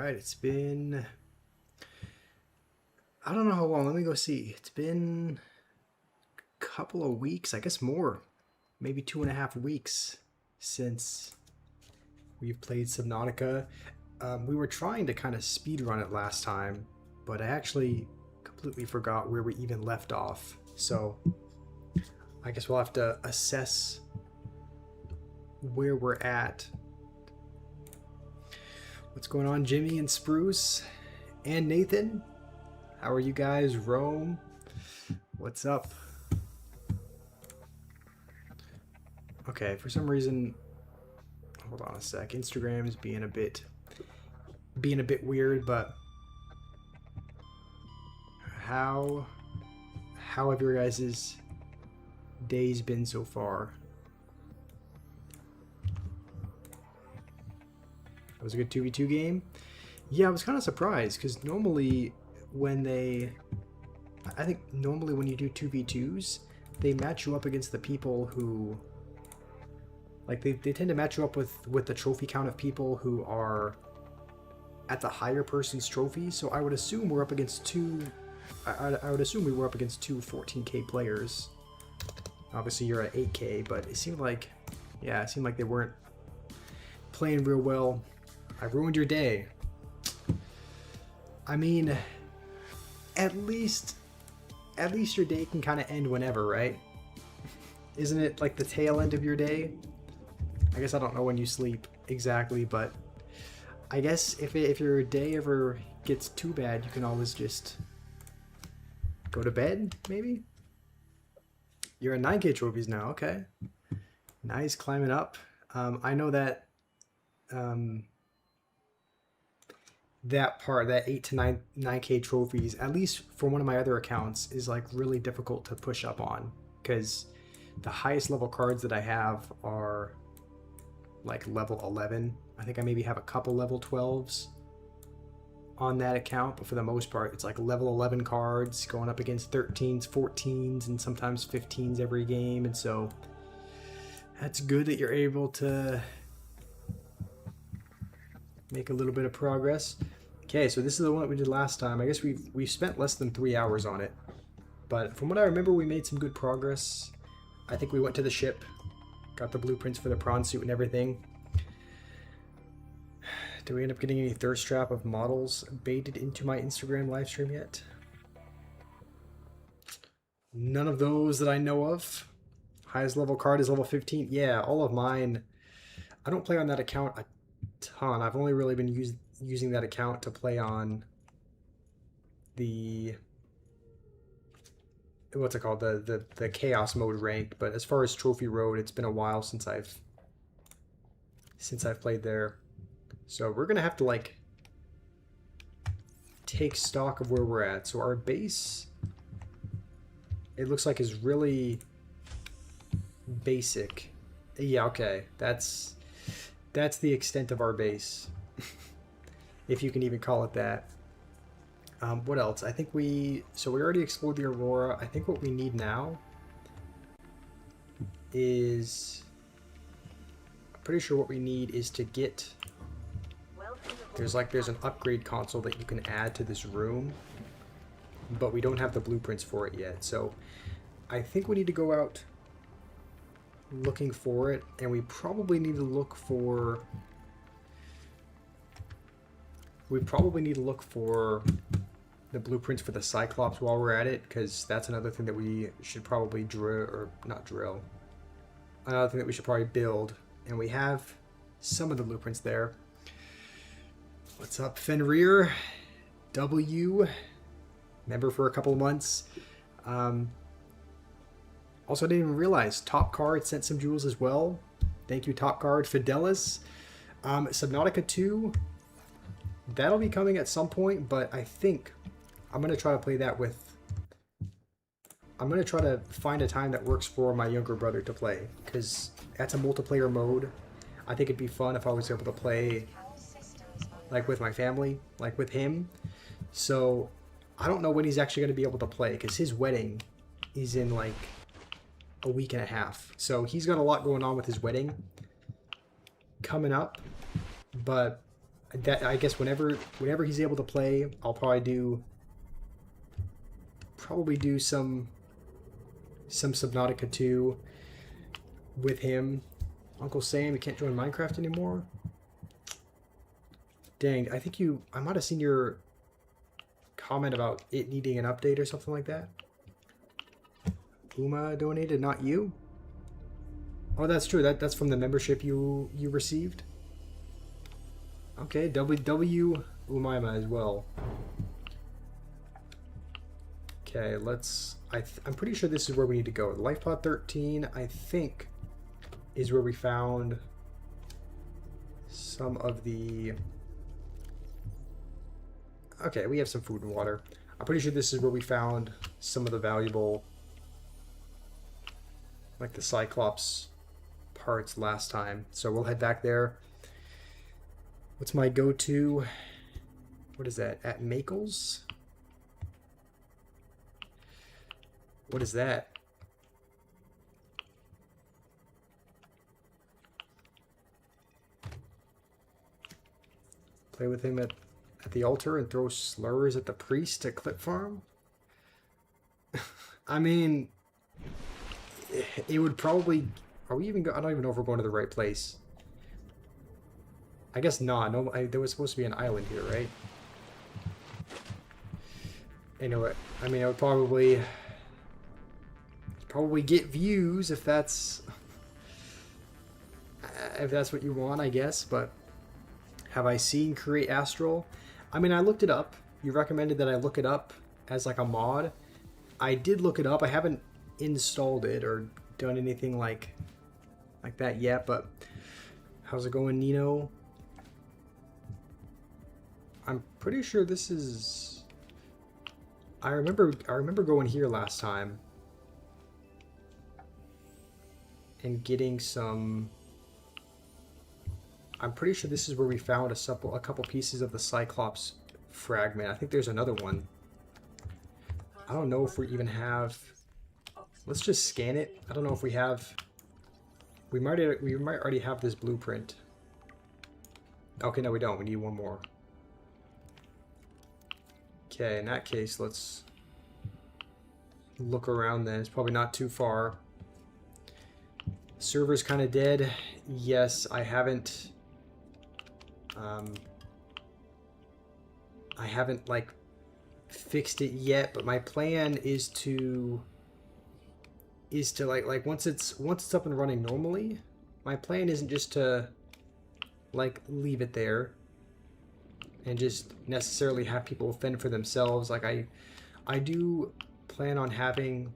Alright, it's been... I don't know how long. Let me go see. It's been a couple of weeks, I guess more. Maybe 2.5 weeks since we've played Subnautica. We were trying to kind of speedrun it last time, but I actually completely forgot where we even left off. So I guess we'll have to assess where we're at. What's going on, Jimmy and Spruce and Nathan? How are you guys? Rome, what's up? Okay, for some reason, hold on a sec. Instagram is being a bit weird, but how have your guys' days been so far? That was a good 2v2 game. Yeah, I was kind of surprised because normally when normally when you do 2v2s, they match you up against the people who, like, they tend to match you up with the trophy count of people who are at the higher person's trophy. So I would assume we're up against I would assume we were up against two 14k players. Obviously you're at 8k, but it seemed like, yeah, it seemed like they weren't playing real well. I ruined your day. I mean, at least your day can kind of end whenever, right? Isn't it like the tail end of your day? I guess I don't know when you sleep exactly, but I guess if your day ever gets too bad, you can always just go to bed, maybe? You're at 9k trophies now, okay. Nice, climbing up. I know that that 8 to 9k trophies, at least for one of my other accounts, is like really difficult to push up on, because the highest level cards that I have are like level 11. I think I maybe have a couple level 12s on that account, but for the most part it's like level 11 cards going up against 13s, 14s, and sometimes 15s every game. And so that's good that you're able to make a little bit of progress. Okay, so this is the one that we did last time. I guess we've spent less than 3 hours on it, but from what I remember, we made some good progress. I think we went to the ship, got the blueprints for the prawn suit and everything. Did we end up getting any thirst trap of models baited into my Instagram live stream yet? None of those that I know of. Highest level card is level 15. Yeah, all of mine. I don't play on that account a ton. I've only really been using that account to play on the, what's it called, the chaos mode rank. But as far as trophy road, it's been a while since I've played there. So we're gonna have to like take stock of where we're at. So our base, it looks like, is really basic. Yeah, okay, that's the extent of our base, if you can even call it that. What else? I think we already explored the Aurora. I think what we need now is, I'm pretty sure what we need is to get, there's an upgrade console that you can add to this room, but we don't have the blueprints for it yet. So I think we need to go out looking for it, and we probably need to look for the blueprints for the cyclops while we're at it, because that's another thing that we should probably another thing that we should probably build, and we have some of the blueprints there. What's up, Fenrir? W, member for a couple of months. Also, I didn't even realize Top Card sent some jewels as well. Thank you, Top Card. Fidelis. Subnautica 2, that'll be coming at some point, but I think I'm going to try to play that with... I'm going to try to find a time that works for my younger brother to play, because that's a multiplayer mode. I think it'd be fun if I was able to play like with my family, like with him. So I don't know when he's actually going to be able to play, because his wedding is in like a week and a half. So he's got a lot going on with his wedding coming up, but that I guess whenever he's able to play, I'll probably do some Subnautica 2 with him. Uncle Sam, you can't join Minecraft anymore? Dang, I think I might have seen your comment about it needing an update or something like that. Uma donated, not you? Oh, that's true. That's from the membership you received. Okay, W Umaima as well. Okay, I'm pretty sure this is where we need to go. Life pod 13, I think, is where we found some of the... Okay, we have some food and water. I'm pretty sure this is where we found some of the valuable, like the cyclops parts last time. So we'll head back there. What's my go-to? What is that? At Makels? What is that? Play with him at the altar and throw slurs at the priest at Clip Farm? I mean, it would probably... Are we even I don't even know if we're going to the right place. I guess not. No, there was supposed to be an island here, right? You know what? I mean, I would probably get views if that's what you want, I guess. But have I seen Create Astral? I mean, I looked it up. You recommended that I look it up as like a mod. I did look it up. I haven't installed it or done anything like that yet. But how's it going, Nino? I'm pretty sure this is... I remember going here last time and getting some... I'm pretty sure this is where we found a couple pieces of the Cyclops fragment. I think there's another one. I don't know if we even have... Let's just scan it. I don't know if we have... We might already have this blueprint. Okay, no we don't. We need one more. Okay, in that case, let's look around then. It's probably not too far. Server's kind of dead. Yes, I haven't like fixed it yet, but my plan is to like once it's up and running normally, my plan isn't just to like leave it there and just necessarily have people fend for themselves. Like I do plan on having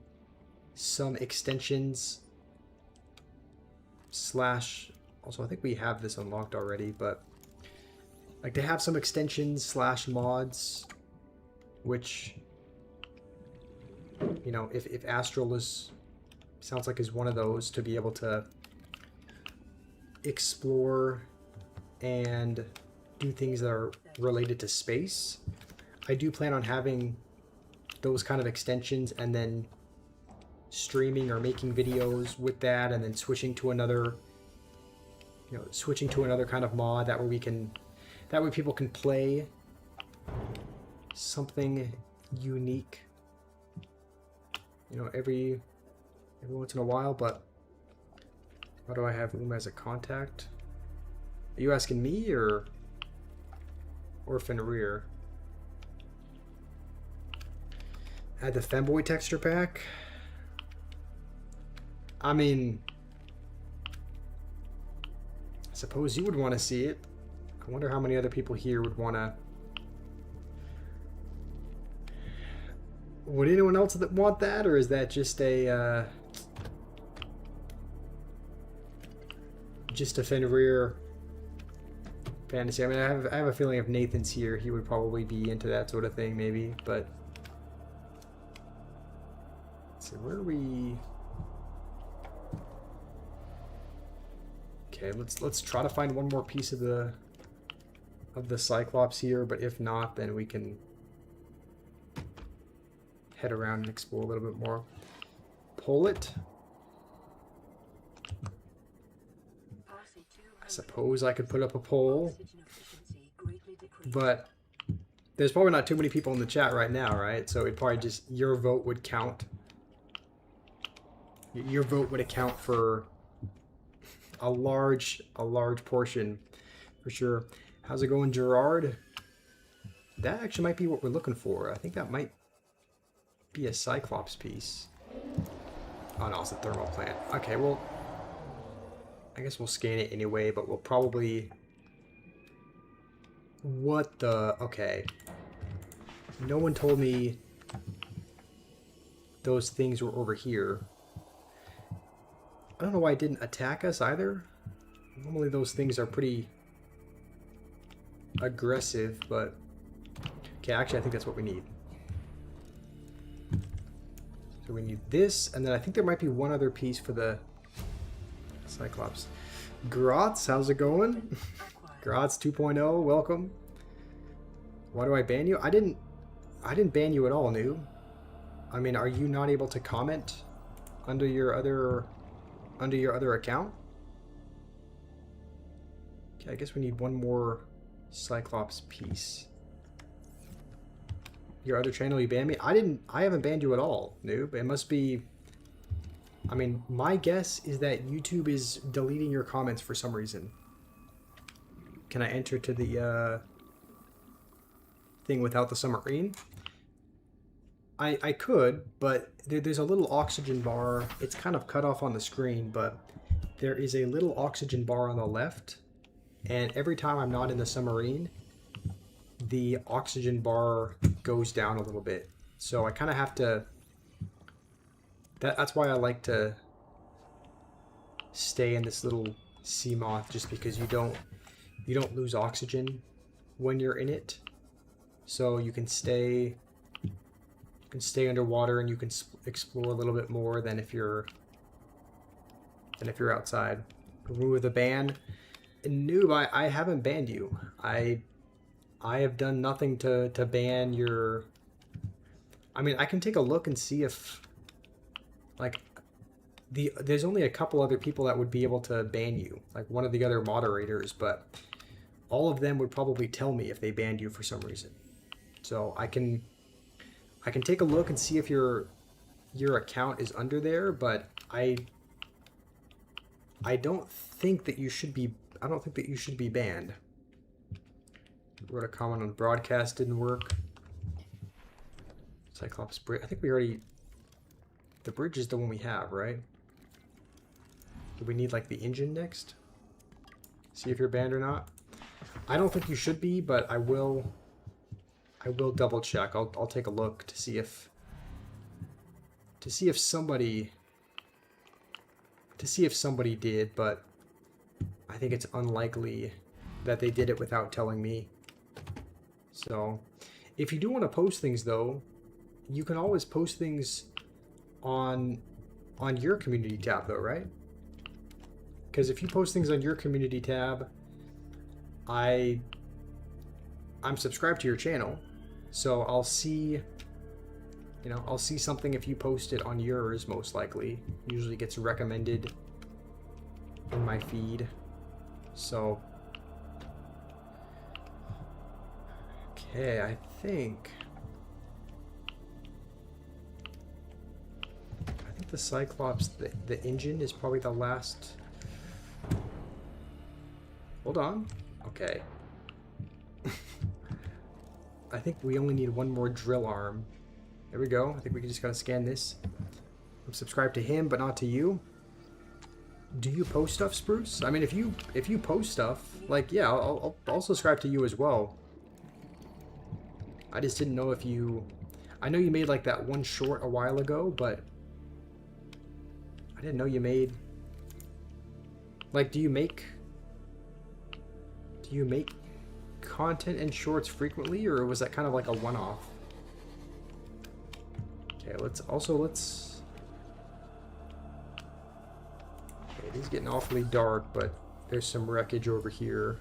some extensions slash, also I think we have this unlocked already, but like to have some extensions slash mods, which, you know, if Astral sounds like is one of those, to be able to explore and do things that are related to space. I do plan on having those kind of extensions and then streaming or making videos with that, and then switching to another kind of mod that way people can play something unique, you know, every once in a while. But why do I have Uma as a contact? Are you asking me or Fenrir? Add the femboy texture pack. I mean, I suppose you would want to see it. I wonder how many other people here would want to... Would anyone else that want that, or is that just a Fenrir fantasy? I mean, I have a feeling if Nathan's here, he would probably be into that sort of thing, maybe. But let's see, where are we? Okay, let's try to find one more piece of the Cyclops here. But if not, then we can head around and explore a little bit more. Pull it. I suppose I could put up a poll. But there's probably not too many people in the chat right now, right? So it'd probably just, your vote would count. Your vote would account for a large portion, for sure. How's it going, Gerard? That actually might be what we're looking for. I think that might be a cyclops piece. Oh no, it's a thermal plant. Okay, well, I guess we'll scan it anyway, but we'll probably... What the... Okay. No one told me those things were over here. I don't know why it didn't attack us either. Normally those things are pretty aggressive, but... Okay, actually I think that's what we need. So we need this, and then I think there might be one other piece for the cyclops. Grotz, how's it going? Grotz 2.0, welcome. Why do I ban you? I didn't ban you at all, Noob. I mean, are you not able to comment under your other account? Okay, I guess we need one more cyclops piece. Your other channel, you banned me? I haven't banned you at all, Noob. It must be... I mean, my guess is that YouTube is deleting your comments for some reason. Can I enter to the thing without the submarine? I could, but there's a little oxygen bar. It's kind of cut off on the screen, but there is a little oxygen bar on the left. And every time I'm not in the submarine, the oxygen bar goes down a little bit. So I kind of have to... That's why I like to stay in this little sea moth, just because you don't lose oxygen when you're in it. So you can stay underwater and you can explore a little bit more than if you're outside. Remove the ban. Noob, I haven't banned you. I have done nothing to ban your... I mean, I can take a look and see if... Like, there's only a couple other people that would be able to ban you. Like, one of the other moderators, but all of them would probably tell me if they banned you for some reason. So I can take a look and see if your account is under there, but I don't think that you should be... I don't think that you should be banned. Wrote a comment on the broadcast, didn't work. Cyclops bridge. I think we already... The bridge is the one we have, right? Do we need like the engine next? See if you're banned or not. I don't think you should be, but I will double check. I'll take a look to see if somebody did, but I think it's unlikely that they did it without telling me. So, if you do want to post things though, you can always post things on your community tab though, right? Because if you post things on your community tab, I'm subscribed to your channel, so I'll see, I'll see something if you post it on yours, most likely. Usually gets recommended in my feed. So, okay, I think the Cyclops, the engine is probably the last... Hold on. Okay. I think we only need one more drill arm. There we go. I think we just gotta scan this. I'm subscribed to him, but not to you. Do you post stuff, Spruce? I mean, if you post stuff, like, yeah, I'll subscribe to you as well. I just didn't know if you... I know you made like that one short a while ago, but I didn't know you made... Like, do you make content and shorts frequently, or was that kind of like a one-off? Okay, let's... Okay, it is getting awfully dark, but there's some wreckage over here,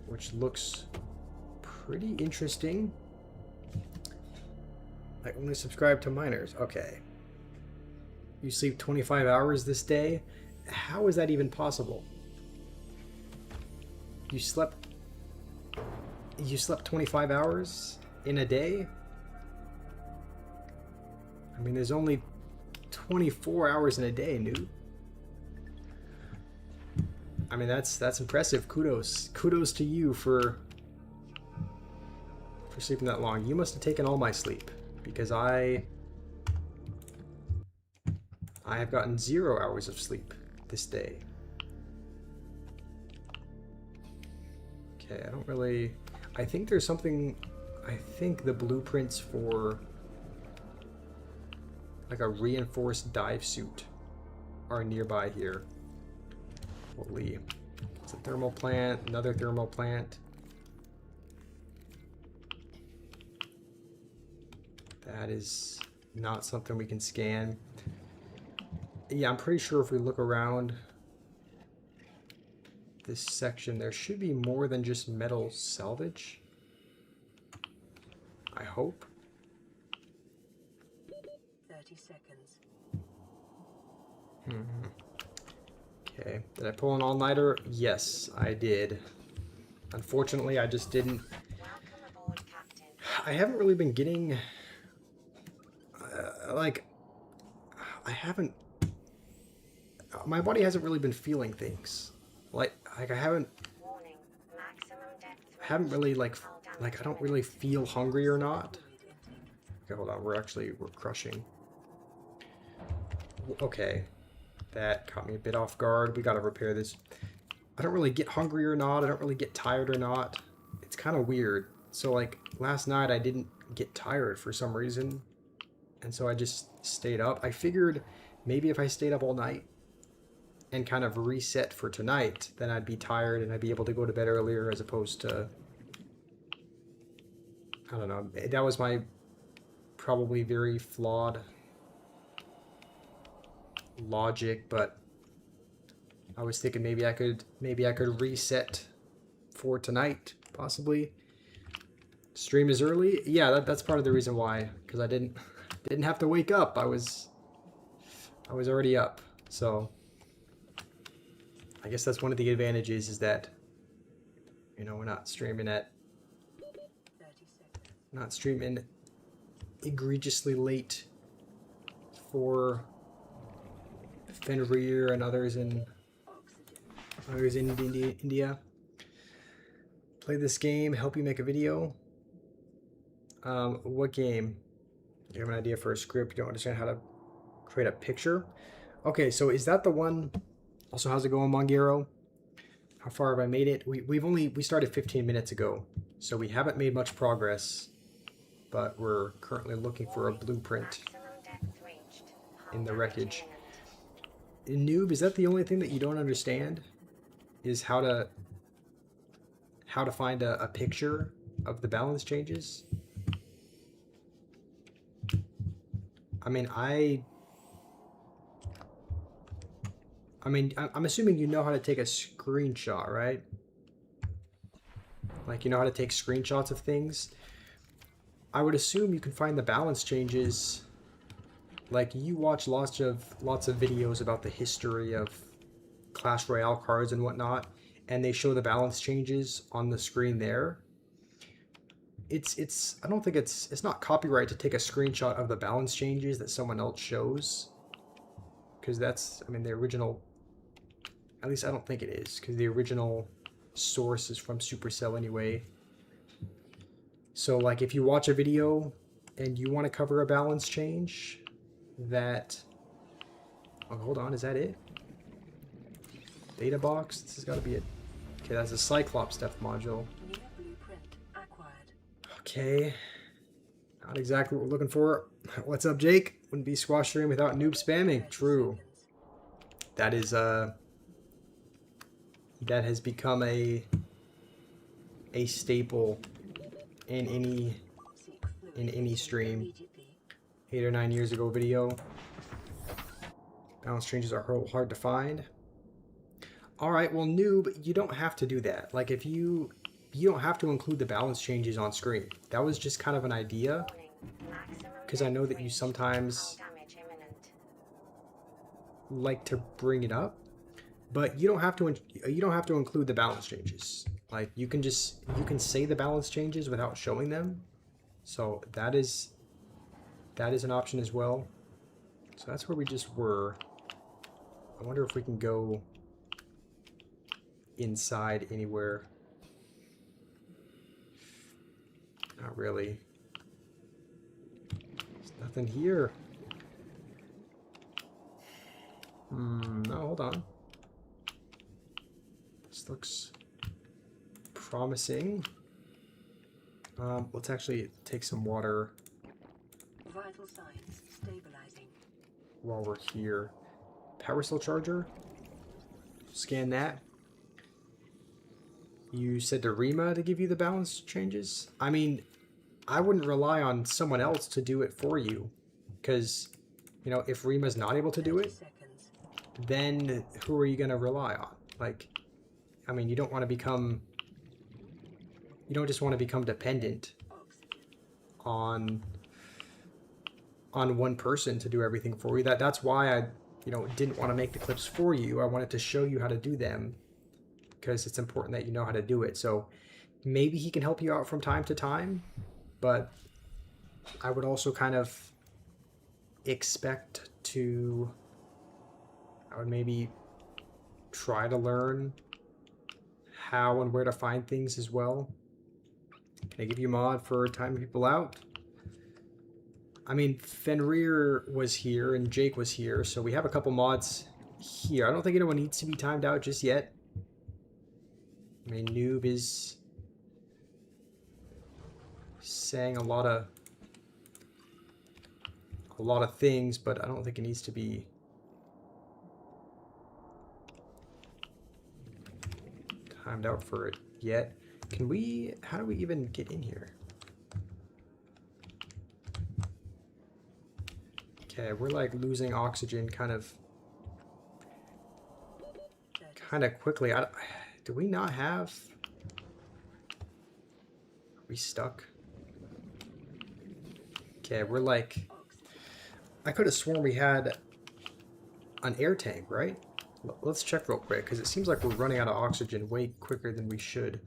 which looks pretty interesting. I only subscribe to miners. Okay. You sleep 25 hours this day? How is that even possible? You slept You slept 25 hours in a day? I mean, there's only 24 hours in a day, noob. I mean, that's impressive. Kudos to you for sleeping that long. You must have taken all my sleep, because I have gotten 0 hours of sleep this day. Okay, I don't really... I think there's something... I think the blueprints for like a reinforced dive suit are nearby here. Holy. It's a thermal plant, another thermal plant. That is not something we can scan. Yeah, I'm pretty sure if we look around this section, there should be more than just metal salvage. I hope. 30 seconds. Okay. Did I pull an all-nighter? Yes, I did. Unfortunately, I just didn't. Welcome aboard, Captain. I haven't really been getting... like... I haven't... My body hasn't really been feeling things. Like I haven't... Warning. Maximum depth I haven't really, like I don't really feel hungry or not. Okay, hold on. We're crushing. Okay. That caught me a bit off guard. We gotta repair this. I don't really get hungry or not. I don't really get tired or not. It's kind of weird. So, like, last night I didn't get tired for some reason. And so I just stayed up. I figured maybe if I stayed up all night and kind of reset for tonight, then I'd be tired and I'd be able to go to bed earlier, as opposed to... I don't know. That was my probably very flawed logic, but I was thinking maybe I could reset for tonight, possibly. Stream is early. Yeah, that's part of the reason why, because I didn't have to wake up. I was already up. So I guess that's one of the advantages, is that, you know, we're not streaming egregiously late for Fenrir and others in India. Play this game, help you make a video. What game? You have an idea for a script, you don't understand how to create a picture? Okay, so is that the one? Also, how's it going, Mongero? How far have I made it? We started 15 minutes ago, so we haven't made much progress, but we're currently looking for a blueprint in the wreckage. Noob, is that the only thing that you don't understand? Is how to find a picture of the balance changes? I mean, I'm assuming you know how to take a screenshot, right? Like, you know how to take screenshots of things. I would assume you can find the balance changes. Like, you watch lots of videos about the history of Clash Royale cards and whatnot, and they show the balance changes on the screen there. I don't think it's not copyright to take a screenshot of the balance changes that someone else shows, because that's, I mean, the original, at least I don't think it is, because the original source is from Supercell anyway. So, like, if you watch a video and you want to cover a balance change, that... Oh, hold on, is that it? Data box? This has got to be it. Okay, that's a cyclops depth module. Okay. Not exactly what we're looking for. What's up, Jake? Wouldn't be squash stream without noob spamming. True. That is, that has become a staple in any stream. 8 or 9 years ago video. Balance changes are hard to find. Alright, well, noob, you don't have to do that. Like, if you don't have to include the balance changes on screen. That was just kind of an idea, because I know that you sometimes like to bring it up, but you don't have to include the balance changes. Like, you can say the balance changes without showing them. So that is an option as well. So that's where we just were. I wonder if we can go inside anywhere. Not really. There's nothing here. No, hold on. This looks promising. Let's actually take some water Vital signs stabilizing. while we're here. Power cell charger. Scan that. You said to Rima to give you the balance changes? I mean, I wouldn't rely on someone else to do it for you. Because, you know, if Rima's not able to do it, Seconds. then who are you going to rely on? Like, I mean, you don't want to become... You don't just want to become dependent on one person to do everything for you. That's why I, you know, didn't want to make the clips for you. I wanted to show you how to do them because it's important that you know how to do it. So maybe he can help you out from time to time, but I would also kind of expect to... I would maybe try to learn how and where to find things as well. Can I give you a mod for timing people out? I mean, Fenrir was here and Jake was here, so we have a couple mods here. I don't think anyone needs to be timed out just yet. I mean, Noob is saying a lot of things, but I don't think it needs to be timed out for it yet. Can we... How do we even get in here? Okay, we're like losing oxygen kind of quickly. Do we not have... Are we stuck? Okay, we're like... I could have sworn we had an air tank, right? Let's check real quick, because it seems like we're running out of oxygen way quicker than we should.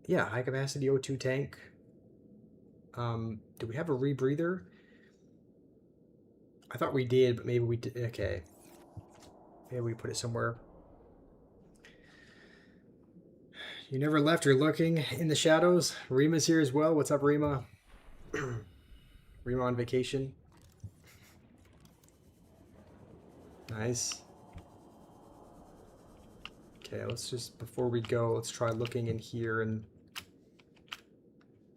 Yeah, high capacity O2 tank. Do we have a rebreather? I thought we did, but maybe we did. Okay. Maybe we put it somewhere. You never left, you're lurking in the shadows. Rima's here as well. What's up, Rima? Rima on vacation. Nice. Okay, let's just, before we go, let's try looking in here and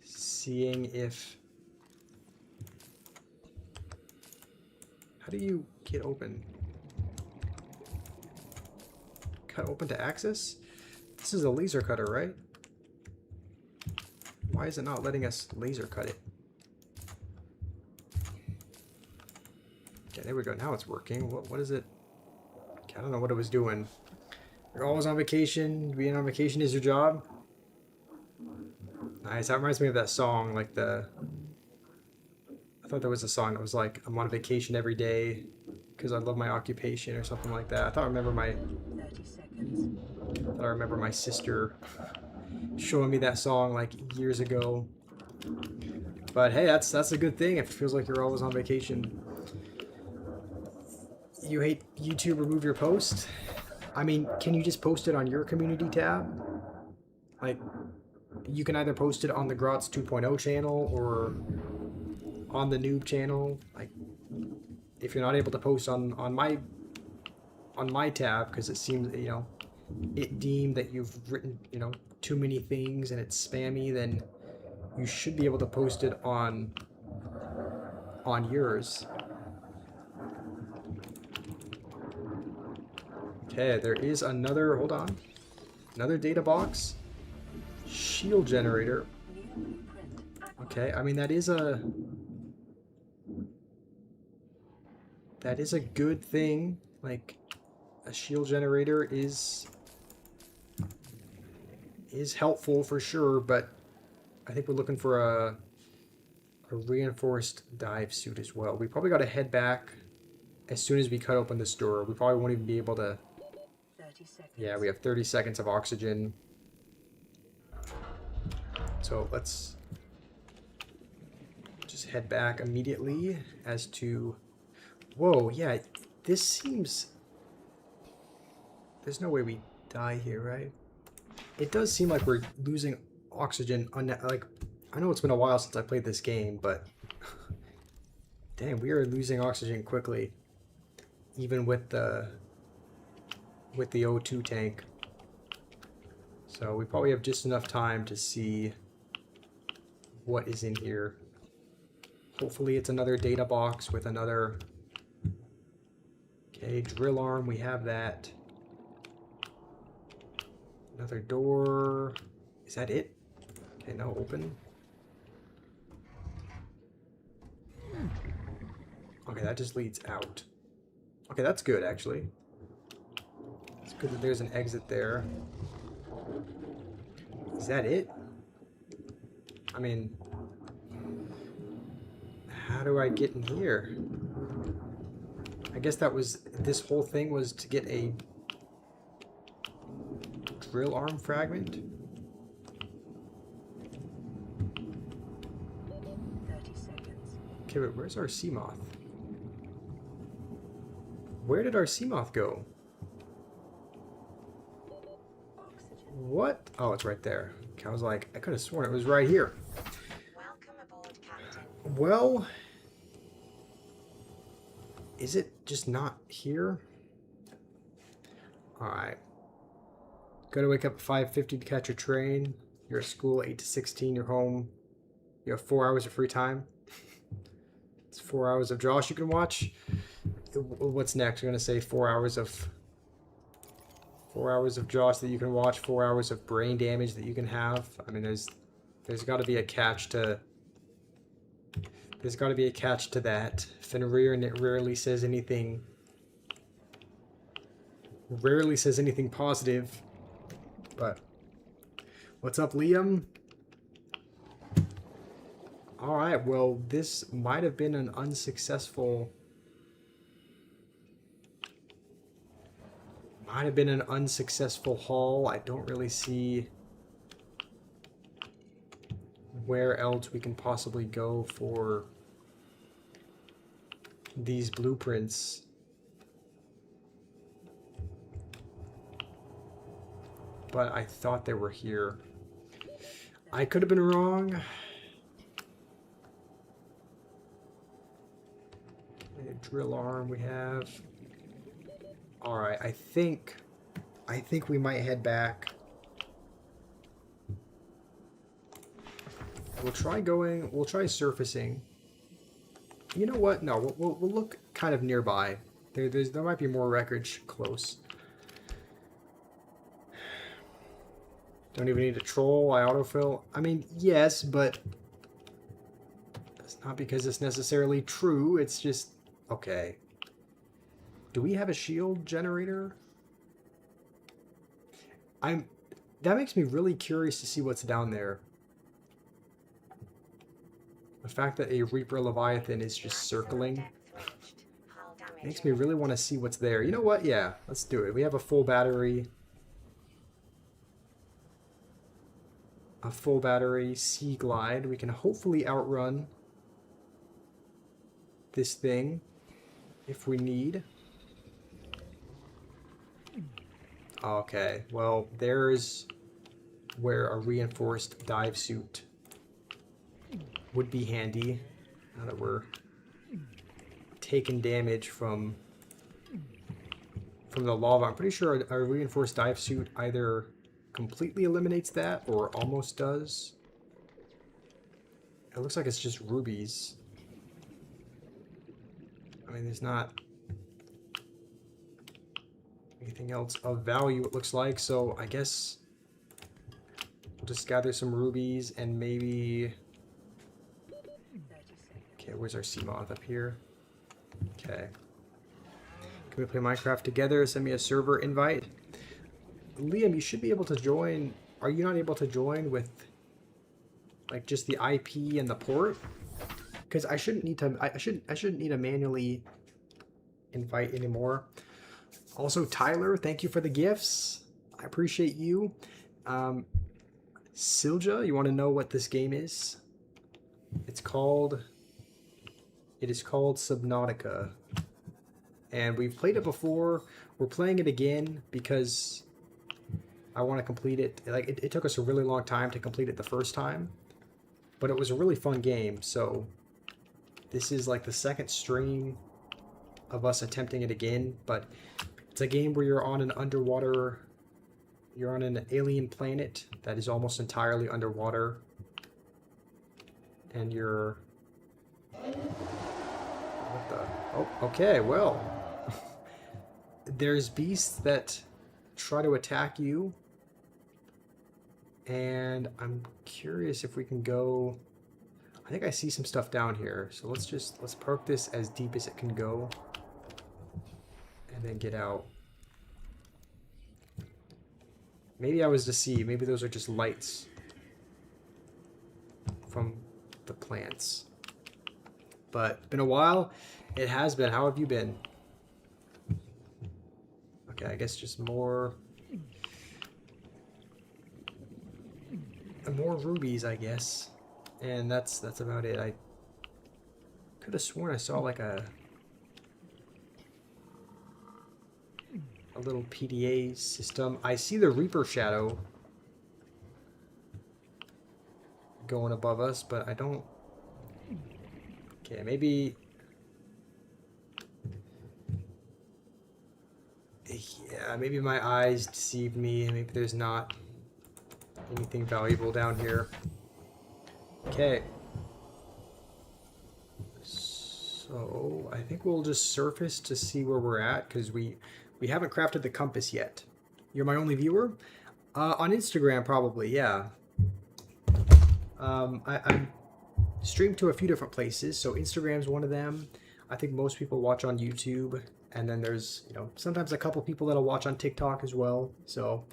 seeing if... How do you get open? Cut open to access? This is a laser cutter, right? Why is it not letting us laser cut it? Okay, there we go. Now it's working. What is it? Okay, I don't know what it was doing. You're always on vacation. Being on vacation is your job. Nice. That reminds me of that song, like the... I thought there was a song that was like, I'm on vacation every day because I love my occupation or something like that. I thought I remember my... 30 seconds. I thought I remember my sister showing me that song like years ago. But hey, that's a good thing if it feels like you're always on vacation. You hate YouTube remove your post? I mean, can you just post it on your community tab? Like, you can either post it on the Grots 2.0 channel or on the Noob channel. Like, if you're not able to post on my tab because it seems, you know, it deemed that you've written, you know, too many things and it's spammy, then you should be able to post it on yours. Okay, there is another, hold on, another data box. Shield generator. Okay, I mean, that is a good thing. Like, a shield generator is helpful for sure, but I think we're looking for a reinforced dive suit as well. We probably got to head back as soon as we cut open this door. We probably won't even be able to... 30 seconds. Yeah, we have 30 seconds of oxygen. So let's just head back immediately as to... Whoa, yeah, this seems... There's no way we die here, right? It does seem like we're losing oxygen. Like, I know it's been a while since I played this game, but... Dang, we are losing oxygen quickly. Even with the O2 tank. So we probably have just enough time to see what is in here. Hopefully it's another data box with another... Okay, drill arm, we have that. Another door. Is that it? Okay, no, open. Okay, that just leads out. Okay, that's good, actually. It's good that there's an exit there. Is that it? I mean... How do I get in here? I guess that was... This whole thing was to get a... drill arm fragment? 30 seconds. Okay, but where's our sea moth? Where did our sea moth go? Oxygen. What? Oh, it's right there. Okay, I was like, I could have sworn it was right here. Welcome aboard, Captain. Well... Is it just not here? Alright. Gotta wake up at 5:50 to catch your train. You're at school 8 to 16. You're home. You have 4 hours of free time. It's 4 hours of Josh you can watch. What's next? I'm gonna say 4 hours of... 4 hours of Josh that you can watch. 4 hours of brain damage that you can have. I mean, there's got to be a catch to... There's got to be a catch to that. Fenrir and it rarely says anything... Rarely says anything positive. But... What's up, Liam? Alright, well, this might have been an unsuccessful... Might have been an unsuccessful haul. I don't really see where else we can possibly go for these blueprints. But I thought they were here. I could have been wrong. Okay, drill arm we have. Alright, I think we might head back. We'll try surfacing. You know what? No, we'll look kind of nearby. There might be more wreckage close. Don't even need to troll, I autofill. I mean, yes, but that's not because it's necessarily true, it's just... Okay. Do we have a shield generator? That makes me really curious to see what's down there. The fact that a Reaper Leviathan is just circling makes me really want to see what's there. You know what? Yeah, let's do it. We have a full battery. A full battery Sea Glide. We can hopefully outrun this thing if we need. Okay, well, there's where a reinforced dive suit would be handy now that we're taking damage from the lava. I'm pretty sure a reinforced dive suit either completely eliminates that or almost does. It looks like it's just rubies. I mean, there's not anything else of value, it looks like, so I guess we'll just gather some rubies and maybe... Okay, where's our sea moth? Up here? Okay. Can we play Minecraft together? Send me a server invite. Liam, you should be able to join. Are you not able to join with like just the IP and the port? Because I shouldn't need to. I shouldn't need to manually invite anymore. Also, Tyler, thank you for the gifts. I appreciate you. Silja, you want to know what this game is? It is called Subnautica. And we've played it before. We're playing it again because I want to complete it. Like it took us a really long time to complete it the first time, but it was a really fun game. So this is like the second stream of us attempting it again, but it's a game where you're on an alien planet that is almost entirely underwater, and you're... What the... Oh, okay, well... There's beasts that try to attack you, and I'm curious if we can go... I think I see some stuff down here, so let's park this as deep as it can go, and then get out. Maybe I was deceived. Maybe those are just lights from the plants. But been a while. It has been. How have you been? Okay, I guess just more rubies, I guess. And that's about it. I could have sworn I saw like a little PDA system. I see the Reaper shadow going above us, but I don't... Okay, maybe... Yeah, maybe my eyes deceived me. Maybe there's not anything valuable down here. Okay. So, I think we'll just surface to see where we're at, because we haven't crafted the compass yet. You're my only viewer? On Instagram, probably, yeah. I stream to a few different places, so Instagram's one of them. I think most people watch on YouTube, and then there's, you know, sometimes a couple people that'll watch on TikTok as well. So,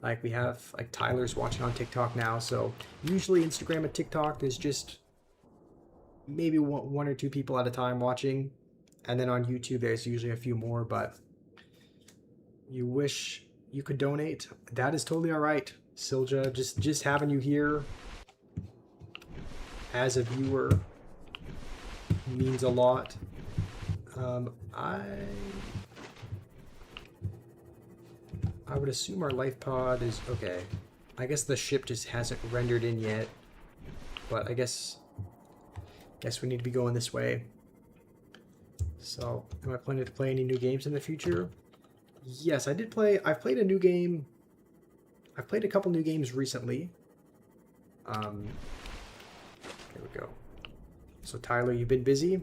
like, we have, like, Tyler's watching on TikTok now, so usually Instagram and TikTok, there's just maybe one or two people at a time watching, and then on YouTube there's usually a few more. But you wish you could donate, that is totally all right, Silja. Just having you here as a viewer means a lot. I would assume our life pod is okay. I guess the ship just hasn't rendered in yet, but I guess we need to be going this way. So, am I planning to play any new games in the future? Yes, I did play. I've played a new game. I've played a couple new games recently. There we go. So Tyler, you've been busy.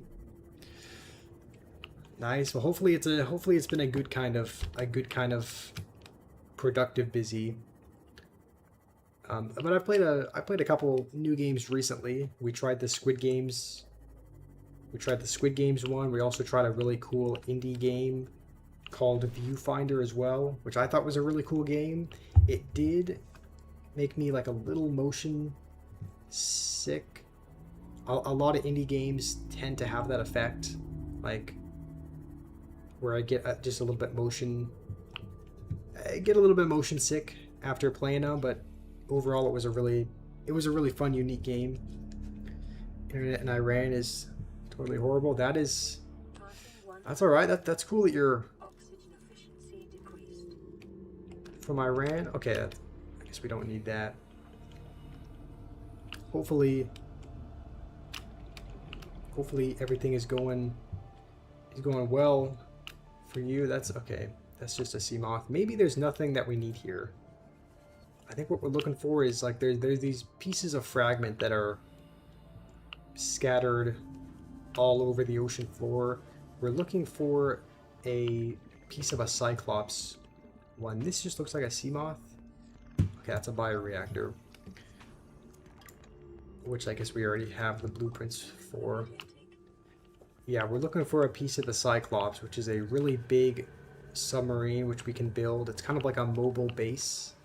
Nice. Well, hopefully it's been a good kind of productive busy. But I played a couple new games recently. We tried the Squid Games. We tried the Squid Games one. We also tried a really cool indie game called Viewfinder as well, which I thought was a really cool game. It did make me like a little motion sick. A lot of indie games tend to have that effect, like where I get just a little bit motion. I get a little bit motion sick after playing them, but overall it was a really fun, unique game. Internet in Iran is totally horrible. That's all right. That's cool that you're from Iran. Okay, I guess we don't need that. Hopefully everything is going well for you. That's okay. That's just a sea moth. Maybe there's nothing that we need here. I think what we're looking for is like there's these pieces of fragment that are scattered all over the ocean floor. We're looking for a piece of a cyclops one. This just looks like a sea moth. Okay, that's a bioreactor, which I guess we already have the blueprints for. Yeah, we're looking for a piece of the cyclops, which is a really big submarine which we can build. It's kind of like a mobile base,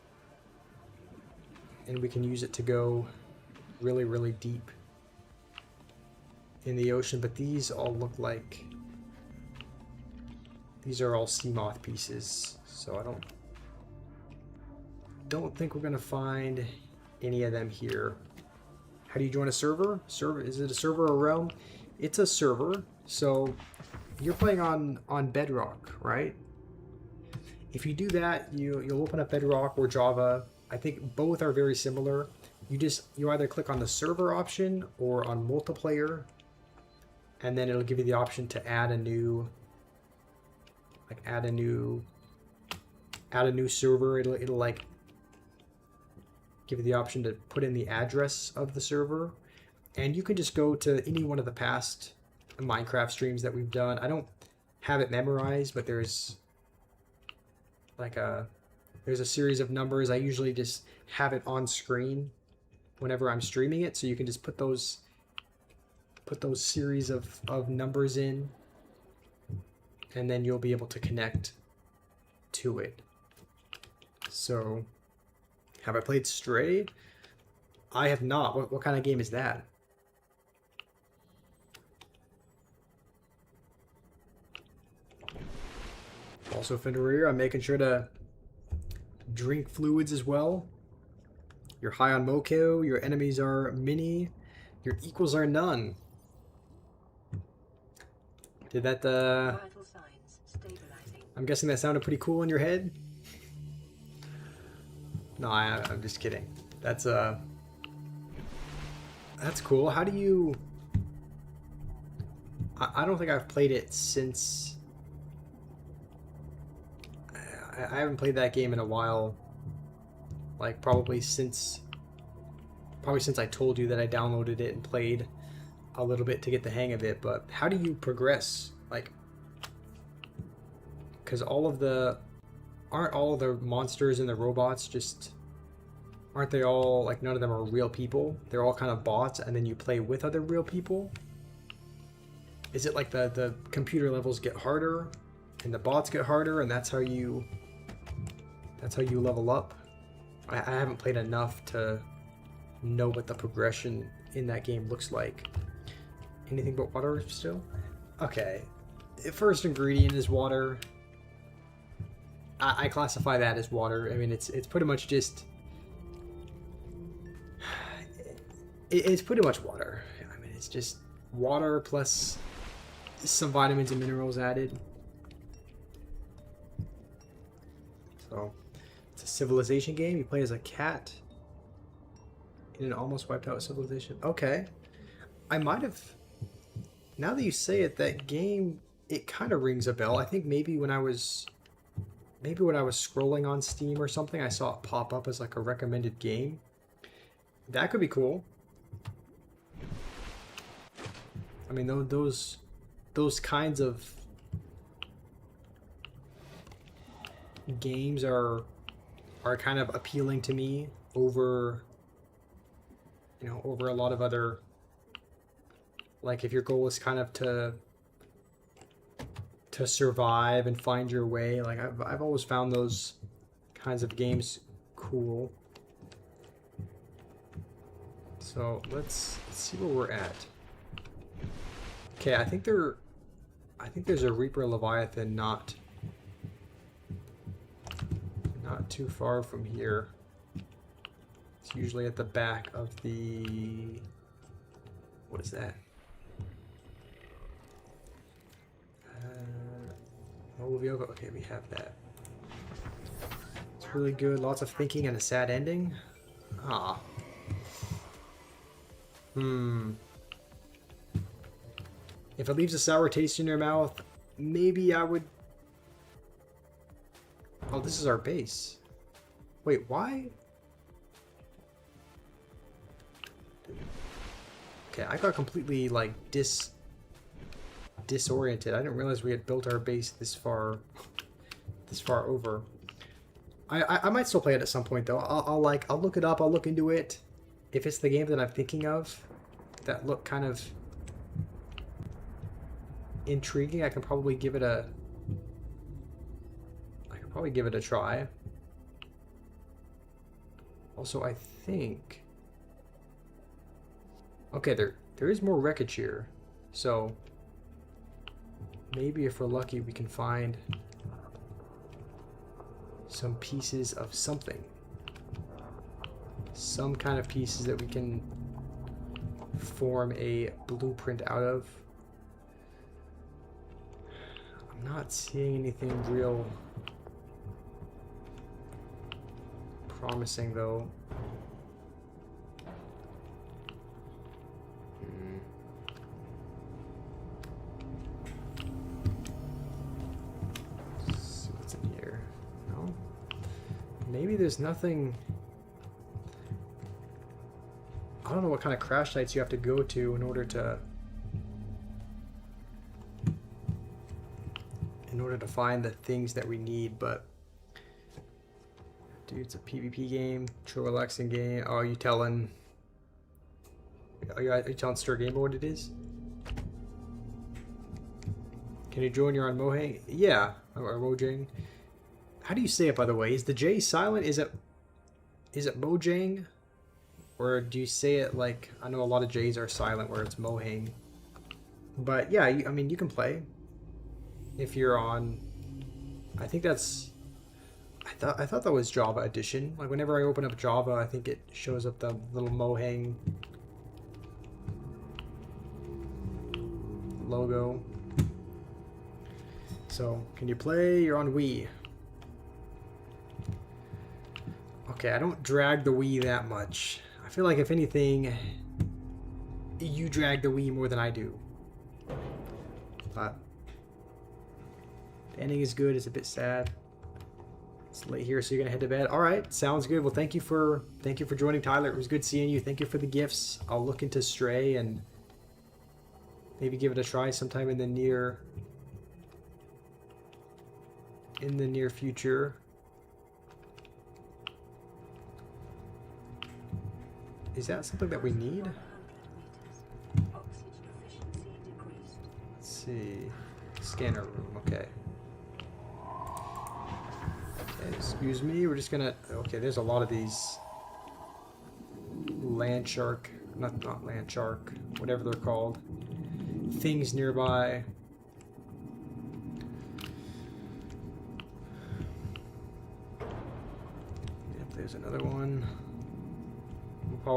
and we can use it to go really, really deep in the ocean. But these all look like these are all sea moth pieces, so I don't think we're gonna find any of them here. How do you join a server? Is it a server or realm? It's a server. So you're playing on Bedrock, right? If you do that, you'll open up Bedrock or Java. I think both are very similar. You either click on the server option or on multiplayer, and then it'll give you the option to add a new server. It'll like give you the option to put in the address of the server, and you can just go to any one of the past Minecraft streams that we've done. I don't have it memorized, but there's a series of numbers. I usually just have it on screen whenever I'm streaming it, so you can just put those series of numbers in, and then you'll be able to connect to it. So, have I played Stray? I have not. What kind of game is that? Also, Fenrir, I'm making sure to drink fluids as well. You're high on Moko, your enemies are many, your equals are none. Did that, Vital signs stabilizing. I'm guessing that sounded pretty cool in your head? No, I'm just kidding. That's cool. How do you... I don't think I've played it since... I haven't played that game in a while. Like, probably since I told you that I downloaded it and played a little bit to get the hang of it. But how do you progress? Like, because aren't all of the monsters and the robots just... Aren't they all, like, none of them are real people? They're all kind of bots, and then you play with other real people? Is it like the computer levels get harder, and the bots get harder, and that's how you level up? I haven't played enough to know what the progression in that game looks like. Anything but water still? Okay. The first ingredient is water. I classify that as water. I mean, it's pretty much just... It's pretty much water. I mean, it's just water plus some vitamins and minerals added. So, it's a civilization game. You play as a cat in an almost wiped out civilization. Okay. I might have... Now that you say it, that game, it kind of rings a bell. I think maybe when I was scrolling on Steam or something, I saw it pop up as like a recommended game. That could be cool. I mean, those kinds of games are kind of appealing to me over a lot of other, like, if your goal is kind of to survive and find your way. Like, I've always found those kinds of games cool. So let's see where we're at. Okay, I think there's a Reaper Leviathan not too far from here. It's usually at the back of the... What is that? Okay, we have that. It's really good. Lots of thinking and a sad ending. Ah. If it leaves a sour taste in your mouth, maybe I would... Oh, this is our base. Wait, why? Okay, I got completely, like, disoriented. I didn't realize we had built our base this far over. I might still play it at some point, though. I'll look it up. I'll look into it. If it's the game that I'm thinking of, that look kind of intriguing, I can probably give it a try. Also, I think... Okay, there is more wreckage here. So, maybe if we're lucky, we can find some pieces of something. some kind of pieces that we can form a blueprint out of. I'm not seeing anything real promising though. Let's see what's in here. No? Maybe there's nothing. I don't know what kind of crash sites you have to go to in order to find the things that we need, but dude, it's a PvP game, true relaxing game. Oh, you telling? Are you telling Stir Game what it is? Can you join? You're on Mohang? Yeah, or Mojang. How do you say it, by the way? Is the J silent? Is it Mojang? Or do you say it like, I know a lot of J's are silent where it's Mohang. But yeah, I mean, you can play. If you're on, I think that's, I thought that was Java Edition. Like whenever I open up Java, I think it shows up the little Mohang logo. So, can you play? You're on Wii. Okay, I don't drag the Wii that much. I feel like if anything, you drag the Wii more than I do. But the ending is good. It's a bit sad. It's late here, so you're gonna head to bed. All right, sounds good. Well, thank you for joining, Tyler. It was good seeing you. Thank you for the gifts. I'll look into Stray and maybe give it a try sometime in the near future. Is that something that we need? Let's see. Scanner room, okay. Okay, excuse me, we're just gonna, okay, there's a lot of these land shark, not land shark, whatever they're called, things nearby. Yep, there's another one.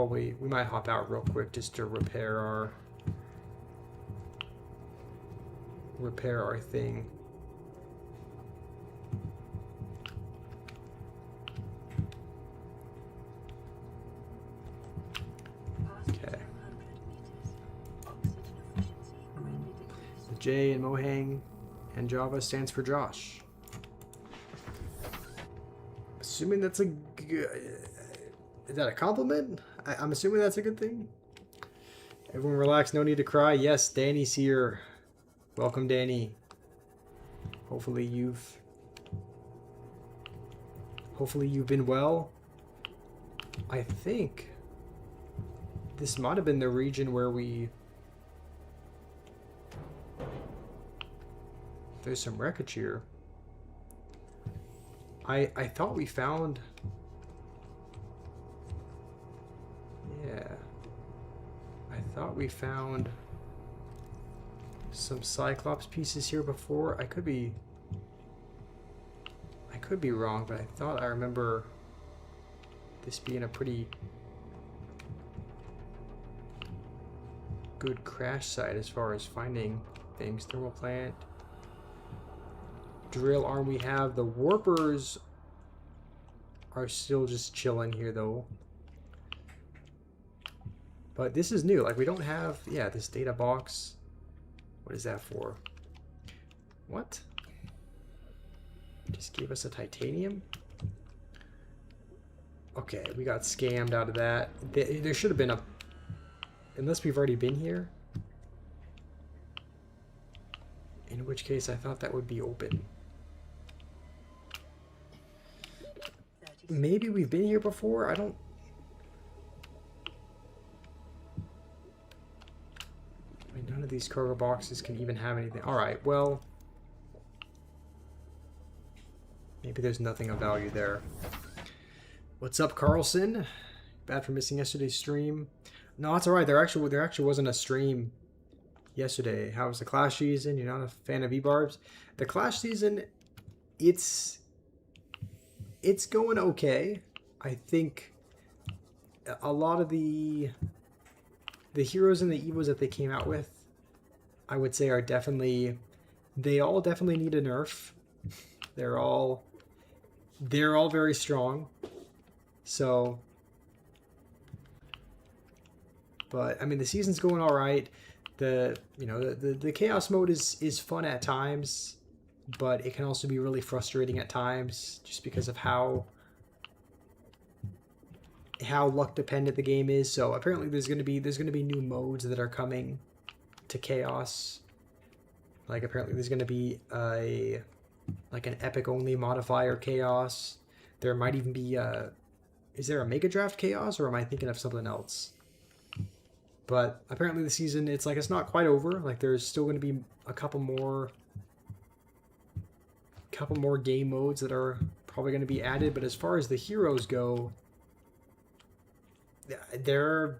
We might hop out real quick just to repair our thing. Okay. The J in Mohang and Java stands for Josh. Assuming that's a good. Is that a compliment? I'm assuming that's a good thing. Everyone relax, no need to cry. Yes, Danny's here. Welcome, Danny. Hopefully you've been well. I think this might have been the region where there's some wreckage here. I thought we found. Yeah, I thought we found some cyclops pieces here before. I could be wrong, but I thought I remember this being a pretty good crash site as far as finding things. Thermal plant, drill arm. We have the warpers are still just chilling here though. But this is new. Like we don't have, yeah, this data box. What is that for? What? Just gave us a titanium? Okay, we got scammed out of that. There should have been a, unless we've already been here. In which case I thought that would be open. Maybe we've been here before? I don't. I mean, none of these cargo boxes can even have anything. Alright, well. Maybe there's nothing of value there. What's up, Carlson? Bad for missing yesterday's stream. No, it's alright. There actually wasn't a stream yesterday. How was the Clash season? You're not a fan of E-Barbs? The Clash season, it's going okay. I think a lot of the heroes and the evos that they came out with, I would say are definitely, they all definitely need a nerf. They're all very strong. So, but I mean the season's going all right. The chaos mode is fun at times, but it can also be really frustrating at times just because of how luck dependent the game is. So apparently there's gonna be new modes that are coming to chaos. Like apparently there's gonna be an epic only modifier chaos. There might even be is there a mega draft chaos, or am I thinking of something else? But apparently the season, it's not quite over. Like there's still going to be a couple more game modes that are probably going to be added. But as far as the heroes go, they're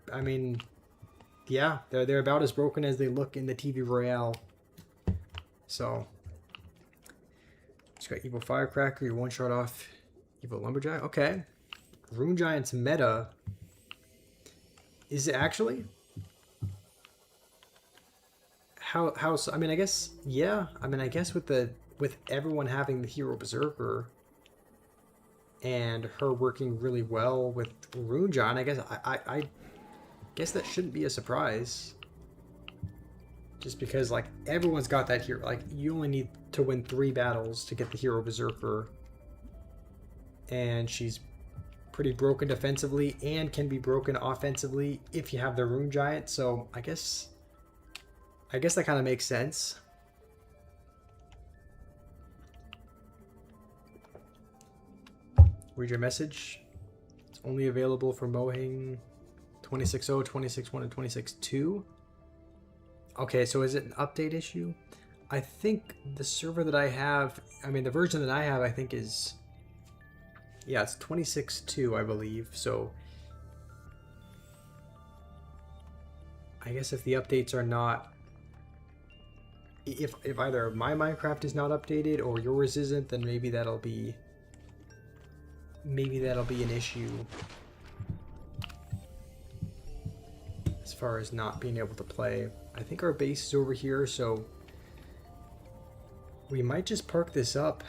about as broken as they look in the TV Royale. So just got Evil Firecracker, your one shot off Evil Lumberjack. Okay. Rune Giant's meta. Is it actually? How I mean, I guess, yeah. I mean, I guess with everyone having the hero Berserker and her working really well with Rune Giant, I guess I guess that shouldn't be a surprise. Just because like everyone's got that hero. Like you only need to win 3 battles to get the hero Berserker, and she's pretty broken defensively and can be broken offensively if you have the Rune Giant. So I guess that kind of makes sense. Read your message. It's only available for Mohang 26.0, 26.1, and 26.2. Okay, so is it an update issue? I think the server that I have, the version that I have, I think is, yeah, it's 26.2, I believe. So I guess if the updates are not, if either my Minecraft is not updated or yours isn't, then maybe that'll be an issue as far as not being able to play. I think our base is over here, so we might just park this up.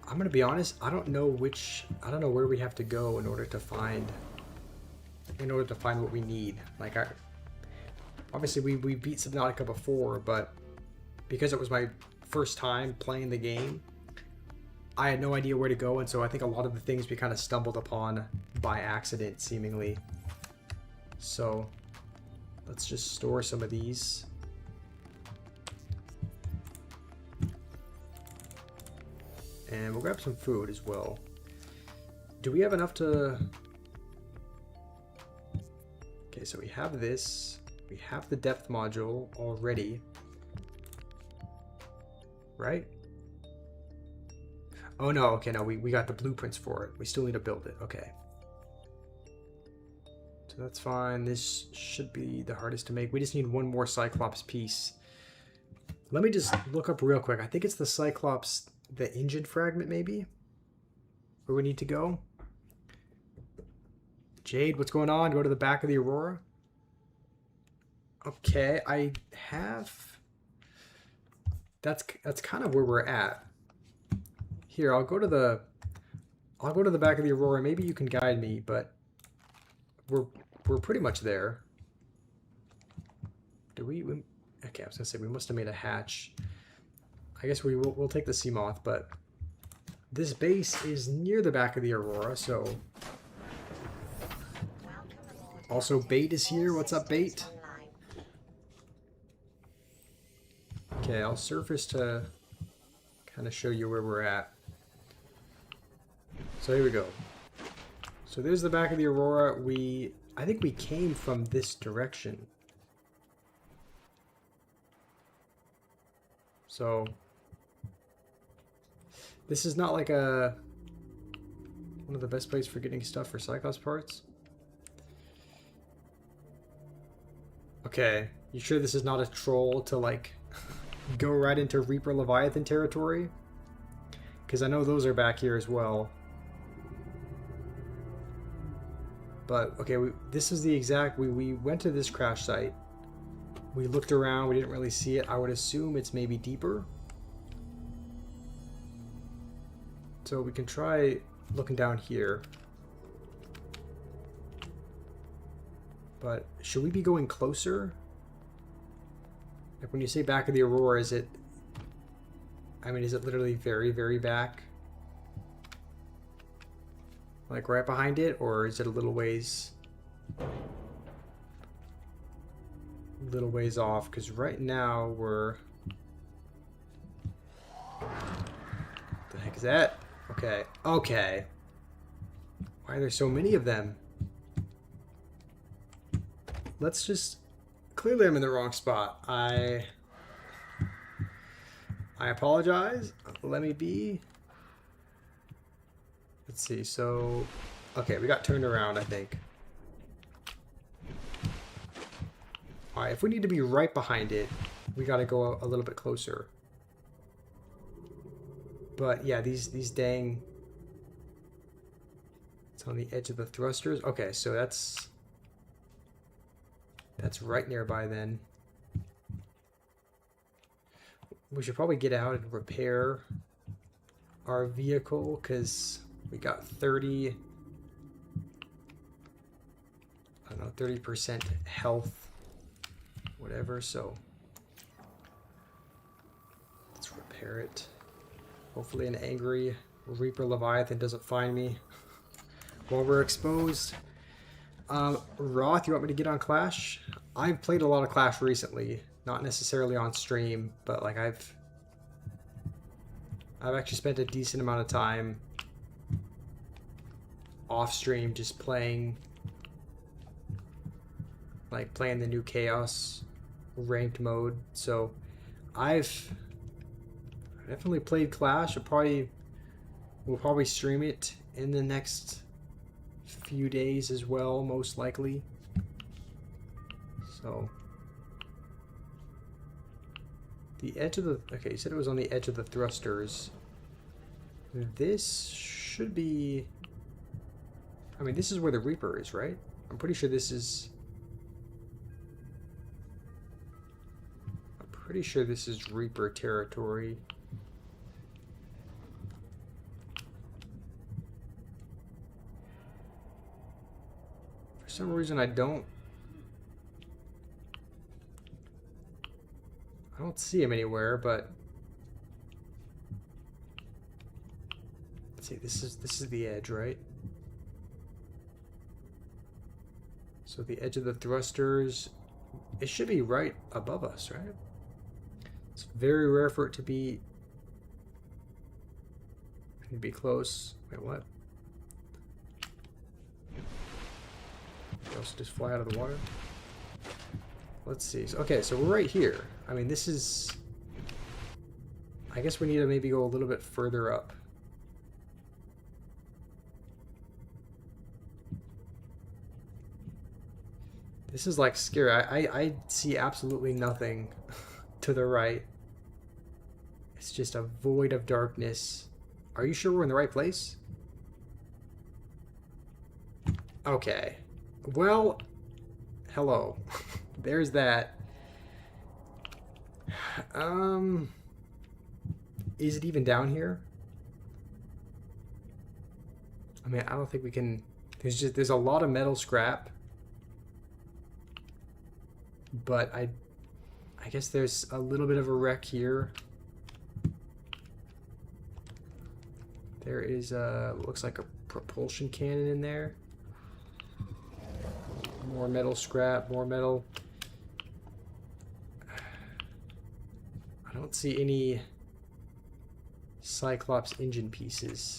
I'm gonna be honest, I don't know where we have to go in order to find what we need. Like obviously we beat Subnautica before, but because it was my first time playing the game, I had no idea where to go, and so I think a lot of the things we kind of stumbled upon by accident, seemingly. So let's just store some of these. And we'll grab some food as well. Do we have enough to... Okay, so we have this. We have the depth module already. Right? Oh no, okay, no, we got the blueprints for it. We still need to build it, okay. So that's fine. This should be the hardest to make. We just need one more cyclops piece. Let me just look up real quick. I think it's the cyclops, the engine fragment maybe? Where we need to go? Jade, what's going on? Go to the back of the Aurora. Okay, I have... That's kind of where we're at. Here, I'll go to the back of the Aurora. Maybe you can guide me, but we're pretty much there. Okay, I was gonna say we must have made a hatch. I guess we'll take the Seamoth, but this base is near the back of the Aurora, so. Also, Bait is here. What's up, Bait? Okay, I'll surface to kind of show you where we're at. So here we go. So there's the back of the Aurora. I think we came from this direction. So this is not like one of the best places for getting stuff for Cyclops parts. Okay, you sure this is not a troll to like go right into Reaper Leviathan territory? Because I know those are back here as well. But okay, this is the exact. We went to this crash site. We looked around. We didn't really see it. I would assume it's maybe deeper. So we can try looking down here. But should we be going closer? Like when you say back of the Aurora, is it... I mean, is it literally very, very back? Like right behind it? Or is it a little ways... off? Because right now we're... What the heck is that? Okay. Okay. Why are there so many of them? Let's just... Clearly I'm in the wrong spot. I apologize. Let me be. Let's see. So... Okay, we got turned around, I think. Alright, if we need to be right behind it, we gotta go a little bit closer. But yeah, these dang... It's on the edge of the thrusters. Okay, so that's right nearby then. We should probably get out and repair our vehicle because we got 30... I don't know, 30% health, whatever, so let's repair it. Hopefully an angry Reaper Leviathan doesn't find me while we're exposed. Roth, you want me to get on Clash? I've played a lot of Clash recently, not necessarily on stream, but like I've actually spent a decent amount of time off stream just playing the new Chaos ranked mode. So I've definitely played Clash. We'll probably stream it in the next few days as well, most likely. So the edge of the... Okay, you said it was on the edge of the thrusters. This should be... I mean, this is where the Reaper is, right? I'm pretty sure this is... Pretty sure this is Reaper territory. For some reason I don't see him anywhere, but let's see, this is the edge, right? So the edge of the thrusters, it should be right above us, right? It's very rare for it to be close. Wait, what? They also just fly out of the water. Let's see. Okay, so we're right here. I mean, this is... I guess we need to maybe go a little bit further up. This is like scary. I see absolutely nothing to the right. It's just a void of darkness. Are you sure we're in the right place? Okay. Well, hello. There's that. Is it even down here? I mean, I don't think we can... There's a lot of metal scrap. But I guess there's a little bit of a wreck here. There is looks like a propulsion cannon in there. More metal scrap, more metal. I don't see any Cyclops engine pieces.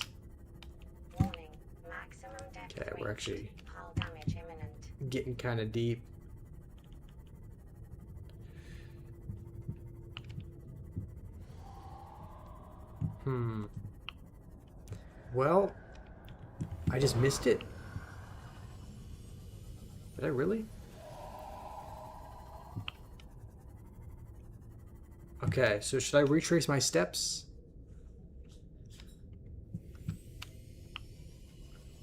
Warning, maximum depth Okay, we're reached. actually Hull damage imminent. getting kind of deep. Well, I just missed it. Did I really? Okay, so should I retrace my steps?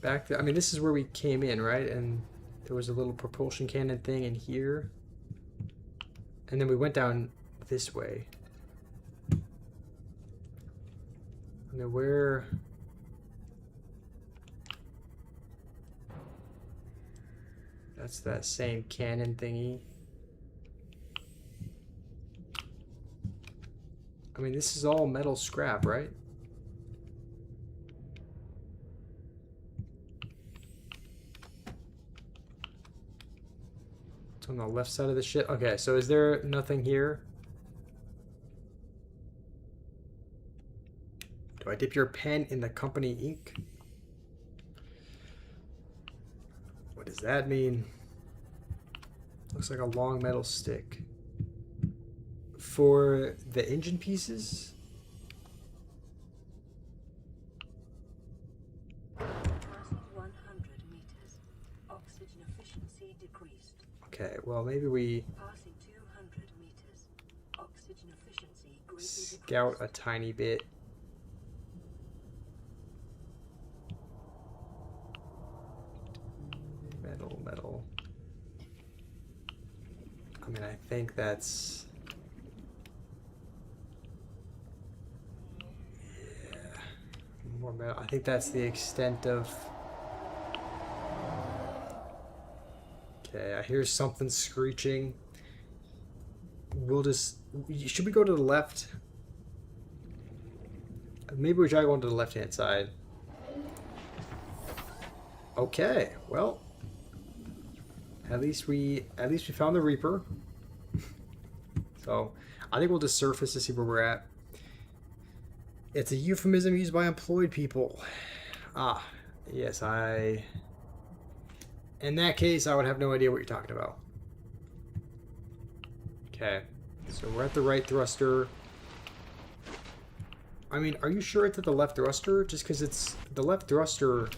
back there. I mean, this is where we came in, right? And there was a little propulsion cannon thing in here. And then we went down this way. And then where... That's that same cannon thingy. I mean, this is all metal scrap, right? It's on the left side of the ship. Okay, so is there nothing here? Do I dip your pen in the company ink? What does that mean? Looks like a long metal stick. For the engine pieces? Passing 100 meters. Oxygen efficiency decreased. Okay, well maybe we Passing 200 meters. Oxygen efficiency greatly scout a decreased. tiny bit. Metal. I mean, I think that's... Yeah. More metal. I think that's the extent of... Okay, I hear something screeching. We'll just... Should we go to the left? Maybe we try going to the left-hand side. Okay, well... At least we found the Reaper. So I think we'll just surface to see where we're at. It's a euphemism used by employed people. Ah, yes, in that case, I would have no idea what you're talking about. Okay, so we're at the right thruster. I mean, are you sure it's at the left thruster? Just because it's the left thruster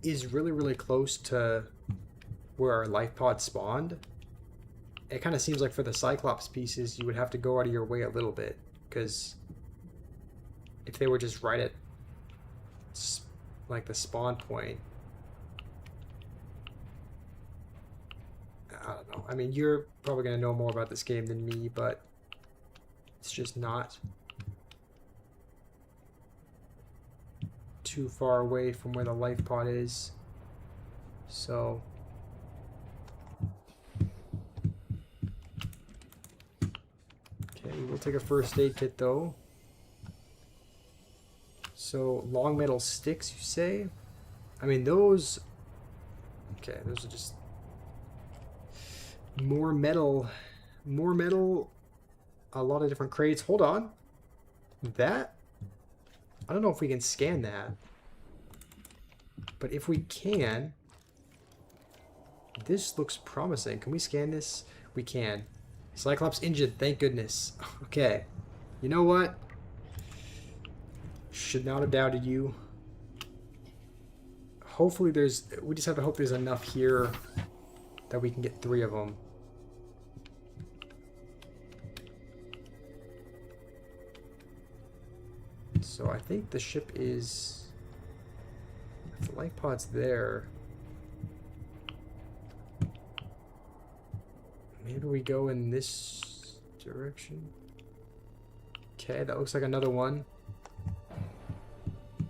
is really, really close to where our life pod spawned. It kind of seems like for the cyclops pieces you would have to go out of your way a little bit, because if they were just right at like the spawn point, I don't know. I mean, you're probably going to know more about this game than me, but it's just not too far away from where the life pod is. So we'll take a first aid kit though. So long metal sticks, you say? I mean, those... Okay, those are just... More metal. More metal. A lot of different crates. Hold on. That? I don't know if we can scan that. But if we can... This looks promising. Can we scan this? We can. Cyclops engine, thank goodness. Okay. You know what? Should not have doubted you. Hopefully there's... We just have to hope there's enough here that we can get 3 of them. So I think the ship is... If the light pod's there... Maybe we go in this direction. Okay, that looks like another one.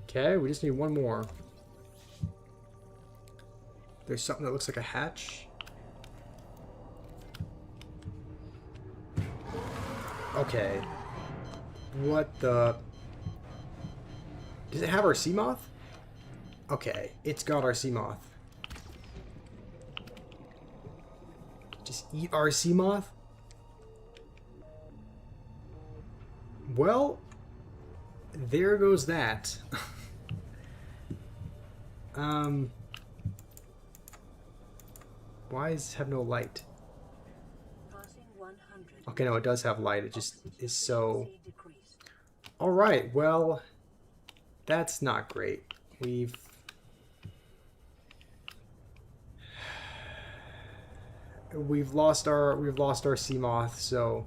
Okay, we just need one more. There's something that looks like a hatch. Okay. What the... Does it have our sea moth? Okay, it's got our sea moth. Just eat our sea moth? Well, there goes that. Why does it have no light? Okay, no, it does have light. It just is so... Alright, well, that's not great. We've lost our sea moth, so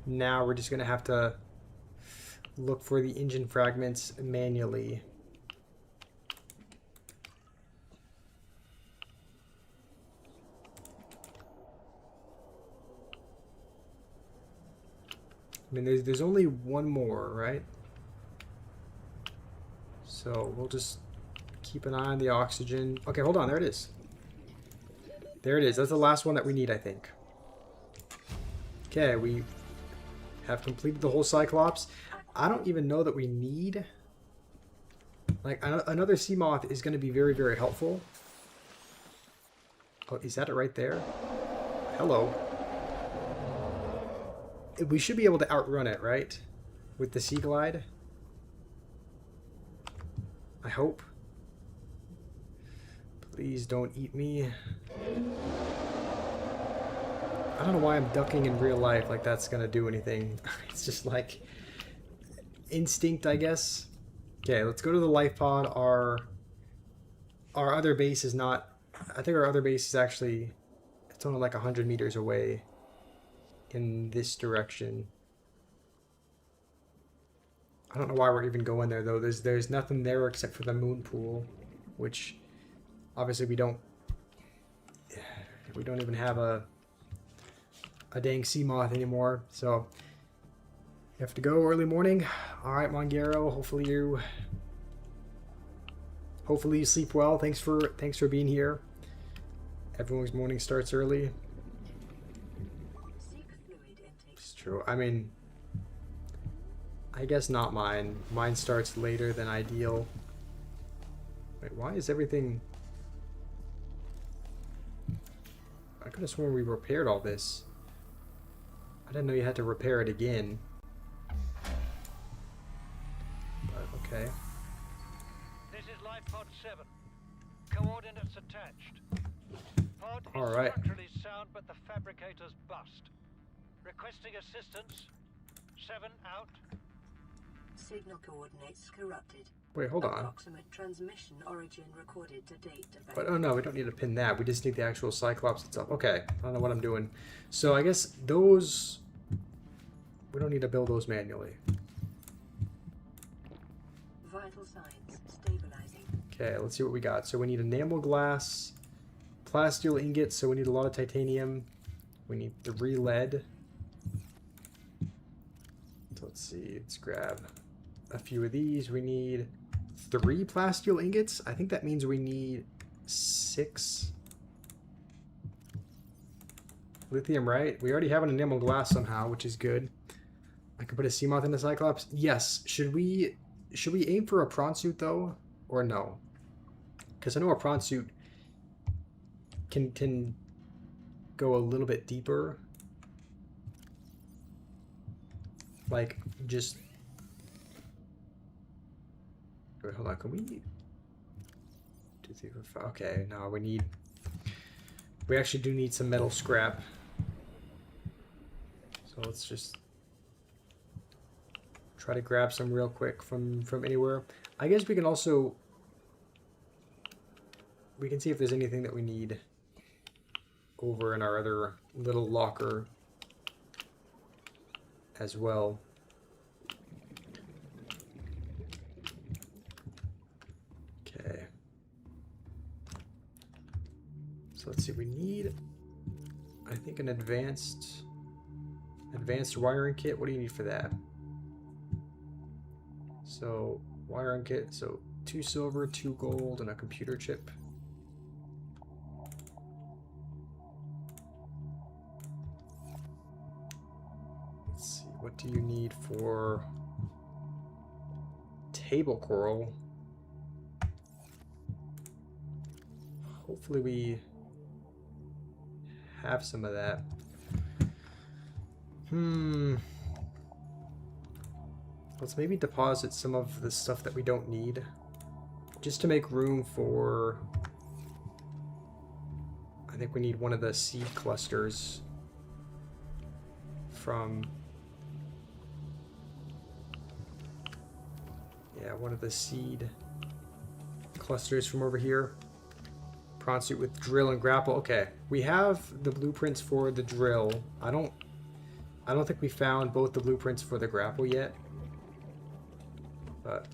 now we're just gonna have to look for the engine fragments manually. I mean, there's only one more, right? So we'll just keep an eye on the oxygen. Okay, hold on. There it is. There it is. That's the last one that we need, I think. Okay, we have completed the whole Cyclops. I don't even know that we need... Like, another sea moth is going to be very, very helpful. Oh, is that it right there? Hello. We should be able to outrun it, right? With the Sea Glide. I hope. Please don't eat me. I don't know why I'm ducking in real life like that's gonna do anything. It's just like instinct, I guess. Okay, let's go to the life pod. Our other base is not... I think our other base is actually... It's only like 100 meters away in this direction. I don't know why we're even going there, though. There's nothing there except for the moon pool, which obviously we don't even have a dang sea moth anymore. So you have to go early morning. All right, Mongero. Hopefully you sleep well. Thanks for being here. Everyone's morning starts early. It's true. I mean, I guess not mine. Mine starts later than ideal. Wait, why is everything... I could have sworn we repaired all this. I didn't know you had to repair it again. But, okay. This is Life Pod 7. Coordinates attached. Pod is Alright. structurally sound, but the fabricators bust. Requesting assistance. 7 out. Signal coordinates corrupted. Wait, hold on. Approximate transmission origin recorded to date. But oh no, we don't need to pin that. We just need the actual Cyclops itself. Okay, I don't know what I'm doing. So I guess those... We don't need to build those manually. Vital signs stabilizing. Okay, let's see what we got. So we need enamel glass, plasteel ingots, so we need a lot of titanium. We need 3 lead. So let's see, let's grab a few of these. We need 3 plasteel ingots. I think that means we need 6 lithium, right? We already have an enamel glass somehow, which is good. I can put a sea moth in the Cyclops. Yes. Should we aim for a prawn suit though, or no? Because I know a prawn suit can go a little bit deeper. Like just... Wait, hold on. Can we... 2, 3, 4, 5. Okay, no, we need... We actually do need some metal scrap. So let's just try to grab some real quick from anywhere. I guess we can also... We can see if there's anything that we need over in our other little locker as well. Okay. So let's see, we need, I think, an advanced wiring kit. What do you need for that? So, wiring kit, so 2 silver, 2 gold, and a computer chip. Let's see, what do you need for table coral? Hopefully we have some of that. Let's maybe deposit some of the stuff that we don't need, just to make room for... I think we need one of the seed clusters from... Yeah, one of the seed clusters from over here. Prawn suit with drill and grapple. Okay, we have the blueprints for the drill. I don't think we found both the blueprints for the grapple yet. But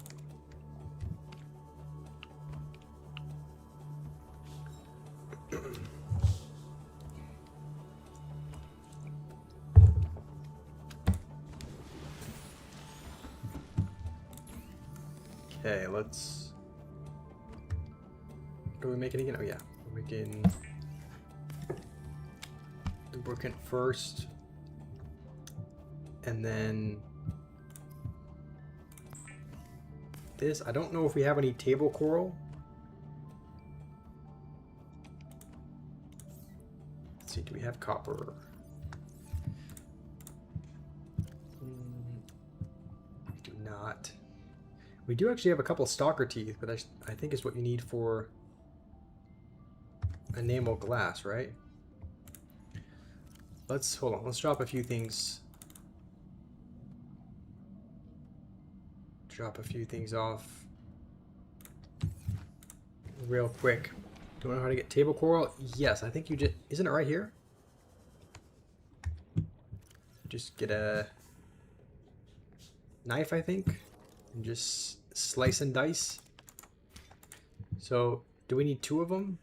Okay, let's... What are we making again? Oh yeah, we're making lubricant first. And then this. I don't know if we have any table coral. Let's see, do we have copper? We do not. We do actually have a couple stalker teeth, but I think is what you need for enamel glass, right? Let's hold on. Let's drop a few things. Drop a few things off real quick. Do you know how to get table coral? Yes, I think you just... Isn't it right here? Just get a knife, I think, and just slice and dice. So, do we need 2 of them?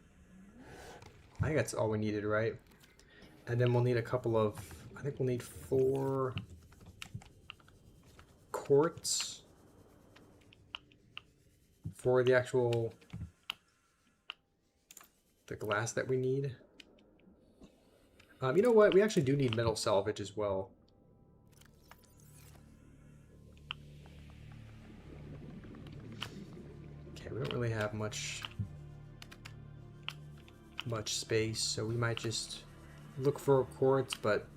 I think that's all we needed, right? And then we'll need a couple of... I think we'll need 4 quartz for the actual... the glass that we need. You know what? We actually do need metal salvage as well. Okay, we don't really have much space, so we might just look for quartz, but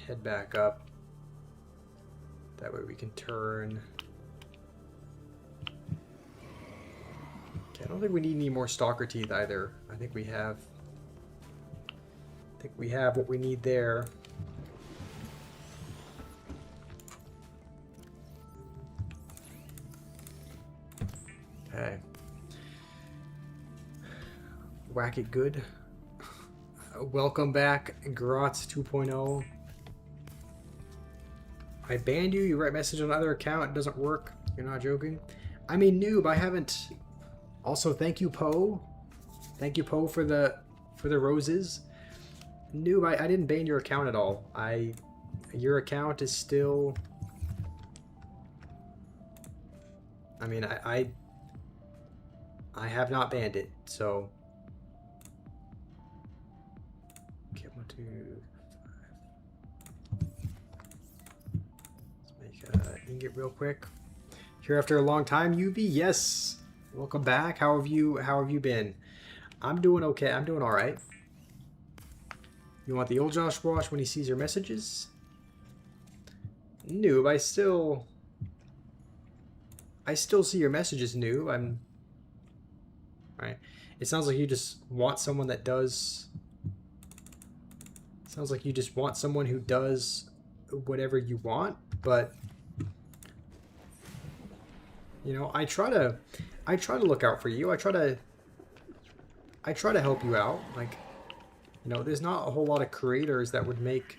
head back up. That way we can turn. Okay, I don't think we need any more stalker teeth either. I think we have what we need there. Okay. Whack it good. Welcome back, Grotz 2.0. I banned you. You write message on another account. It doesn't work. You're not joking. I mean, noob. I haven't. Also, thank you, Poe. Thank you, Poe, for the roses. Noob, I didn't ban your account at all. Your account is still. I mean, I have not banned it, so. Okay, 1, 2, 5. Let's make an ingot real quick. Here after a long time, UV. Yes. Welcome back. How have you been? I'm doing okay. I'm doing all right. You want the old Josh watch when he sees your messages? Noob, I still see your messages, noob. I'm right. It sounds like you just want someone that does. Sounds like you just want someone who does whatever you want, but you know, I try to look out for you. I try to help you out. Like, you know, there's not a whole lot of creators that would make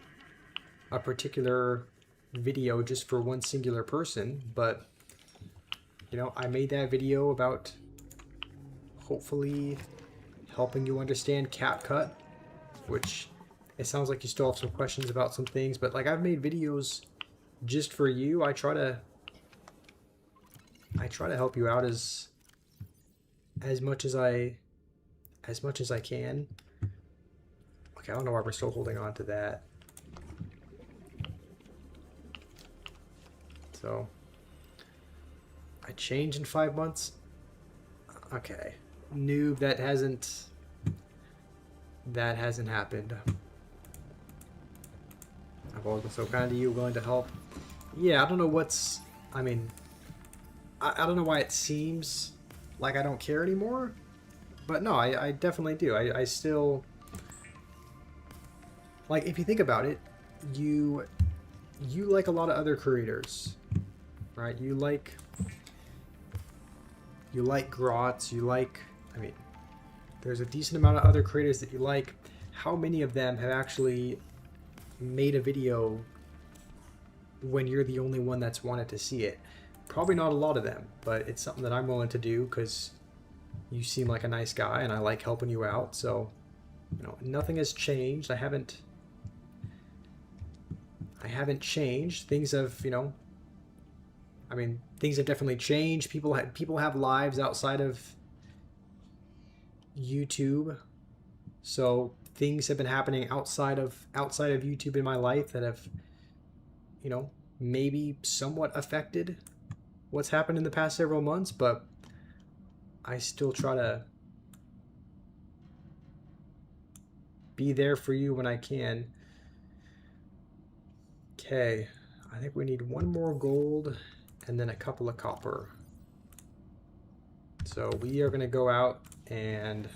a particular video just for one singular person, but you know, I made that video about hopefully helping you understand CapCut, which it sounds like you still have some questions about some things, but like I've made videos just for you. I try to help you out as much as I can. Okay, I don't know why we're still holding on to that. So I changed in 5 months. Okay, noob, that hasn't happened. I've always been so kind to you, willing to help. Yeah, I don't know what's. I mean, I don't know why it seems like I don't care anymore, but no, I definitely do. I still, like, if you think about it, you like a lot of other creators, right? You like Grotz, I mean, there's a decent amount of other creators that you like. How many of them have actually made a video when you're the only one that's wanted to see it? Probably not a lot of them, but it's something that I'm willing to do because you seem like a nice guy and I like helping you out. So, you know, nothing has changed. I haven't changed. Things have, you know, I mean, things have definitely changed. People have lives outside of YouTube, so things have been happening outside of YouTube in my life that have, you know, maybe somewhat affected what's happened in the past several months. But I still try to be there for you when I can. Okay, I think we need one more gold and then a couple of copper. So we are going to go out and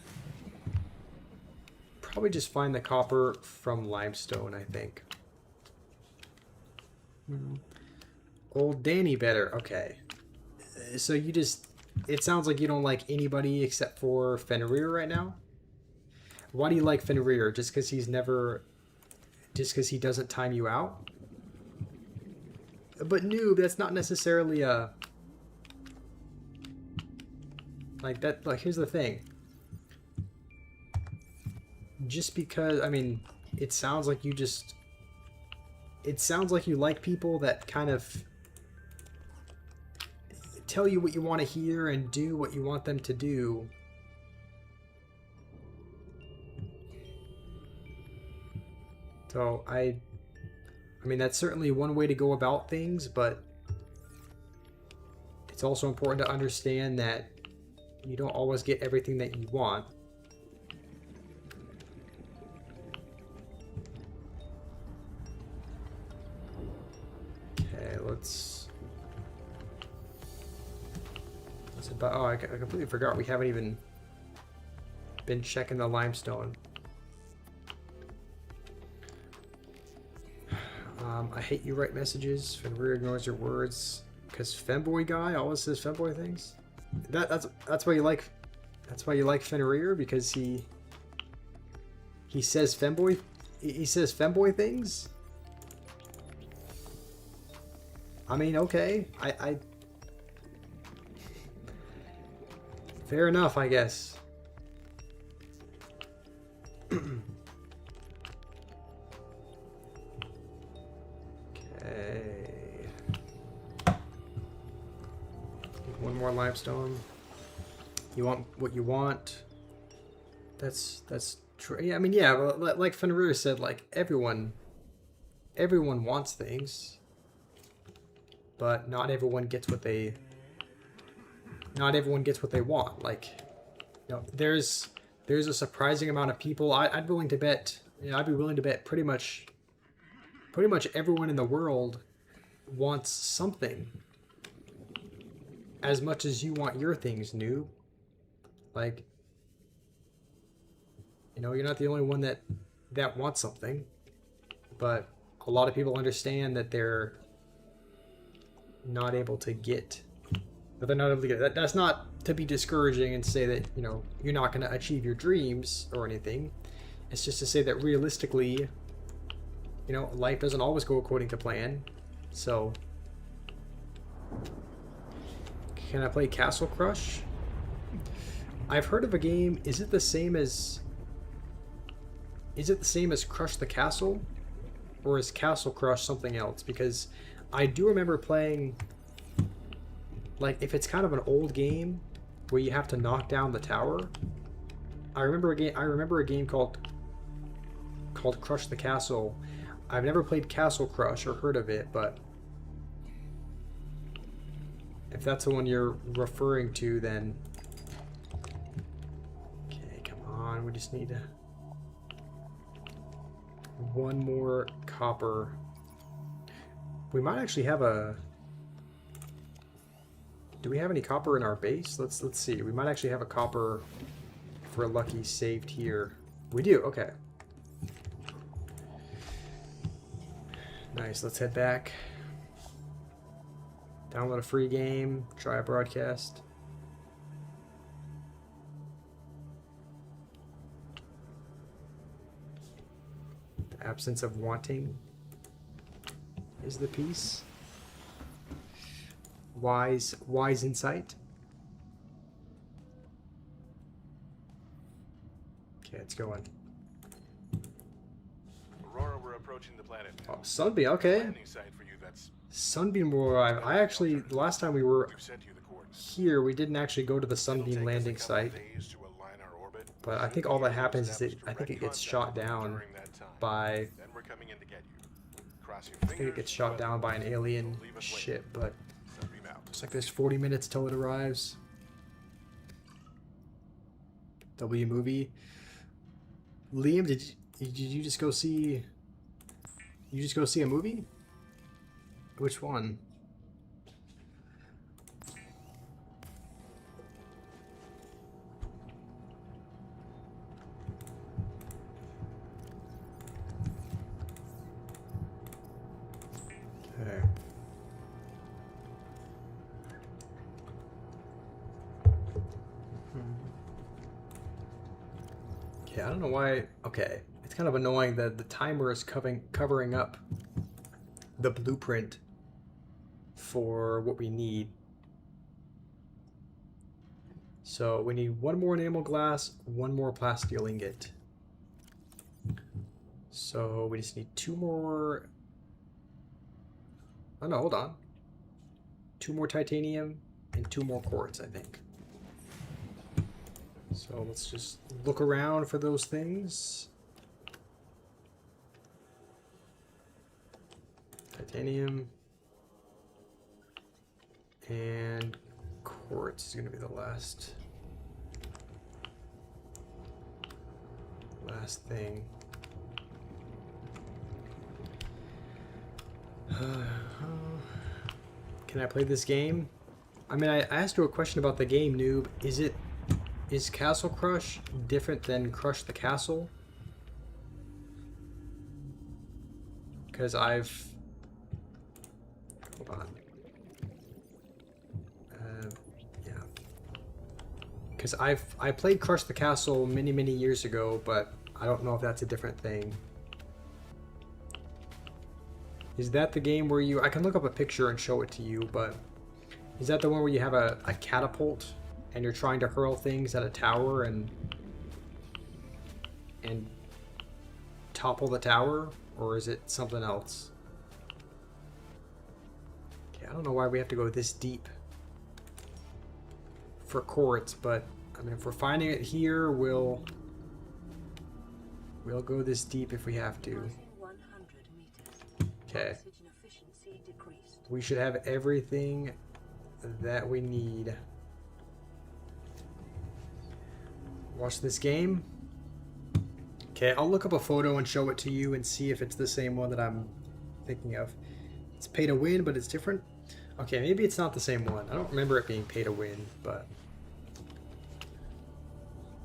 probably just find the copper from limestone, I think. Old Danny better. Okay. So you just... It sounds like you don't like anybody except for Fenrir right now. Why do you like Fenrir? Just because he's never... Just because he doesn't time you out? But noob, that's not necessarily a... Like, that... Like, here's the thing. Just because... I mean, it sounds like you just... It sounds like you like people that kind of tell you what you want to hear and do what you want them to do. So I mean, that's certainly one way to go about things, but it's also important to understand that you don't always get everything that you want. Okay, let's about... Oh, I completely forgot we haven't even been checking the limestone. I hate you write messages. Fenrir ignores your words because femboy guy always says femboy things. That's why you like... That's why you like Fenrir, because he says femboy... He says femboy things? I mean, okay. I fair enough, I guess. Okay. One more limestone. You want what you want. That's true. Yeah, I mean, yeah, like Fenrir said, like everyone wants things, but not everyone gets what they want. Like, you know, there's a surprising amount of people. I'd be willing to bet pretty much everyone in the world wants something as much as you want your things, noob. Like, you know, you're not the only one that wants something, but a lot of people understand that they're not able to get. But they're not able to get. That's not to be discouraging and say that, you know, you're not going to achieve your dreams or anything. It's just to say that realistically, you know, life doesn't always go according to plan. So, can I play Castle Crush? I've heard of a game. Is it the same as Crush the Castle? Or is Castle Crush something else? Because I do remember playing, like, if it's kind of an old game where you have to knock down the tower. I remember a game called Crush the Castle. I've never played Castle Crush or heard of it, but if that's the one you're referring to, then okay, come on, we just need one more copper. We might actually have a... Do we have any copper in our base? Let's see. We might actually have a copper for Lucky saved here. We do. Okay. Nice. Let's head back. Download a free game. Try a broadcast. The absence of wanting is the peace. Wise insight. Okay, it's going. Aurora, we're approaching the planet. Oh, Sunbeam, okay. Landing site for you that's Sunbeam will arrive. I actually, the last time we were We've sent you the coordinates. here, we didn't actually go to the It'll Sunbeam take us landing a couple site. days to align our orbit. But I Soon think all that you'll happens is establish I think it direct gets contact shot with them down during that time. by, Then we're coming in to get you. Cross your I think it fingers, gets shot but down by an alien don't leave us waiting. ship, but Sunbeam out. looks like there's 40 minutes till it arrives. W movie. Liam, did you just go see? You just go see a movie? Which one? Okay. Okay, I don't know why. Okay, it's kind of annoying that the timer is covering up the blueprint for what we need. So we need one more enamel glass, one more plasteel ingot. So we just need two more. Oh no, hold on. Two more titanium and two more quartz, I think. So let's just look around for those things. Titanium and quartz is going to be the last thing. Can I play this game? I mean, I asked you a question about the game, noob. Is Castle Crush different than Crush the Castle? Because hold on. Yeah. Because I played Crush the Castle many years ago, but I don't know if that's a different thing. Is that the game where I can look up a picture and show it to you, but is that the one where you have a catapult and you're trying to hurl things at a tower and topple the tower, or is it something else? Okay, I don't know why we have to go this deep for quartz, but I mean, if we're finding it here, we'll go this deep if we have to. Passing 100 meters. Okay. Oxygen efficiency decreased. We should have everything that we need. Watch this game. Okay, I'll look up a photo and show it to you and see if it's the same one that I'm thinking of. It's pay to win, but it's different. Okay, maybe it's not the same one. I don't remember it being pay to win, but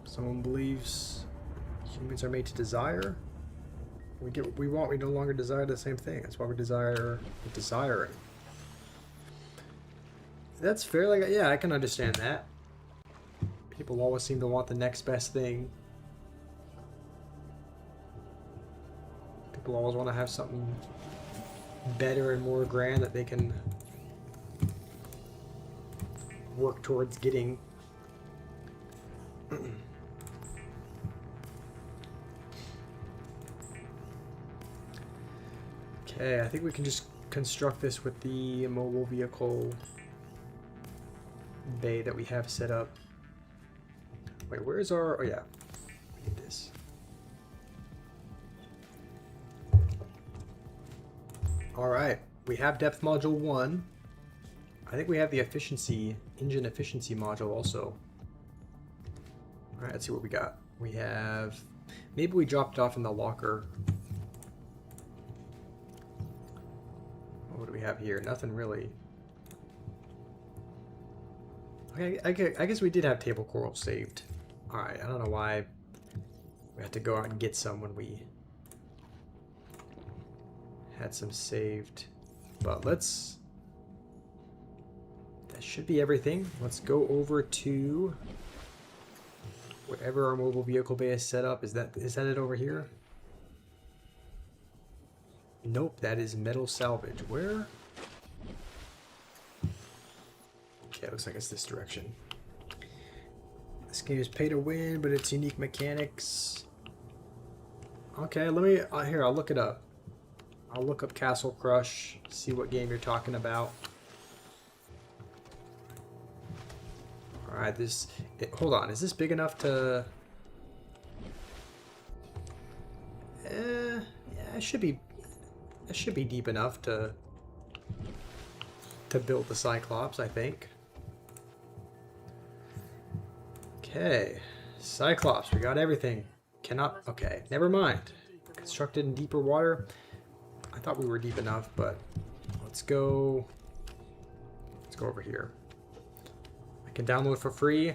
someone believes humans are made to desire. We get what we want. We no longer desire the same thing. That's why we desire desiring. That's fair. Like, yeah, I can understand that. People always seem to want the next best thing. People always want to have something better and more grand that they can work towards getting. Okay, I think we can just construct this with the mobile vehicle bay that we have set up. Wait, where's our... Oh, yeah. We need this. Alright. We have depth module 1. I think we have the engine efficiency module also. Alright, let's see what we got. We have... Maybe we dropped it off in the locker. What do we have here? Nothing really. Okay, I guess we did have table coral saved. Alright, I don't know why we had to go out and get some when we had some saved. But let's... That should be everything. Let's go over to wherever our mobile vehicle bay is set up. Is that it over here? Nope, that is metal salvage. Where? Okay, looks like it's this direction. This game is pay to win, but it's unique mechanics. Okay, let me... here, I'll look it up. I'll look up Castle Crush, see what game you're talking about. Alright, hold on, is this big enough to... yeah, it should be deep enough to build the Cyclops, I think. Okay, Cyclops, we got everything. Cannot, okay, never mind. Constructed in deeper water. I thought we were deep enough, but let's go over here. I can download for free.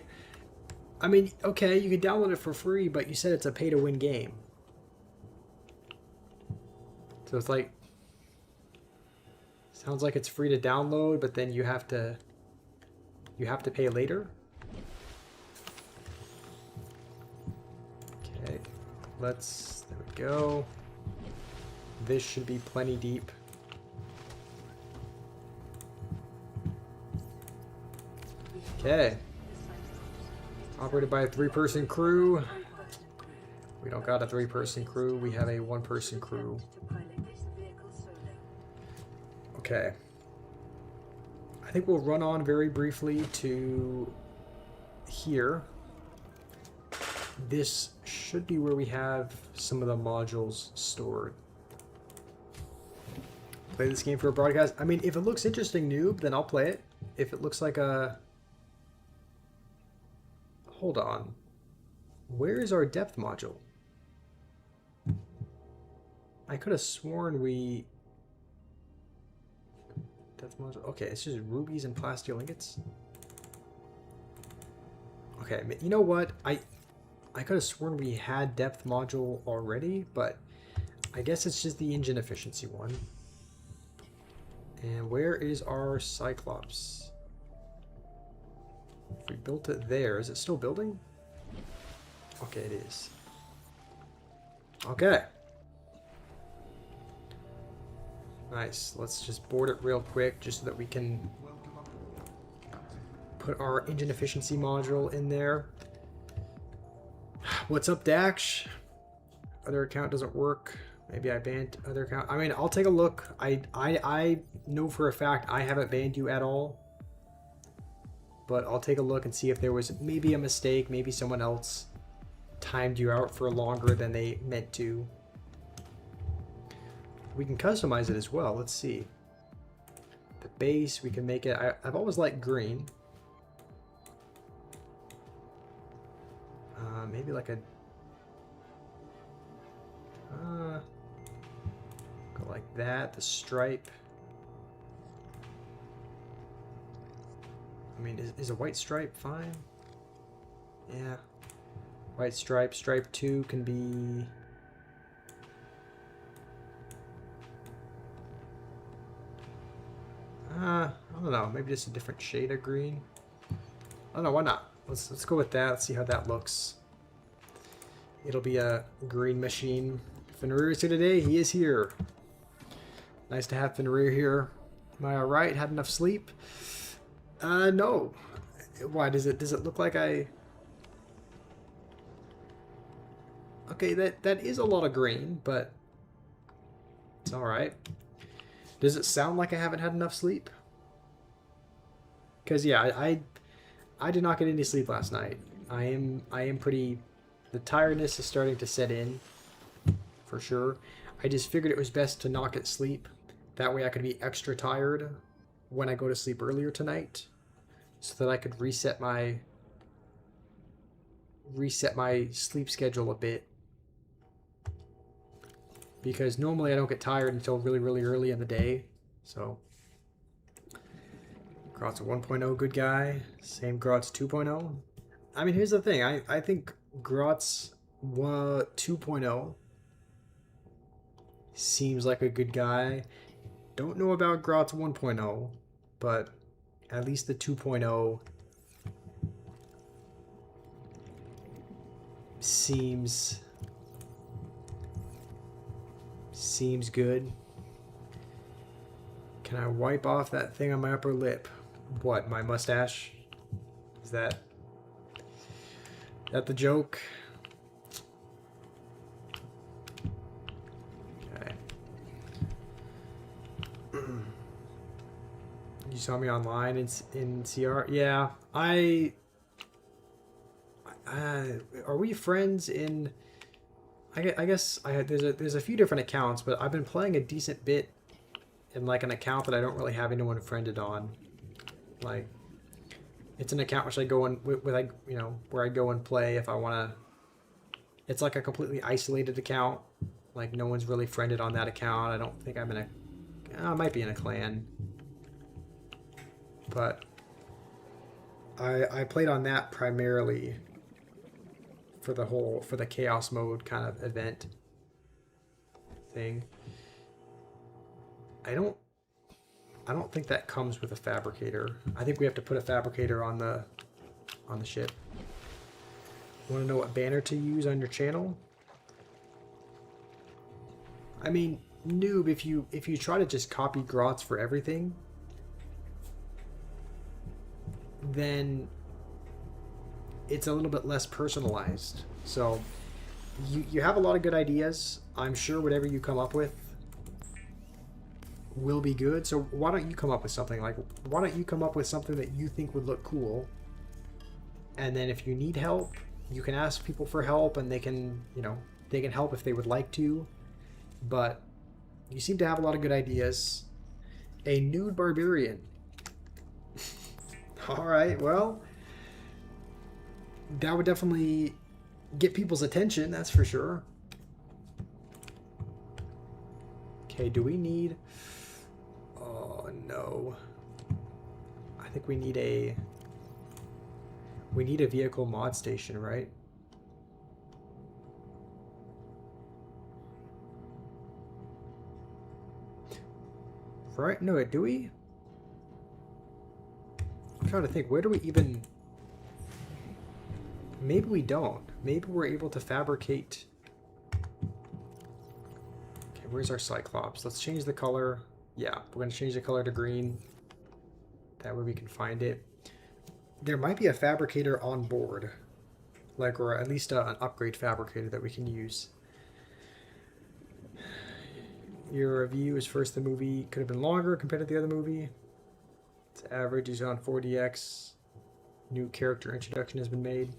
I mean, okay, you can download it for free, but you said it's a pay-to-win game. So it's like, sounds like it's free to download, but then you have to pay later. Okay, there we go. This should be plenty deep. Okay. Operated by a 3-person crew. We don't got a 3-person crew, we have a 1-person crew. Okay. I think we'll run on very briefly to here. This should be where we have some of the modules stored. Play this game for a broadcast. I mean, if it looks interesting, noob, then I'll play it. If it looks like a... Hold on. Where is our depth module? I could have sworn we... Depth module. Okay, it's just rubies and plasteel ingots. Okay, you know what? I could have sworn we had depth module already, but I guess it's just the engine efficiency one. And where is our Cyclops? If we built it there, is it still building? Okay, it is. Okay. Nice. Let's just board it real quick just so that we can put our engine efficiency module in there. What's up, Dax? Other account doesn't work. Maybe I banned other account. I mean, I'll take a look. I know for a fact I haven't banned you at all. But I'll take a look and see if there was maybe a mistake. Maybe someone else timed you out for longer than they meant to. We can customize it as well. Let's see. The base, we can make it... I've always liked green. Maybe like a... go like that. The stripe. I mean, is a white stripe fine? Yeah. White stripe. Stripe 2 can be... I don't know. Maybe just a different shade of green. I don't know. Why not? Let's go with that. Let's see how that looks. It'll be a green machine. Fenrir is here today. He is here. Nice to have Fenrir here. Am I alright? Had enough sleep? No. Why does it look like I... Okay, that is a lot of green, but it's alright. Does it sound like I haven't had enough sleep? Because yeah, I did not get any sleep last night. I am pretty... The tiredness is starting to set in, for sure. I just figured it was best to not get sleep. That way I could be extra tired when I go to sleep earlier tonight, so that I could reset my sleep schedule a bit. Because normally I don't get tired until really, really early in the day. So Grot's a 1.0 good guy. Same Grot's 2.0. I mean, here's the thing. I think Grot's 2.0 seems like a good guy. Don't know about Grot's 1.0, but at least the 2.0 seems good. Can I wipe off that thing on my upper lip? What, my mustache? Is that the joke? Okay. You saw me online in CR? Yeah, are we friends in... I guess there's a few different accounts, but I've been playing a decent bit in like an account that I don't really have anyone friended on. Like, it's an account which I go in with like, you know, where I go and play if I want to. It's like a completely isolated account. Like, no one's really friended on that account. I don't think I'm in a... I might be in a clan. But I played on that primarily for the chaos mode kind of event thing. I don't think that comes with a fabricator. I think we have to put a fabricator on the ship. Want to know what banner to use on your channel? I mean, noob, if you try to just copy grots for everything, then it's a little bit less personalized. So you have a lot of good ideas. I'm sure whatever you come up with will be good. So why don't you come up with something? Like, why don't you come up with something that you think would look cool? And then if you need help, you can ask people for help, and they can, you know, they can help if they would like to. But you seem to have a lot of good ideas. A nude barbarian. All right, well, that would definitely get people's attention, that's for sure. Okay, do we need... Oh, no. I think we need a... We need a vehicle mod station, right? Right? No, do we? I'm trying to think, where do we even... Maybe we don't. Maybe we're able to fabricate... Okay, where's our cyclops? Let's change the color. Yeah, we're going to change the color to green. That way we can find it. There might be a fabricator on board. Like, or at least an upgrade fabricator that we can use. Your review is first the movie could have been longer compared to the other movie. Its average is on 40x. New character introduction has been made.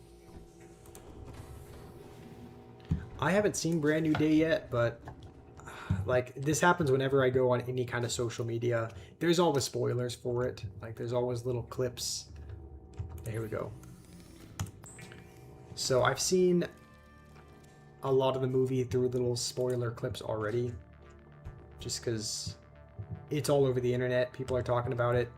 I haven't seen Brand New Day yet, but like, this happens whenever I go on any kind of social media. There's always spoilers for it. Like, there's always little clips. Here we go. So I've seen a lot of the movie through little spoiler clips already. Just because it's all over the internet. People are talking about it.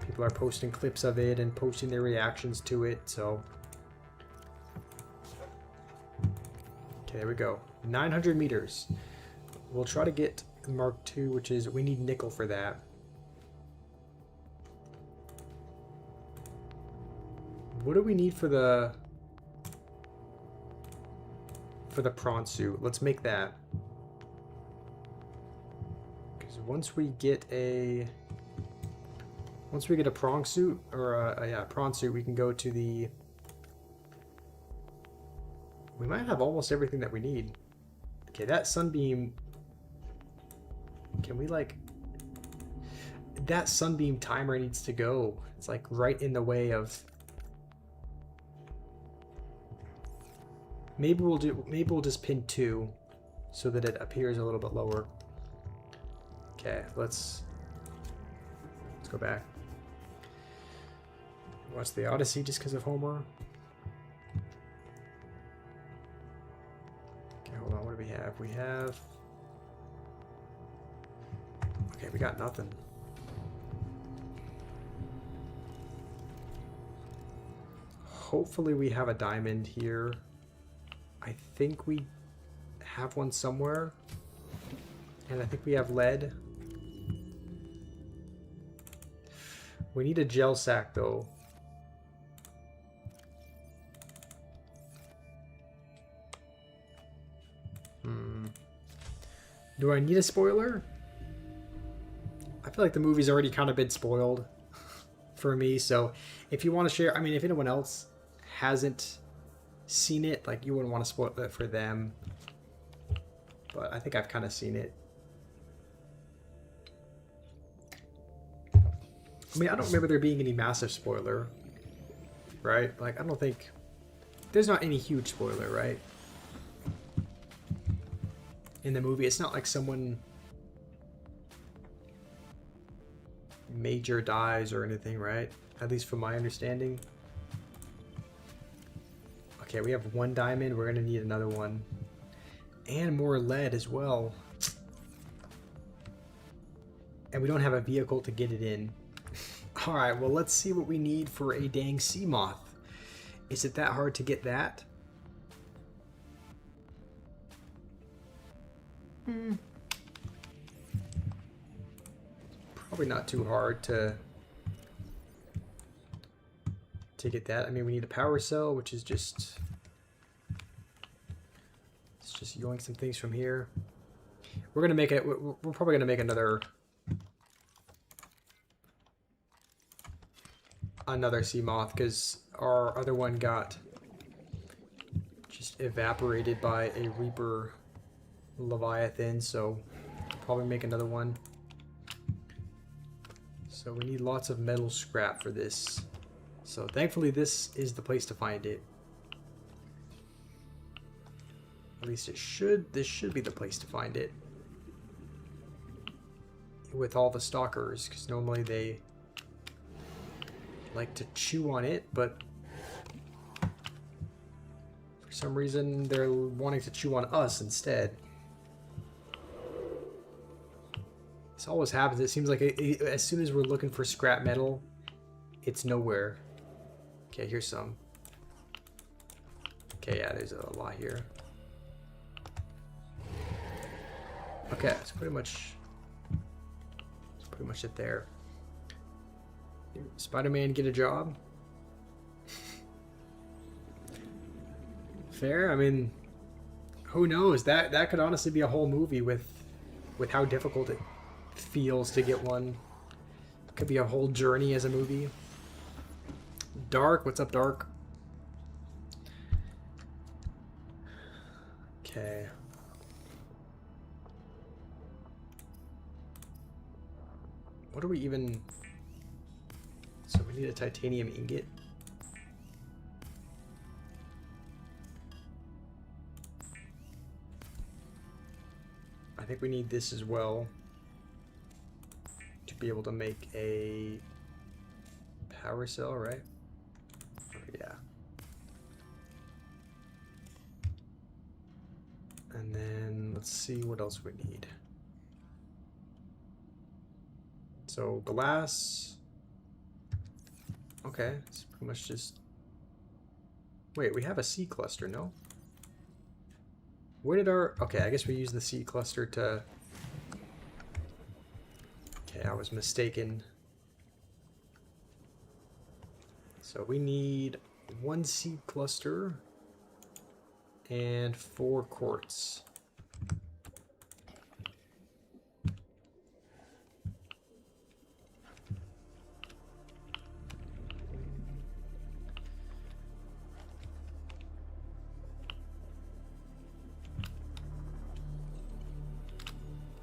People are posting clips of it and posting their reactions to it, so... Okay, there we go. 900 meters. We'll try to get Mark II, which is... We need nickel for that. What do we need for the... For the prawn suit? Let's make that. Because once we get a... Once we get a prawn suit, or a prawn suit, we can go to the... We might have almost everything that we need. Okay, that sunbeam... Can we, like... That sunbeam timer needs to go. It's, like, right in the way of... Maybe we'll just pin 2 so that it appears a little bit lower. Okay, let's go back. Watch the Odyssey just because of Homer. Okay, hold on. What do we have? We have... Okay, we got nothing. Hopefully we have a diamond here. I think we have one somewhere. And I think we have lead. We need a gel sack, though. Do I need a spoiler? I feel like the movie's already kind of been spoiled for me, so if you want to share, I mean, if anyone else hasn't seen it, like, you wouldn't want to spoil it for them, but I think I've kind of seen it. I mean, I don't remember there being any massive spoiler, right? Like, I don't think... There's not any huge spoiler, right? In the movie, it's not like someone major dies or anything, right? At least from my understanding. Okay, we have 1 diamond. We're gonna need another one. And more lead as well. And we don't have a vehicle to get it in. Alright, well, let's see what we need for a dang sea moth. Is it that hard to get that? Probably not too hard to get that. I mean, we need a power cell, which is just... It's just yoink some things from here. We're gonna make it... We're probably gonna make another sea moth, because our other one got just evaporated by a Reaper Leviathan, so probably make another one. So we need lots of metal scrap for this. So thankfully this is the place to find it. At least it should. This should be the place to find it. With all the stalkers, because normally they like to chew on it, but for some reason they're wanting to chew on us instead. This always happens. It seems like as soon as we're looking for scrap metal, it's nowhere. Okay, here's some. Okay, yeah, there's a lot here. Okay, it's pretty much it there. Spider-Man get a job? Fair. I mean, who knows? That could honestly be a whole movie with how difficult it feels to get one. Could be a whole journey as a movie. Dark, what's up, Dark? Okay. What do we even... So we need a titanium ingot. I think we need this as well to be able to make a power cell, right? Oh, yeah. And then let's see what else we need. So glass. Okay, it's pretty much just... Wait, we have a sea cluster, no? Where did our... Okay, I guess we use the sea cluster to... Okay, I was mistaken. So we need 1 seed cluster and 4 quartz.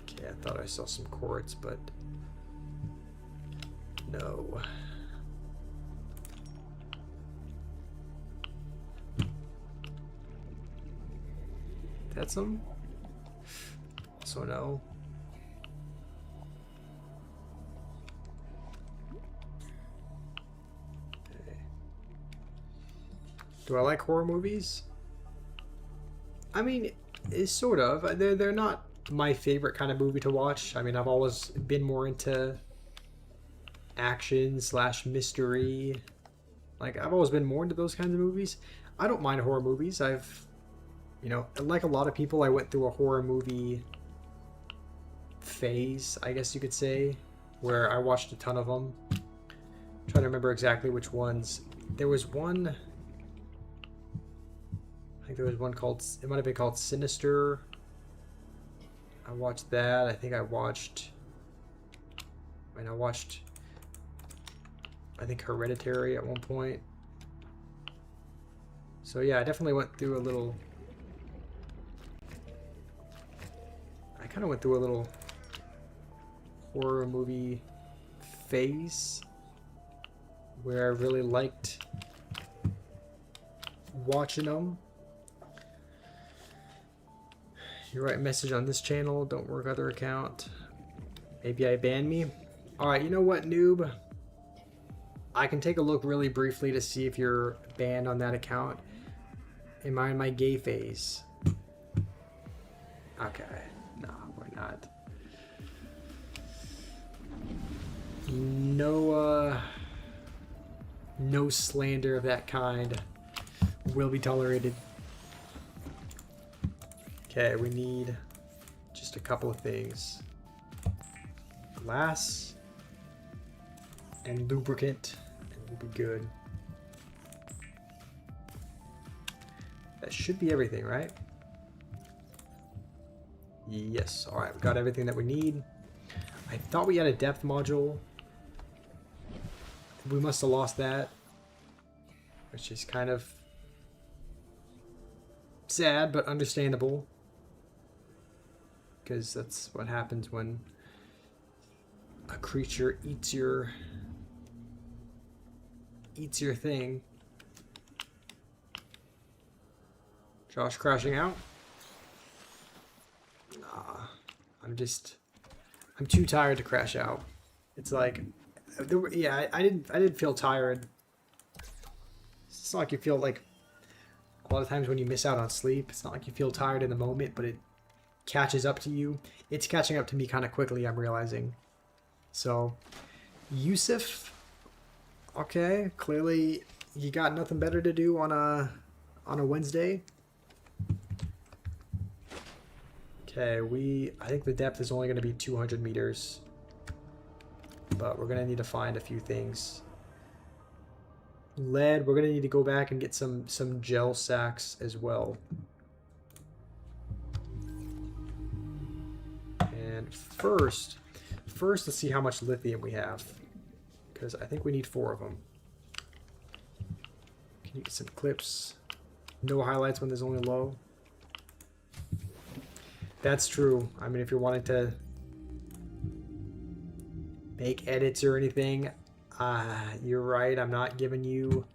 Okay, I thought I saw some quartz, but no. That's them? Also no. Okay. Do I like horror movies? I mean, it's sort of. They're not my favorite kind of movie to watch. I mean, I've always been more into action / mystery. Like, I've always been more into those kinds of movies. I don't mind horror movies. You know, like a lot of people, I went through a horror movie phase, I guess you could say, where I watched a ton of them. I'm trying to remember exactly which ones. There was one, I think there was one called, it might have been called Sinister. I watched that. I think I watched I think Hereditary at one point. So yeah, I definitely went through a little... I kind of went through a little horror movie phase. where I really liked watching them. You write a message on this channel, don't work other account. Maybe I ban me. Alright, you know what, noob? I can take a look really briefly to see if you're banned on that account. Am I in my gay phase? Okay. No, we're not. No, no slander of that kind will be tolerated. Okay, we need just a couple of things. Glass and lubricant, and we'll be good. That should be everything, right? Yes. Alright, we got everything that we need. I thought we had a depth module. We must have lost that, which is kind of sad, but understandable. Because that's what happens when a creature eats your thing. Josh crashing out? Nah, I'm too tired to crash out. It's like, yeah, I didn't feel tired. It's not like you feel like a lot of times when you miss out on sleep. It's not like you feel tired in the moment, but it catches up to you. It's catching up to me kind of quickly, I'm realizing. So, Yusuf, okay, clearly you got nothing better to do on a Wednesday. Okay, I think the depth is only going to be 200 meters, but we're going to need to find a few things. Lead, we're going to need to go back and get some gel sacks as well. And first, let's see how much lithium we have, because I think we need 4 of them. Can you get some clips? No highlights when there's only low. That's true. I mean, if you're wanting to make edits or anything, you're right. I'm not giving you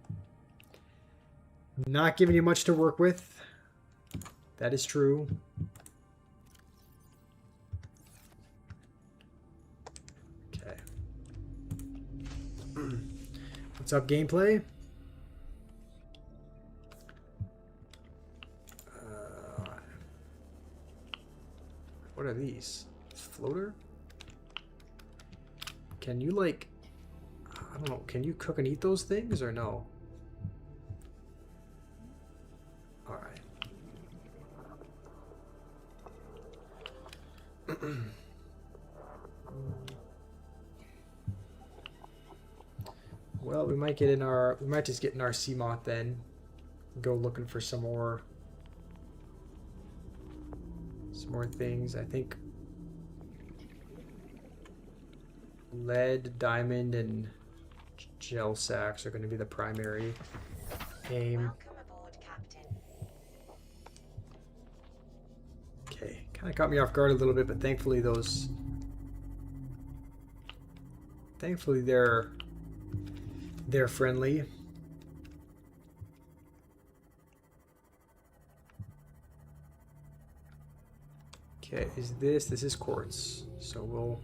much to work with. That is true. Okay. What's up, gameplay? What are these? Floater? Can you, like, I don't know, can you cook and eat those things or no? Alright. Well, we might just get in our Seamoth then. Go looking for some more things. I think lead, diamond, and gel sacks are going to be the primary aim. Welcome aboard, Captain. Okay, kind of caught me off guard a little bit, but thankfully they're friendly. Okay, this is quartz, so we'll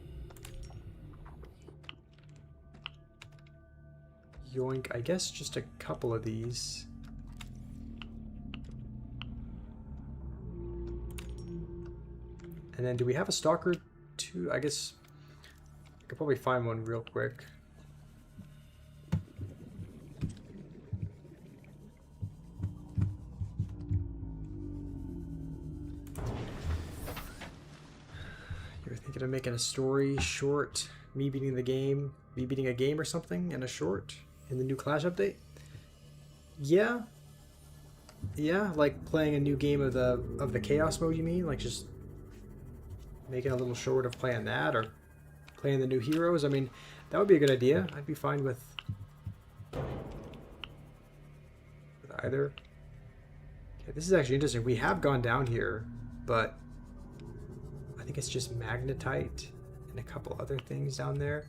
yoink, I guess just a couple of these. And then do we have a stalker too? I guess I could probably find one real quick. Of making a story short, me beating a game or something, and a short in the new Clash update. Yeah, like playing a new game of the chaos mode. You mean like just making a little short of playing that, or playing the new heroes? I mean, that would be a good idea. I'd be fine with either. Okay, this is actually interesting. We have gone down here, but I think it's just magnetite and a couple other things down there.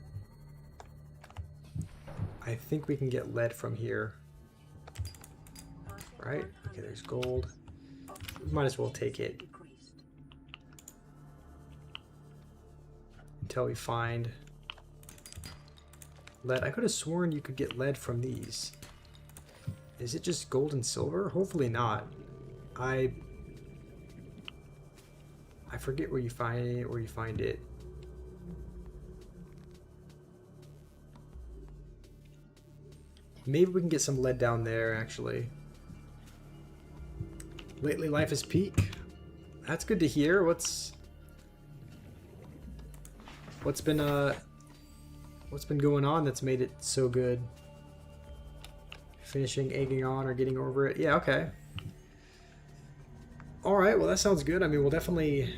I think we can get lead from here. Right? Okay, there's gold. Might as well take it until we find lead. I could have sworn you could get lead from these. Is it just gold and silver? Hopefully not. I forget where you find it. Maybe we can get some lead down there, actually. Lately life is peak. That's good to hear. What's been going on that's made it so good? Finishing, egging on, or getting over it? Yeah, okay. Alright, well that sounds good. I mean, we'll definitely...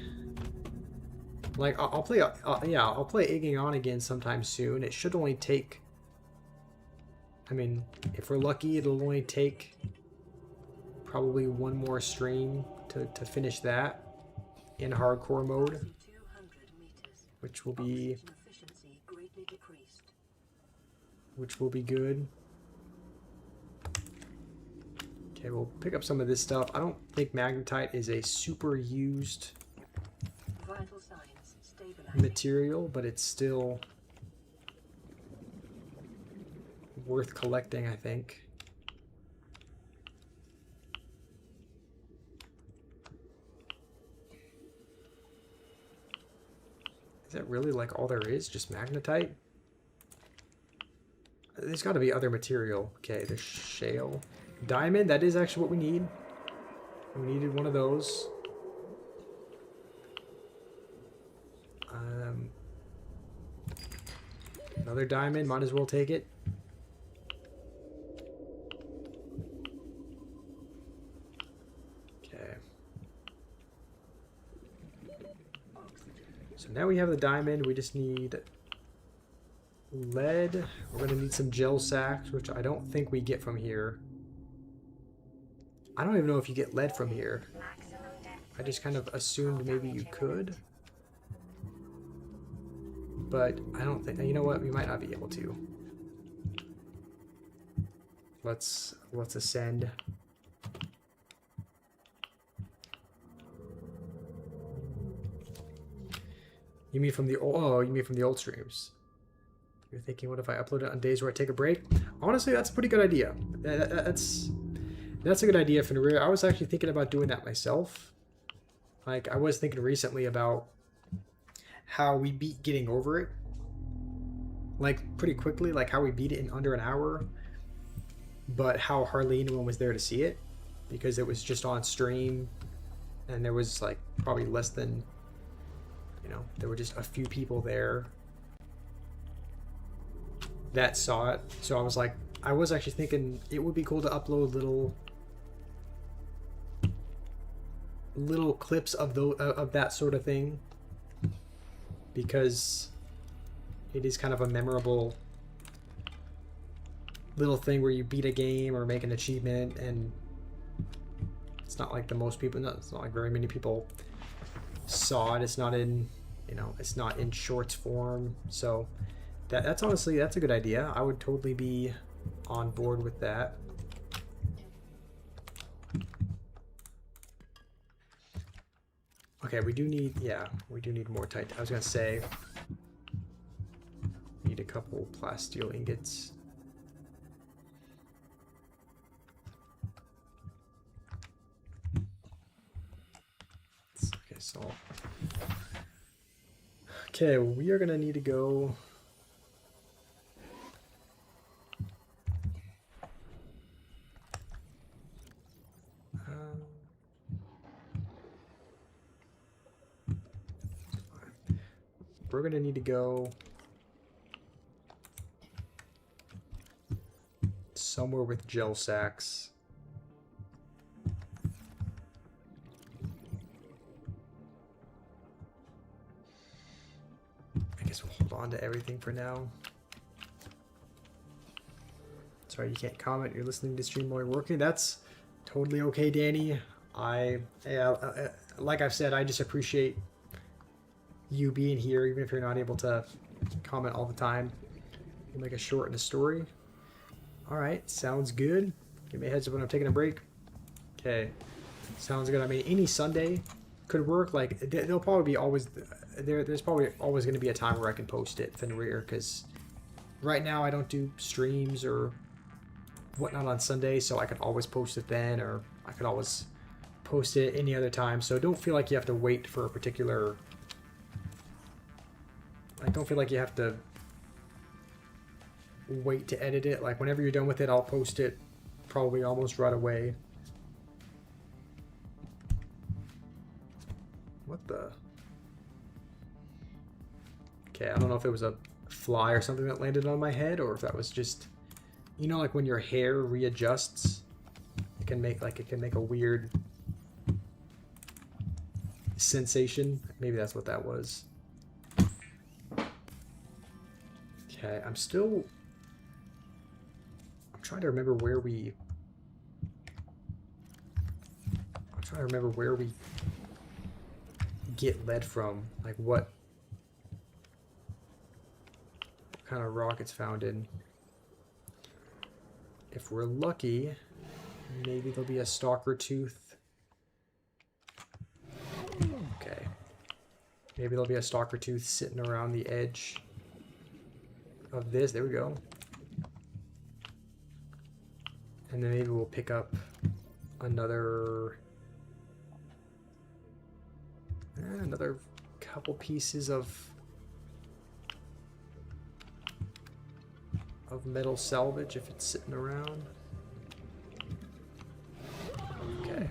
Like, I'll play... yeah, I'll play egging on again sometime soon. It should only take... I mean, if we're lucky, it'll only take probably one more stream to finish that in hardcore mode, which will be good. Okay, we'll pick up some of this stuff. I don't think magnetite is a super used material, but it's still worth collecting, I think. Is that really like all there is? Just magnetite? There's got to be other material. Okay, there's shale. Diamond, that is actually what we need. We needed one of those. Another diamond, might as well take it. So now we have the diamond, we just need lead. We're going to need some gel sacks, which I don't think we get from here. I don't even know if you get lead from here. I just kind of assumed maybe you could. But I don't think, you know what, we might not be able to. Let's ascend. You mean from the old, oh, you mean from the old streams. You're thinking, what if I upload it on days where I take a break? Honestly, that's a pretty good idea. That's a good idea for the rear. I was actually thinking about doing that myself. Like, I was thinking recently about how we beat getting over it. Like, pretty quickly, like how we beat it in under an hour. But how hardly anyone was there to see it. Because it was just on stream. And there was, like, probably less than... You know, there were just a few people there that saw it. So I was like, I was actually thinking it would be cool to upload little clips of that sort of thing, because it is kind of a memorable little thing where you beat a game or make an achievement, and it's not like the most people, it's not like very many people saw it. It's not in, you know, it's not in shorts form. So that's honestly, that's a good idea. I would totally be on board with that. Okay, we do need, yeah, we do need more tight. I was gonna say, need a couple plasteel ingots. Okay, so okay, we are gonna need to go. We're gonna need to go somewhere with gel sacks. I guess we'll hold on to everything for now. Sorry, you can't comment. You're listening to stream while you're working. That's totally okay, Danny. Like I've said, I just appreciate you being here, even if you're not able to comment all the time. We'll make a short and a story. Alright, sounds good. Give me a heads up when I'm taking a break. Okay. Sounds good. I mean, any Sunday could work. Like, there'll probably be always... There's probably always going to be a time where I can post it, Fenrir, because right now I don't do streams or whatnot on Sunday, so I can always post it then, or I could always post it any other time. So don't feel like you have to wait for a particular... Like, don't feel like you have to wait to edit it. Like, whenever you're done with it, I'll post it probably almost right away. What the... Okay, I don't know if it was a fly or something that landed on my head, or if that was just... You know, like when your hair readjusts, it can make a weird sensation. Maybe that's what that was. Okay, I'm trying to remember where we... I'm trying to remember where we get lead from. Like what kind of rock it's found in. If we're lucky, maybe there'll be a stalker tooth. Okay. Maybe there'll be a stalker tooth sitting around the edge of this. There we go. And then maybe we'll pick up another couple pieces of metal salvage if it's sitting around. Okay,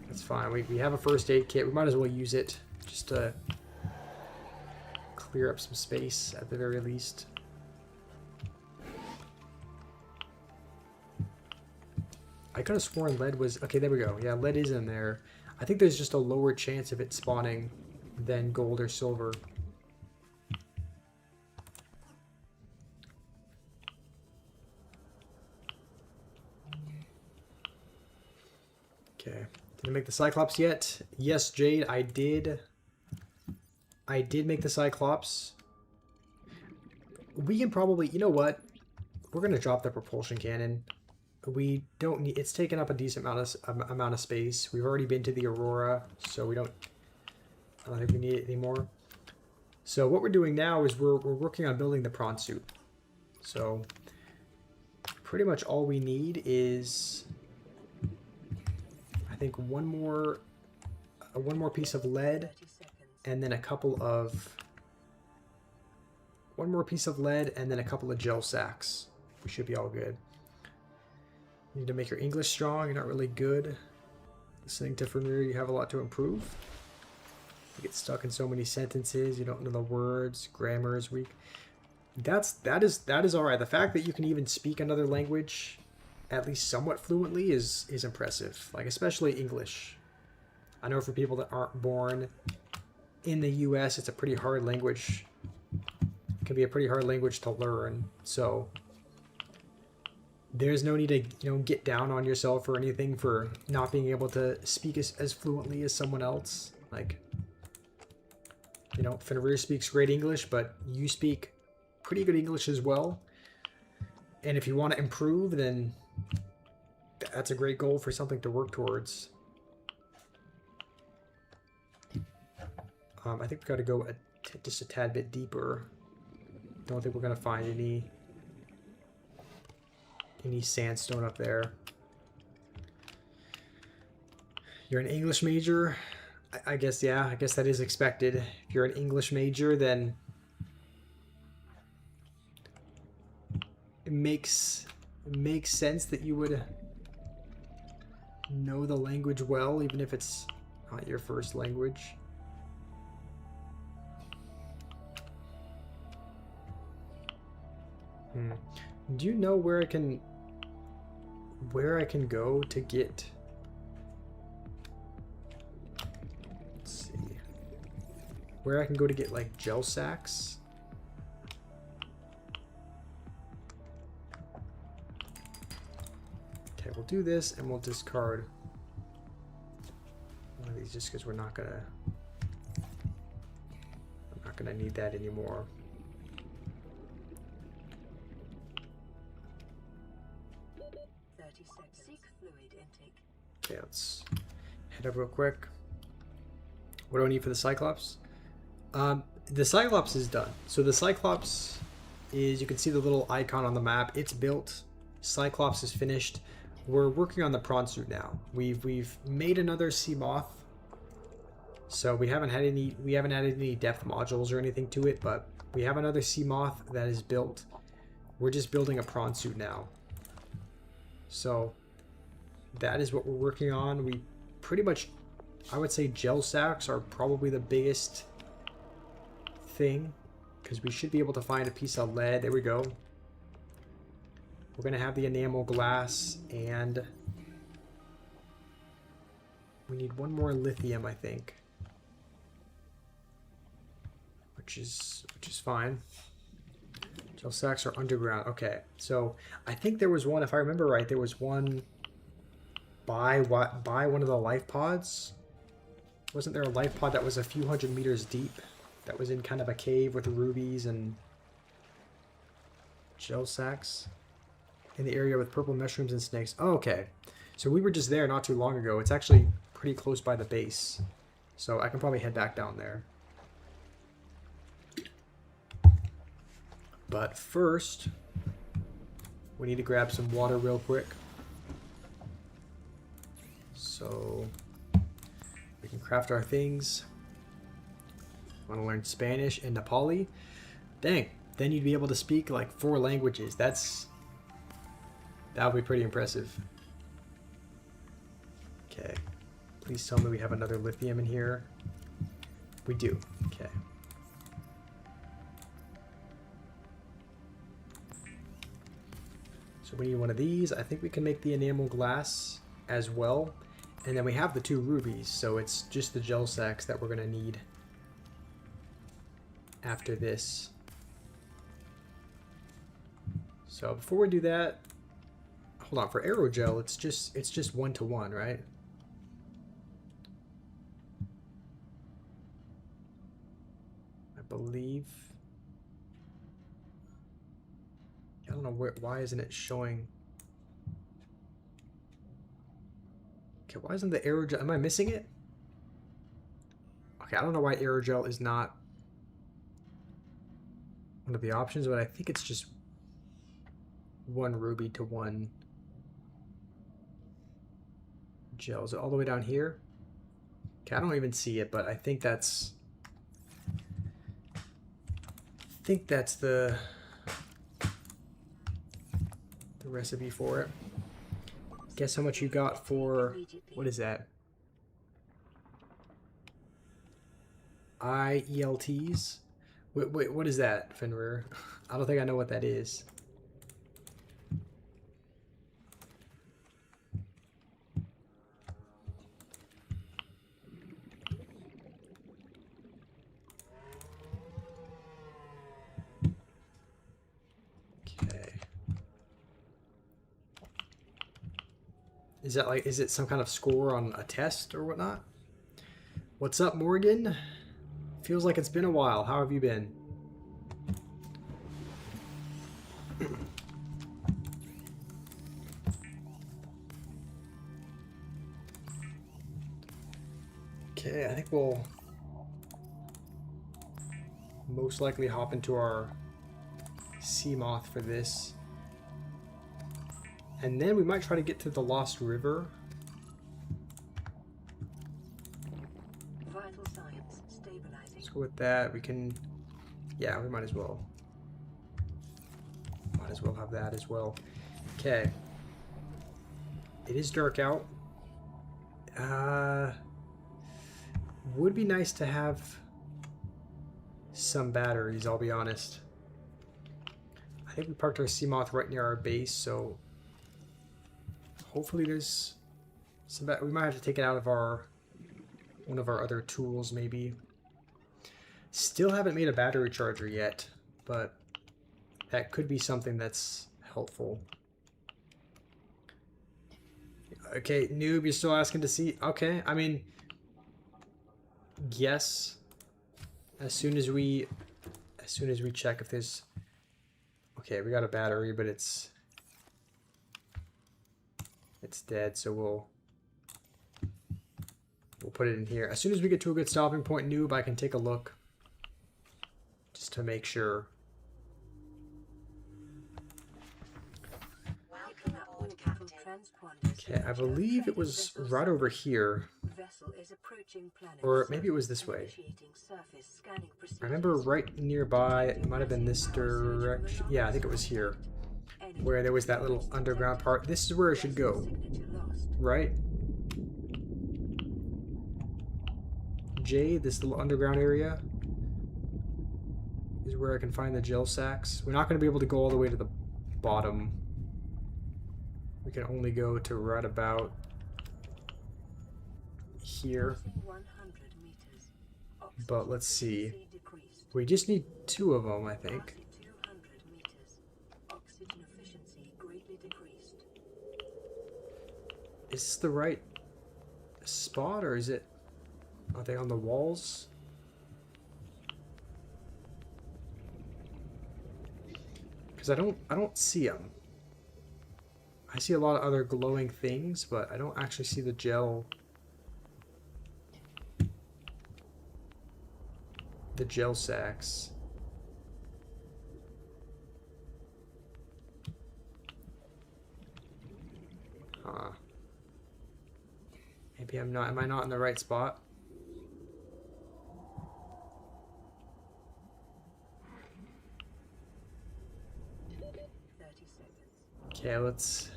that's fine. We have a first aid kit. We might as well use it just to clear up some space at the very least. I could have sworn lead was... Okay, there we go. Yeah, lead is in there. I think there's just a lower chance of it spawning than gold or silver. Okay. Did I make the cyclops yet? Yes, Jade, I did. I did make the cyclops. We can probably... You know what? We're going to drop the propulsion cannon. We don't need... It's taken up a decent amount of space. We've already been to the Aurora, so we don't... I don't think we need it anymore. So what we're doing now is we're working on building the prawn suit. So pretty much all we need is... I think one more piece of lead, and then a couple of... One more piece of lead, and then a couple of gel sacks. We should be all good. You need to make your English strong. You're not really good. Listening to Fenrir, you have a lot to improve. You get stuck in so many sentences. You don't know the words. Grammar is weak. That is all right. The fact that you can even speak another language, at least somewhat fluently, is impressive. Like especially English. I know for people that aren't born in the U.S., it's a pretty hard language. It can be a pretty hard language to learn. So there's no need to get down on yourself or anything for not being able to speak as fluently as someone else. Like, Fenrir speaks great English, but you speak pretty good English as well. And if you want to improve, then that's a great goal for something to work towards. I think we've got to go just a tad bit deeper. Don't think we're going to find any sandstone up there. You're an English major? I guess, yeah. I guess that is expected. If you're an English major, then it makes sense that you would know the language well, even if it's not your first language. Do you know where I can go to get... Let's see. Where I can go to get like gel sacks? Okay, we'll do this and we'll discard one of these just because I'm not gonna need that anymore. 30 seconds. Seek fluid intake. Okay, let's head up real quick. What do I need for the cyclops? The cyclops is done. So the cyclops is, you can see the little icon on the map. It's built. Cyclops is finished. We're working on the prawn suit now. We've made another sea moth. So we haven't added any depth modules or anything to it, but we have another sea moth that is built. We're just building a prawn suit now. So that is what we're working on. We pretty much, I would say gel sacks are probably the biggest thing, because we should be able to find a piece of lead. There we go. We're going to have the enamel glass, and we need one more lithium, I think. Which is fine. Gel sacks are underground. Okay, so I think there was one, if I remember right, there was one by one of the life pods. Wasn't there a life pod that was a few hundred meters deep? That was in kind of a cave with rubies and gel sacks in the area with purple mushrooms and snakes. Oh, okay. So we were just there not too long ago. It's actually pretty close by the base. So I can probably head back down there. But first, we need to grab some water real quick. So we can craft our things. Want to learn Spanish and Nepali? Dang, then you'd be able to speak like 4 languages. That would be pretty impressive. Okay, please tell me we have another lithium in here. We do. Okay. So we need one of these. I think we can make the enamel glass as well. And then we have the 2 rubies, so it's just the gel sacks that we're going to need after this. So before we do that, hold on, for aerogel, it's just 1-to-1, right? I believe. I don't know why isn't it showing. Okay, why isn't the aerogel, am I missing it? Okay, I don't know why aerogel is not one of the options, but I think it's just 1 ruby to 1 gel. Is it all the way down here? Okay, I don't even see it, but I think that's the recipe for it. Guess how much you got for, what is that? IELTs? Wait, what is that, Fenrir? I don't think I know what that is. Okay. Is that like, is it some kind of score on a test or whatnot? What's up, Morgan? Feels like it's been a while. How have you been? Okay, I think we'll most likely hop into our sea moth for this. And then we might try to get to the Lost River. Vital signs stabilizing. Let's go with that. We can, yeah, we might as well. Might as well have that as well. Okay. It is dark out. Would be nice to have some batteries, I'll be honest. I think we parked our sea moth right near our base, so hopefully there's some we might have to take it out of one of our other tools, maybe. Still haven't made a battery charger yet, but that could be something that's helpful. Okay, noob, you're still asking to see? Okay, I mean, yes. As soon as we check if there's, okay, we got a battery, but it's It's dead, so we'll put it in here. As soon as we get to a good stopping point, noob, I can take a look. Just to make sure. Welcome aboard, Captain. Okay, I believe it was right over here. Or maybe it was this way. I remember right nearby, it might have been this direction. Yeah, I think it was here. Where there was that little underground part. This is where it should go. Right? J, this little underground area, is where I can find the gel sacks. We're not going to be able to go all the way to the bottom. We can only go to right about here. But let's see. We just need 2 of them, I think. Is this the right spot, or is it... Are they on the walls? Because I don't see them. I see a lot of other glowing things, but I don't actually see the gel. The gel sacks. Huh. Maybe I'm not. Am I not in the right spot? Okay, let's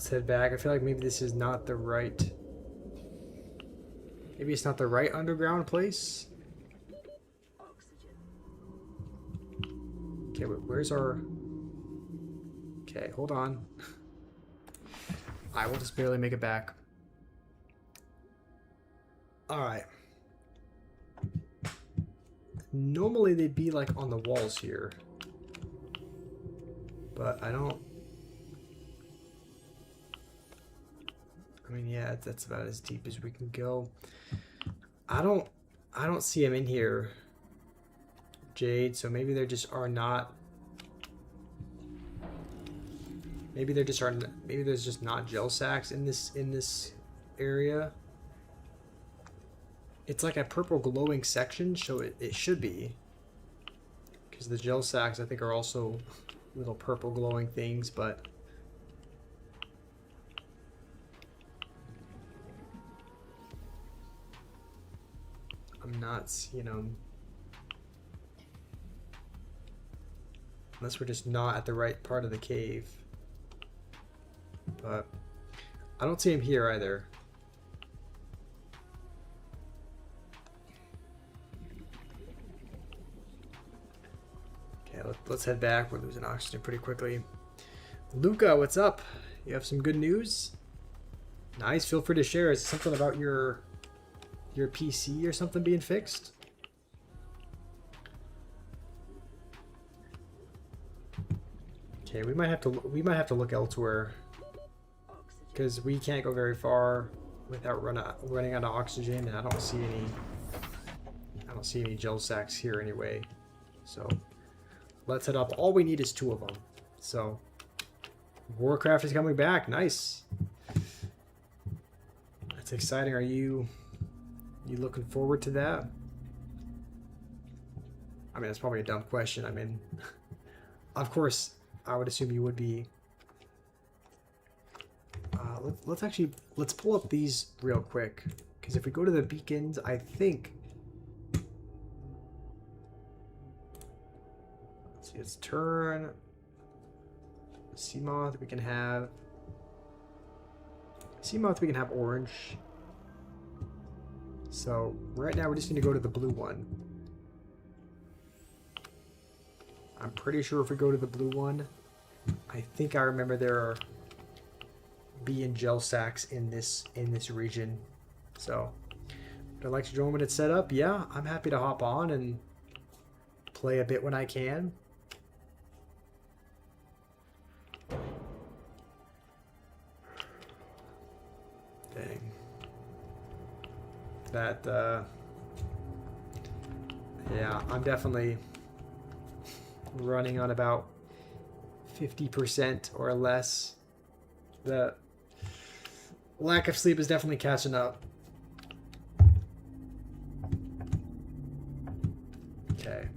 head back. I feel like maybe this is not the right. Maybe it's not the right underground place. Okay, where's our... Okay, hold on. I will just barely make it back. Alright. Normally they'd be like on the walls here. But I don't... I mean, yeah, that's about as deep as we can go. I don't see them in here, Jade, so maybe there just are not... Maybe there just are... Maybe there's just not gel sacks in this area. It's like a purple glowing section, so it should be. Because the gel sacks, I think, are also little purple glowing things, but... I'm not seeing them. Unless we're just not at the right part of the cave. But I don't see him here either. Okay, let's head back. We're losing oxygen pretty quickly. Luca, what's up? You have some good news? Nice. Feel free to share. Is it something about your PC or something being fixed? Okay, we might have to look elsewhere, because we can't go very far without running out of oxygen, and I don't see any gel sacks here anyway. So let's head up. All we need is 2 of them. So Warcraft is coming back. Nice. That's exciting. Are you looking forward to that? I mean, that's probably a dumb question. I mean, of course, I would assume you would be. Let's pull up these real quick, because if we go to the beacons, I think. Let's see, it's turn. Seamoth we can have. Seamoth we can have orange. So right now we're just going to go to the blue one. I'm pretty sure if we go to the blue one, I think I remember there are bee and gel sacks in this region. So would I like to join when it's set up? Yeah, I'm happy to hop on and play a bit when I can. Dang. That, yeah, I'm definitely running on about 50% or less. Lack of sleep is definitely catching up. Okay.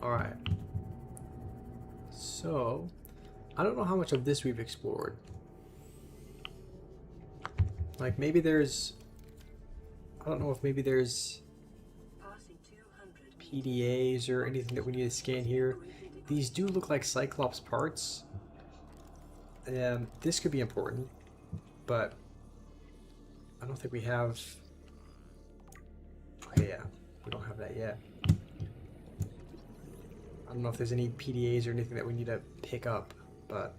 Alright. So, I don't know how much of this we've explored. Like, maybe there's... I don't know if maybe there's Passing 200 PDAs or anything that we need to scan here. These do look like cyclops parts. This could be important, but I don't think we have... Okay, yeah, we don't have that yet. I don't know if there's any PDAs or anything that we need to pick up, but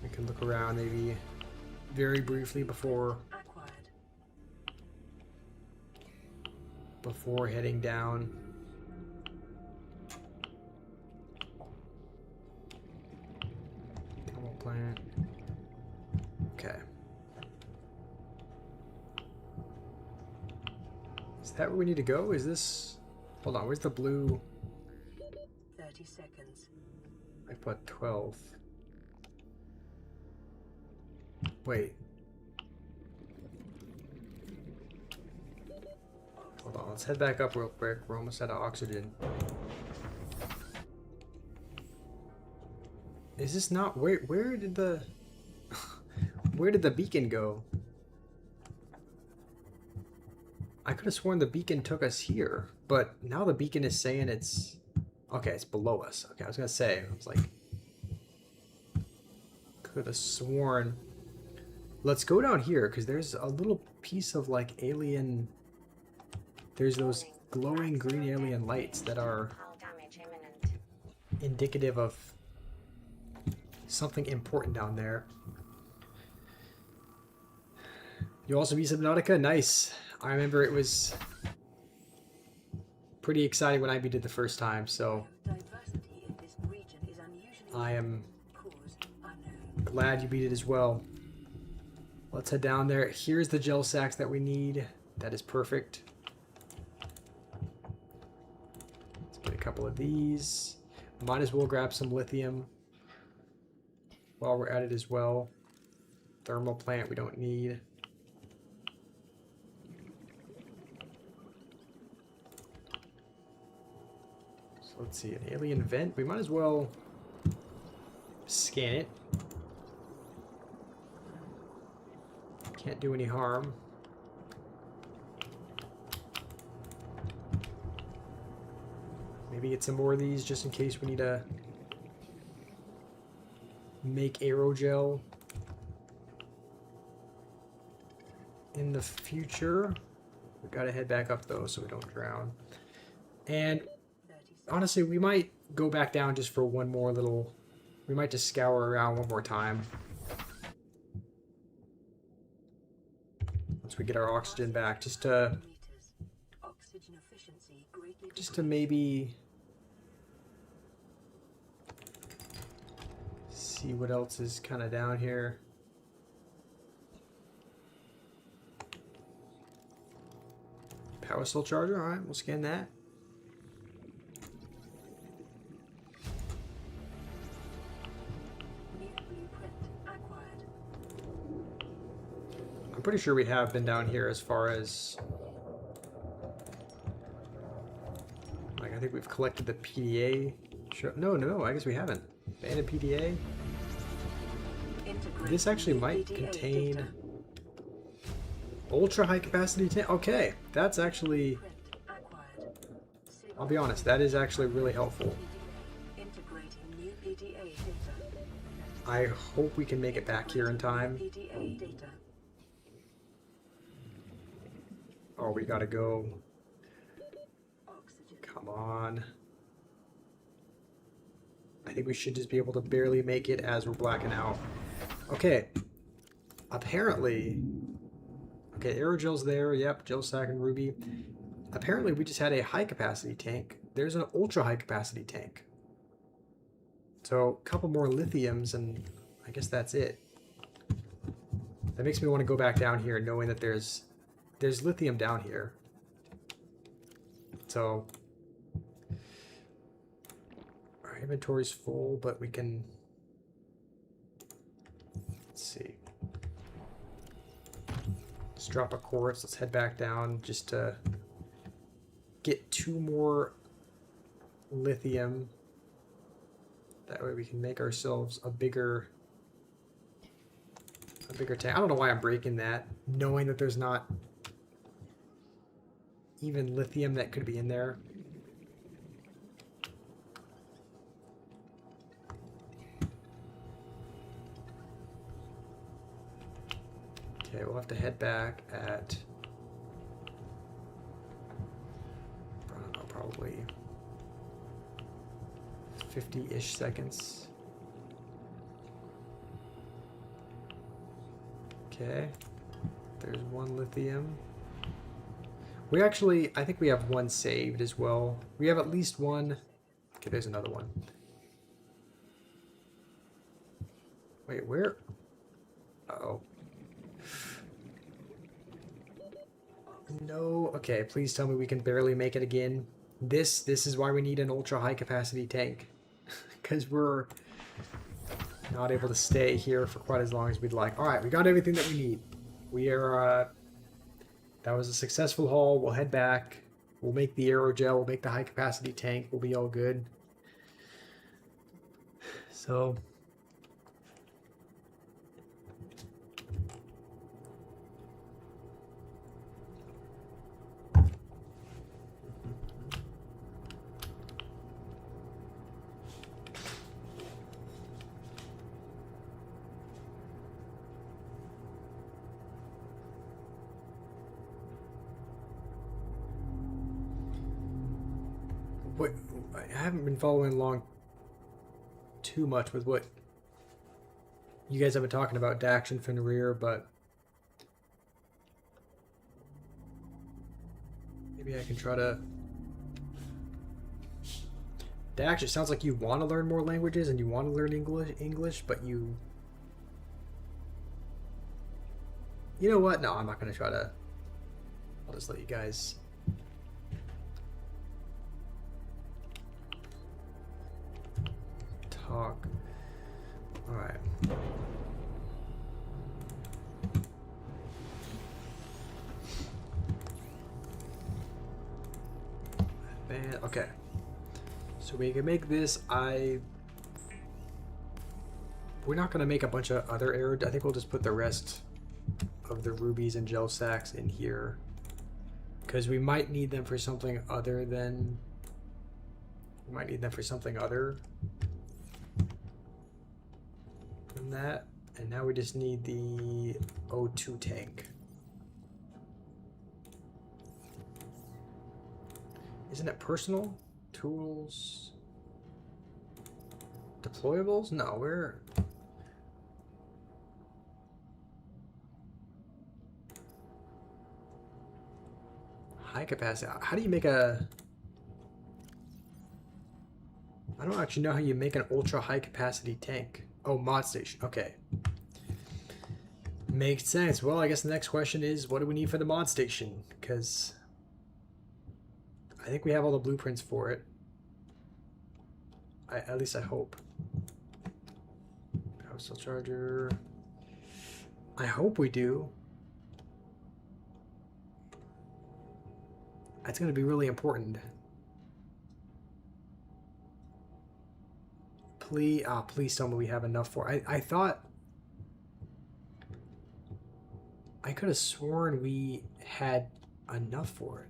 we can look around maybe very briefly before heading down. Thermal plant. Okay. Is that where we need to go? Is this... Hold on, where's the blue... 30 seconds. I put 12. Wait. Hold on, let's head back up real quick. We're almost out of oxygen. Is this not... Where did the... Where did the beacon go? I could have sworn the beacon took us here, but now the beacon is saying it's... Okay, it's below us. Okay, I was gonna say, I was like... Could have sworn... Let's go down here, because there's a little piece of, like, alien... There's those glowing green alien lights that are Hull damage imminent. indicative of something important down there. You also beat Subnautica? Nice. I remember it was pretty exciting when I beat it the first time, so Diversity in this region is unusually I am cause unknown. glad you beat it as well. Let's head down there. Here's the gel sacks that we need. That is perfect. Let's get a couple of these. Might as well grab some lithium while we're at it as well. Thermal plant we don't need. So let's see, an alien vent. We might as well scan it. Can't do any harm. Maybe get some more of these just in case we need to make aerogel in the future. We gotta head back up though so we don't drown. And honestly, we might go back down just for one more little... We might just scour around one more time. Once we get our oxygen back, just to Oxygen efficiency greatly maybe see what else is kind of down here. Power cell charger, alright, we'll scan that. new blueprint acquired. I'm pretty sure we have been down here as far as... Like, I think we've collected the PDA. Sure. No, I guess we haven't. Banded PDA. Integrate This actually new might PDA contain data. ultra high capacity tank. Okay, that's actually... Print acquired. I'll be honest, that is actually really helpful. Integrating new PDA data. I hope we can make it back here in time. PDA data. Oh, we gotta go. Oxygen. Come on. I think we should just be able to barely make it as we're blacking out. Okay. Apparently... Okay, aerogel's there. Yep, gel sack and ruby. Apparently we just had a high capacity tank. There's an ultra high capacity tank. So, a couple more lithiums and I guess that's it. That makes me want to go back down here knowing that there's lithium down here. So our inventory's full, but we can, let's see. Let's drop a quartz. Let's head back down just to get 2 more lithium. That way we can make ourselves a bigger tank. I don't know why I'm breaking that, knowing that there's not even lithium that could be in there. Okay, we'll have to head back at, I don't know, probably 50-ish seconds. Okay, there's 1 lithium. We actually, I think we have 1 saved as well. We have at least 1. Okay, there's another one. Wait, where? Uh-oh. No, okay, please tell me we can barely make it again. This is why we need an ultra high capacity tank. Because we're not able to stay here for quite as long as we'd like. Alright, we got everything that we need. We are, that was a successful haul. We'll head back. We'll make the aerogel. We'll make the high capacity tank. We'll be all good. So... What, I haven't been following along too much with what you guys have been talking about Dax and Fenrir, but maybe I can try to... Dax, it sounds like you want to learn more languages and you want to learn English, but you... You know what? No, I'm not going to try to... I'll just let you guys... talk. Alright. And okay. So we can make this. We're not gonna make a bunch of other arrows. I think we'll just put the rest of the rubies and gel sacks in here. Because we might need them for something other than that, and now we just need the O2 tank. Isn't it personal? Tools? Deployables? No, we're... High capacity. How do you make a... I don't actually know how you make an ultra high capacity tank. Oh, mod station. Okay. Makes sense. Well, I guess the next question is, what do we need for the mod station? Because I think we have all the blueprints for it. At least I hope. Power cell charger. I hope we do. That's going to be really important. Please tell me we have enough for it. I thought... I could have sworn we had enough for it.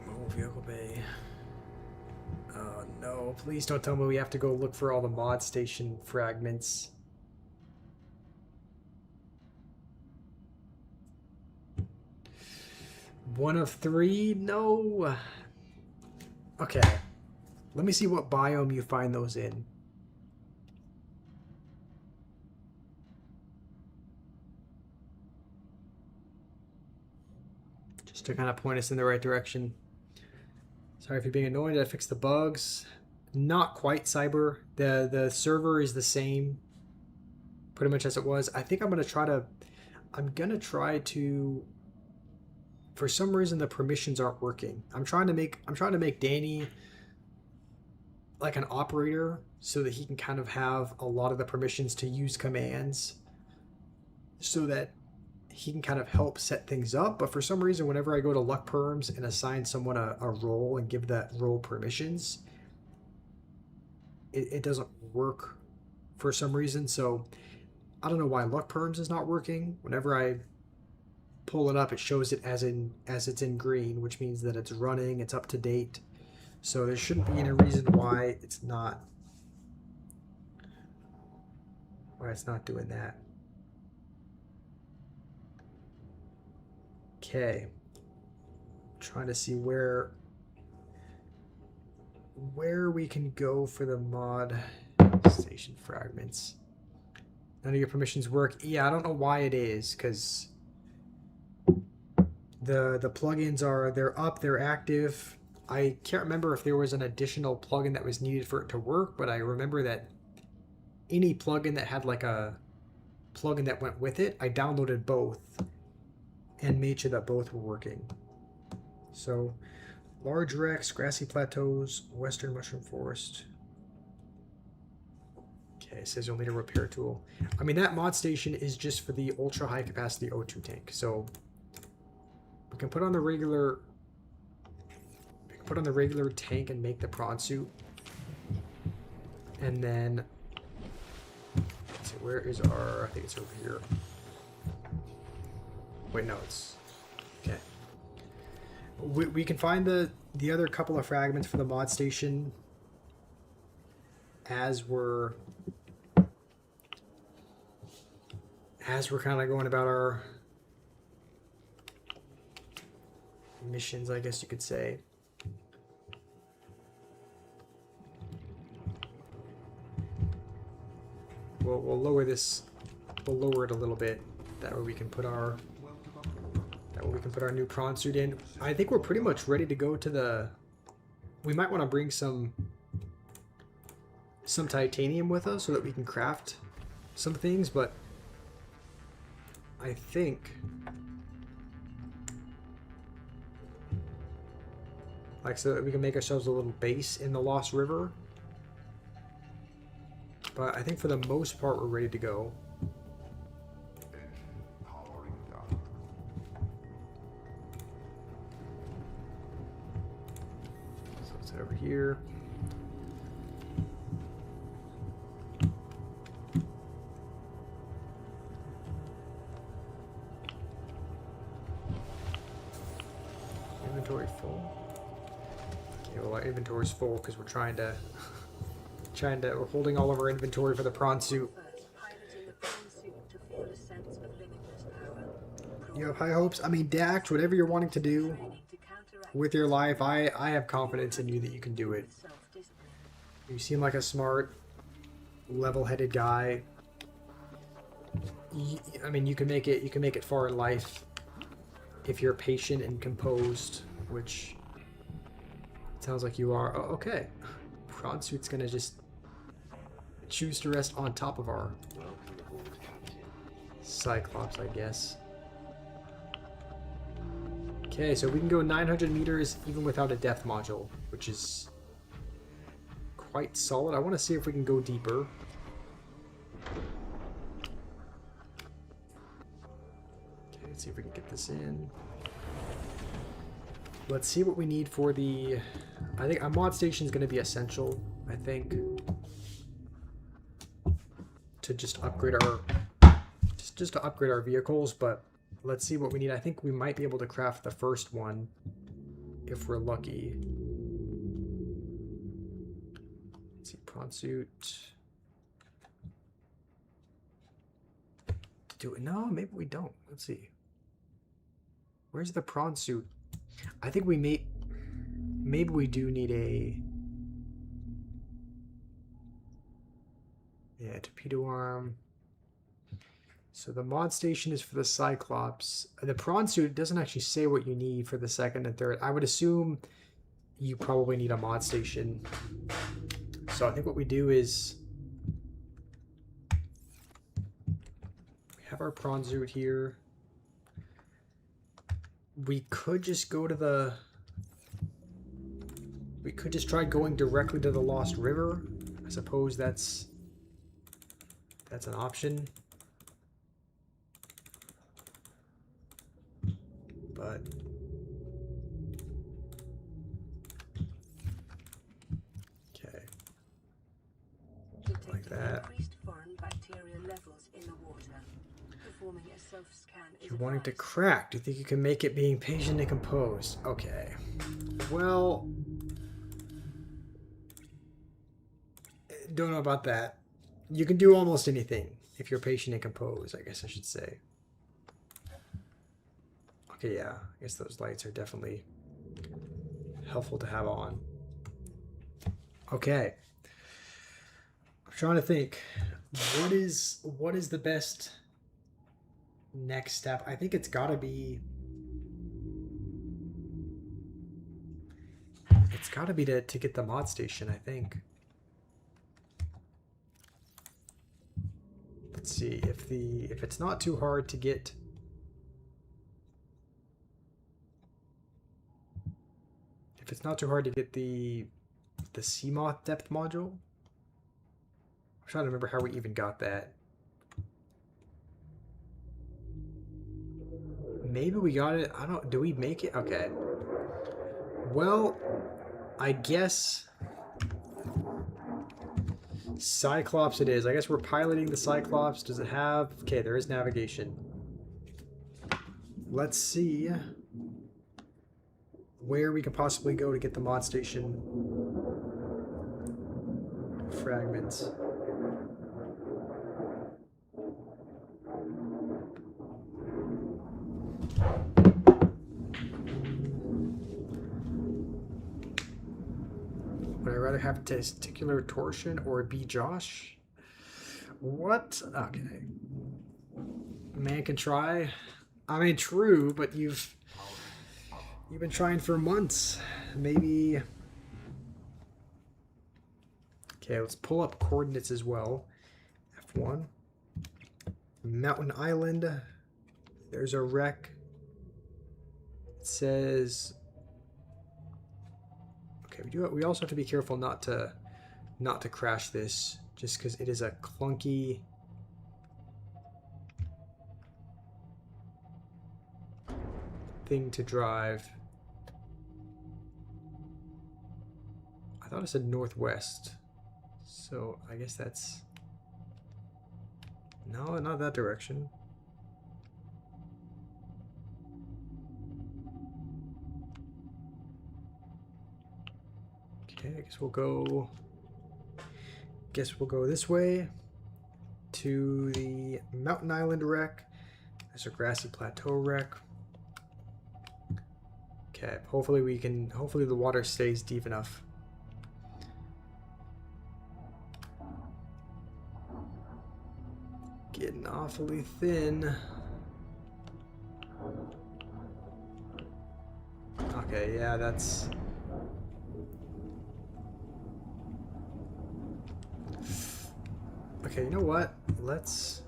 Mobile vehicle bay. Oh no, please don't tell me we have to go look for all the mod station fragments. One of 3? No. Okay, let me see what biome you find those in. Just to kind of point us in the right direction. Sorry if you're being annoyed. I fixed the bugs. Not quite, Cyber. The server is the same, pretty much as it was. I think I'm gonna try to. I'm gonna try to. For some reason, the permissions aren't working. I'm trying to make Danny like an operator so that he can kind of have a lot of the permissions to use commands, so that he can kind of help set things up. But for some reason, whenever I go to luck perms and assign someone a role and give that role permissions, it doesn't work for some reason. So I don't know why luck perms is not working. Whenever I pull it up, it shows it as it's in green, which means that it's running, it's up to date. So there shouldn't be any reason why it's not doing that. Okay. Trying to see where we can go for the mod station fragments. None of your permissions work. Yeah, I don't know why it is, because the plugins they're up, they're active. I can't remember if there was an additional plugin that was needed for it to work, but I remember that any plugin that had like a plugin that went with it, I downloaded both and made sure that both were working. So, large wrecks, grassy plateaus, western mushroom forest. Okay, it says you'll need a repair tool. I mean, that mod station is just for the ultra high capacity O2 tank. So we can put on the regular tank and make the prawn suit. And then let's see, where is our, I think it's over here. Wait, no, it's okay. We can find the other couple of fragments for the mod station as we're kind of going about our missions, I guess you could say. We'll lower this. We'll lower it a little bit. That way we can put our new prawn suit in. I think we're pretty much ready to go to the. We might want to bring some titanium with us so that we can craft some things, but I think like so that we can make ourselves a little base in the Lost River. But I think for the most part we're ready to go. So it's over here. Inventory full. Okay, well our inventory's full because we're we're holding all of our inventory for the prawn suit. You have high hopes? I mean, Dax, whatever you're wanting to do with your life, I have confidence in you that you can do it. You seem like a smart, level-headed guy. I mean, you can make it far in life if you're patient and composed, which it sounds like you are. Oh, okay. Prawn suit's gonna just choose to rest on top of our cyclops, I guess. Okay, so we can go 900 meters even without a depth module, which is quite solid. I want to see if we can go deeper. Okay, let's see if we can get this in. Let's see what we need for the. I think a mod station is going to be essential, I think, to just upgrade our just to upgrade our vehicles. But let's see what we need. I think we might be able to craft the first one if we're lucky. Let's see, prawn suit. Do it? No, maybe we don't. Let's see. Where's the prawn suit? I think we maybe we do need a torpedo arm. So the mod station is for the cyclops. The prawn suit doesn't actually say what you need for the second and third. I would assume you probably need a mod station. So I think what we do is we have our prawn suit here. We could just go to the... We could just try going directly to the Lost River. I suppose that's an option. But okay. Like that. Increased foreign bacteria levels in the water. Performing a self-scan is You're wanting to advised. crack. Do you think you can make it being patient and composed? Okay. Well, don't know about that. You can do almost anything if you're patient and composed, I guess I should say. Okay, yeah. I guess those lights are definitely helpful to have on. Okay. I'm trying to think. What is the best next step? I think it's gotta be to get the mod station, I think. Let's see if it's not too hard to get. If it's not too hard to get the Seamoth depth module. I'm trying to remember how we even got that. Maybe we got it. I don't. Do we make it? Okay. Well, I guess Cyclops it is. I guess we're piloting the Cyclops. Does it have... Okay, there is navigation. Let's see where we could possibly go to get the mod station fragments. Would I rather have testicular torsion or be Josh? What? Okay. Man can try. I mean, true, but you've been trying for months. Maybe. Okay, let's pull up coordinates as well. F1. Mountain Island. There's a wreck. It says. Okay, we also have to be careful not to crash this, just because it is a clunky thing to drive. I thought it said northwest, so I guess that's... No, not that direction. Okay, I guess we'll go this way to the Mountain Island wreck. There's a grassy plateau wreck. Okay, hopefully the water stays deep enough. Getting awfully thin. Okay, yeah, that's... Okay, you know what? Let's...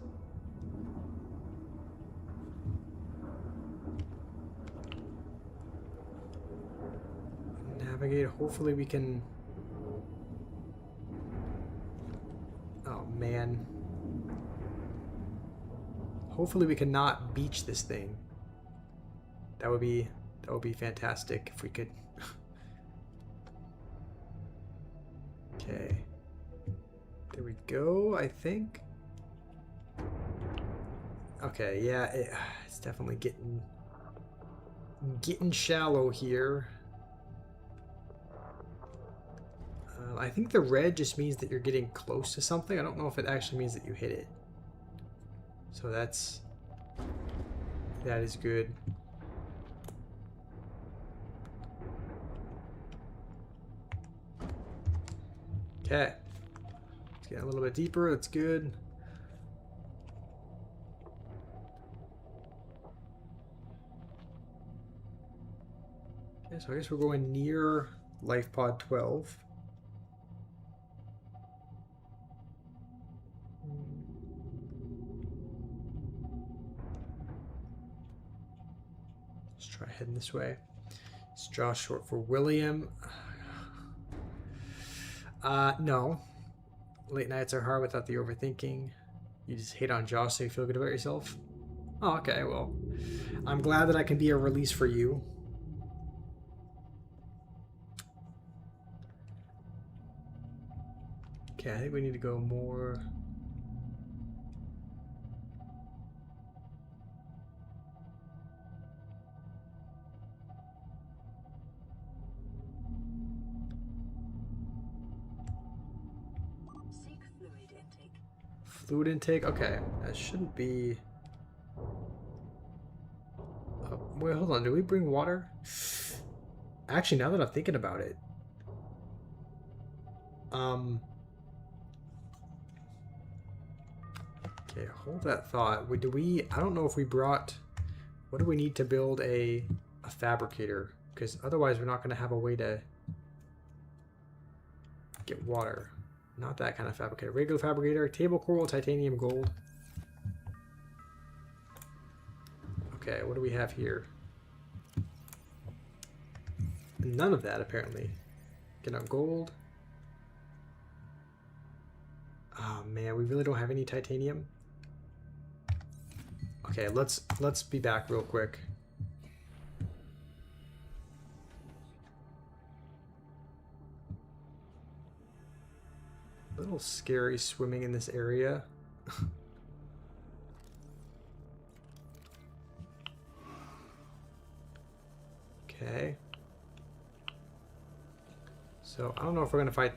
navigate. Hopefully we can... Oh, man. Hopefully we can not beach this thing. That would be fantastic if we could. Okay. There we go, I think. Okay, yeah, it's definitely getting shallow here. I think the red just means that you're getting close to something. I don't know if it actually means that you hit it. So that is good. Okay. Let's get a little bit deeper. That's good. Okay, so I guess we're going near Life Pod 12. Let's try heading this way. Is Josh short for William? No. Late nights are hard without the overthinking. You just hate on Josh so you feel good about yourself? Oh, okay, well. I'm glad that I can be a release for you. Okay, I think we need to go more... Seek fluid intake. Fluid intake? Okay, that shouldn't be... wait, hold on. Do we bring water? Actually, now that I'm thinking about it... Okay, hold that thought. Do we... I don't know if we brought... What do we need to build a fabricator? Because otherwise we're not going to have a way to get water. Not that kind of fabricator. Regular fabricator, table coral, titanium, gold. Okay, what do we have here? None of that, apparently. Get out gold. Oh man, we really don't have any titanium. Okay, let's be back real quick. A little scary swimming in this area. Okay. So I don't know if we're gonna find.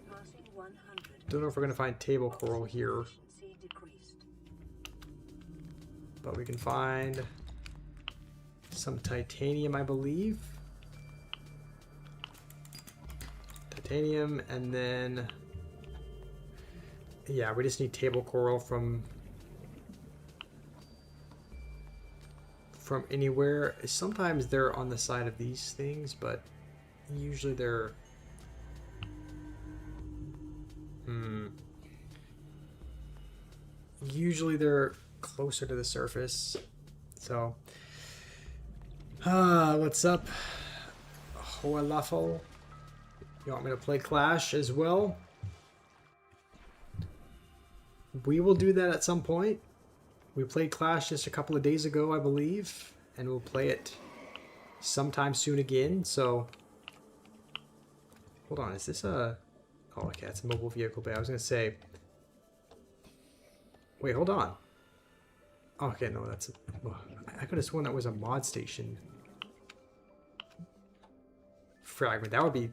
Passing 100. Don't know if we're gonna find table coral here, Efficiency decreased. but we can find some titanium, I believe. Titanium, and then yeah, we just need table coral from anywhere. Sometimes they're on the side of these things, but usually they're usually they're closer to the surface. So what's up, Hoalafel? You want me to play Clash as well? We will do that at some point. We played Clash just a couple of days ago, I believe, and we'll play it sometime soon again. So hold on, is this a... Oh, okay, it's a mobile vehicle bay. I was gonna say... Wait, hold on. Okay, no, that's... I could have sworn that was a mod station fragment. That would be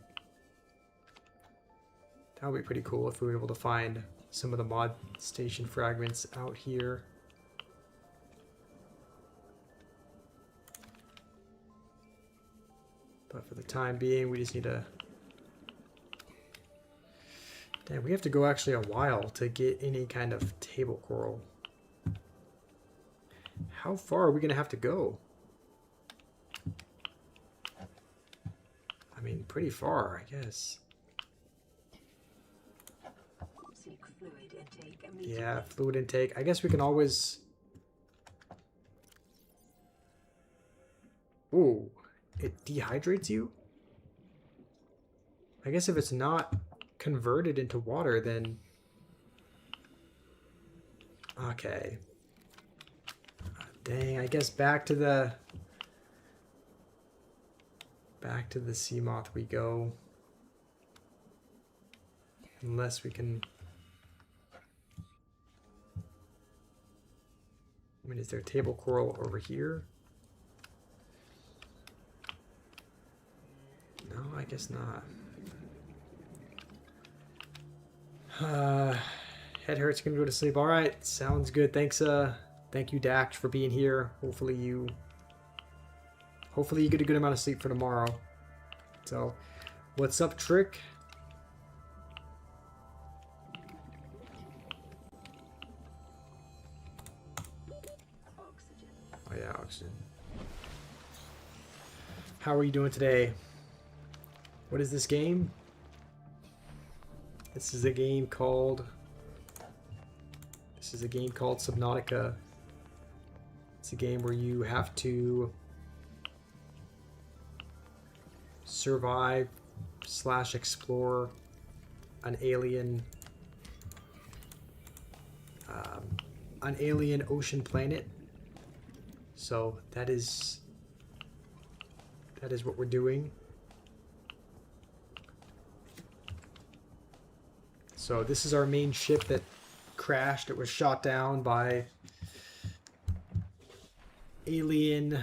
pretty cool if we were able to find some of the mod station fragments out here. But for the time being, we just need to... Damn, we have to go actually a while to get any kind of table coral. How far are we going to have to go? I mean, pretty far, I guess. Seek fluid intake immediately. Yeah, fluid intake. I guess we can always... Ooh, it dehydrates you? I guess if it's not converted into water, then... Okay. Dang, I guess back to the sea moth we go. Unless we can... I mean, is there table coral over here? No, I guess not. Head hurts, gonna go to sleep. All right, sounds good. Thanks, thank you, Dax, for being here. Hopefully you get a good amount of sleep for tomorrow. So, what's up, Trick? Oxygen. Oh yeah, oxygen. How are you doing today? What is this game? This is a game called Subnautica. It's a game where you have to survive / explore an alien ocean planet. So that is what we're doing. So this is our main ship that crashed. It was shot down by alien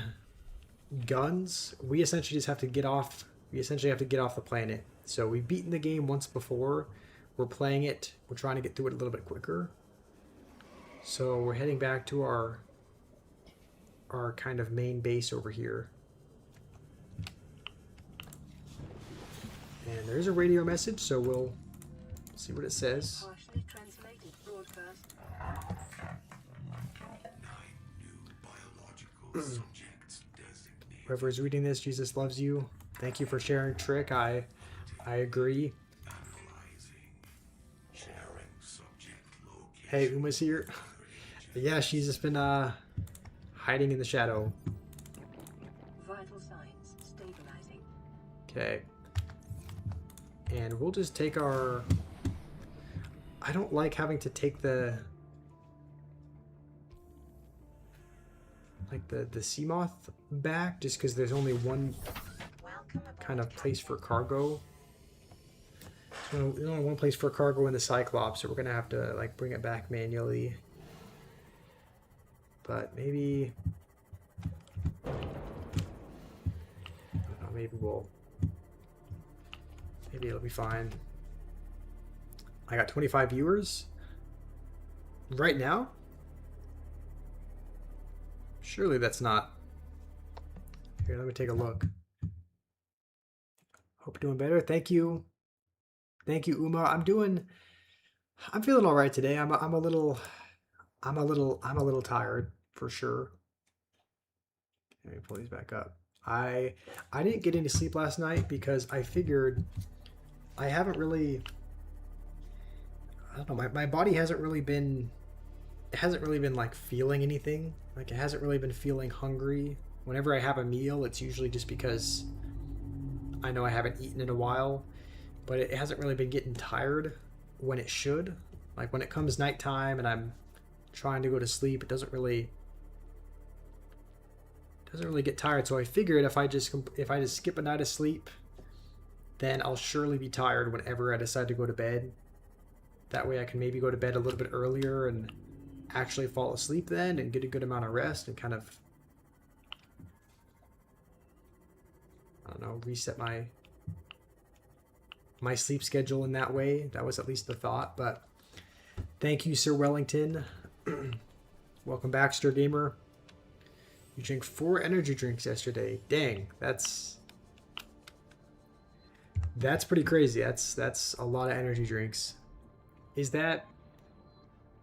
guns. We essentially just have to get off. We essentially have to get off the planet. So we've beaten the game once before. We're playing it. We're trying to get through it a little bit quicker. So we're heading back to our kind of main base over here. And there's a radio message, so we'll see what it says. Partially translated broadcast. 9 new biological subjects designated. Whoever is reading this, Jesus loves you. Thank you for sharing, Trick. I agree. Analyzing. Sharing subject location. Hey, Uma's here. Yeah, she's just been hiding in the shadow. Vital signs stabilizing. Okay. And we'll just take our... I don't like having to take the... like the sea moth back, just because there's only one Welcome aboard, kind of place for Captain. cargo. So there's only one place for cargo in the Cyclops, so we're gonna have to like bring it back manually. But maybe... I don't know, maybe it'll be fine. I got 25 viewers right now. Surely that's not. Here, let me take a look. Hope you're doing better. Thank you, Uma. I'm feeling all right today. I'm a little tired for sure. Let me pull these back up. I didn't get any sleep last night because I figured I haven't really, I don't know, my body hasn't really been like feeling anything. Like it hasn't really been feeling hungry. Whenever I have a meal, it's usually just because I know I haven't eaten in a while, but it hasn't really been getting tired when it should. Like when it comes nighttime and I'm trying to go to sleep, it doesn't really get tired. So I figured if I just skip a night of sleep, then I'll surely be tired whenever I decide to go to bed. That way I can maybe go to bed a little bit earlier and actually fall asleep then and get a good amount of rest and kind of, I don't know, reset my sleep schedule in that way. That was at least the thought. But thank you, Sir Wellington. Welcome back, Stir Gamer. You drank 4 energy drinks yesterday. Dang, that's pretty crazy. That's a lot of energy drinks. Is that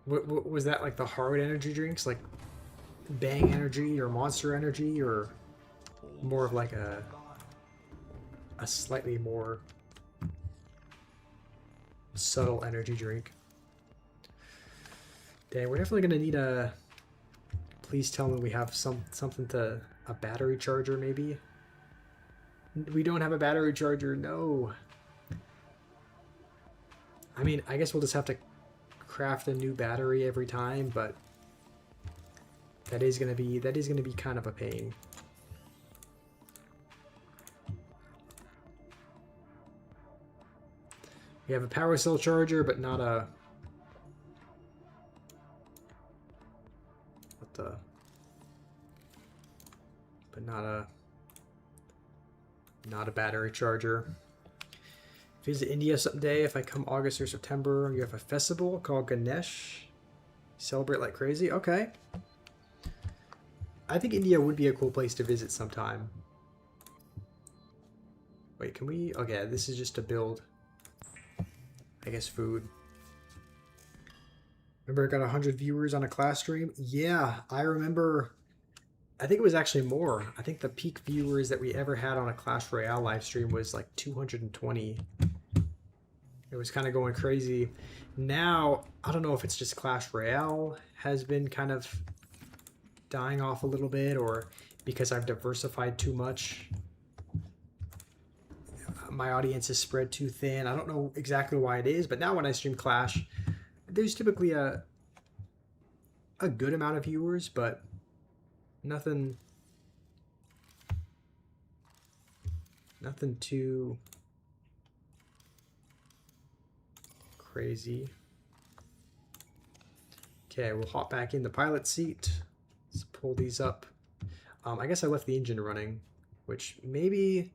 was that like the hard energy drinks, like Bang Energy or Monster Energy, or more of like a slightly more subtle energy drink? Dang, we're definitely gonna need a. Please tell me we have something to a battery charger, maybe. We don't have a battery charger. No. I mean, I guess we'll just have to craft a new battery every time, but that is gonna be kind of a pain. We have a power cell charger, but not a. But not a battery charger. Visit India someday if I come August or September. You have a festival called Ganesh. Celebrate like crazy. Okay. I think India would be a cool place to visit sometime. Wait, can we? Okay, this is just to build, I guess, food. Remember I got 100 viewers on a class stream? Yeah, I remember. I think it was actually more. I think the peak viewers that we ever had on a Clash Royale live stream was like 220. It was kind of going crazy. Now, I don't know if it's just Clash Royale has been kind of dying off a little bit, or because I've diversified too much my audience is spread too thin. I don't know exactly why it is, but now when I stream Clash, there's typically a good amount of viewers, but nothing too crazy. Okay, we'll hop back in the pilot seat. Let's pull these up. I guess I left the engine running, which maybe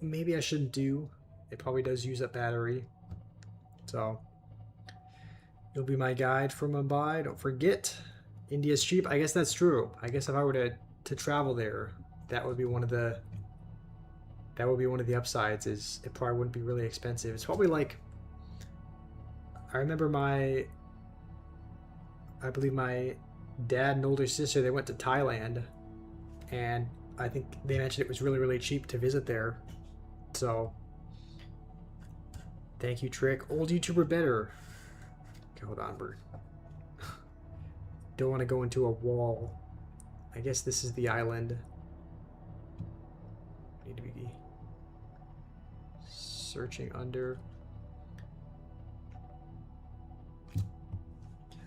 I shouldn't do. It probably does use up battery. So you'll be my guide for Mumbai. Don't forget, India's cheap. I guess that's true. I guess if I were to travel there, that would be one of the upsides. Is it probably wouldn't be really expensive. It's probably like, I remember I believe my dad and older sister, they went to Thailand, and I think they mentioned it was really, really cheap to visit there. So thank you, Trick. Old YouTuber better. Okay, hold on, Bert. Don't want to go into a wall. I guess this is the island. Need to be searching under.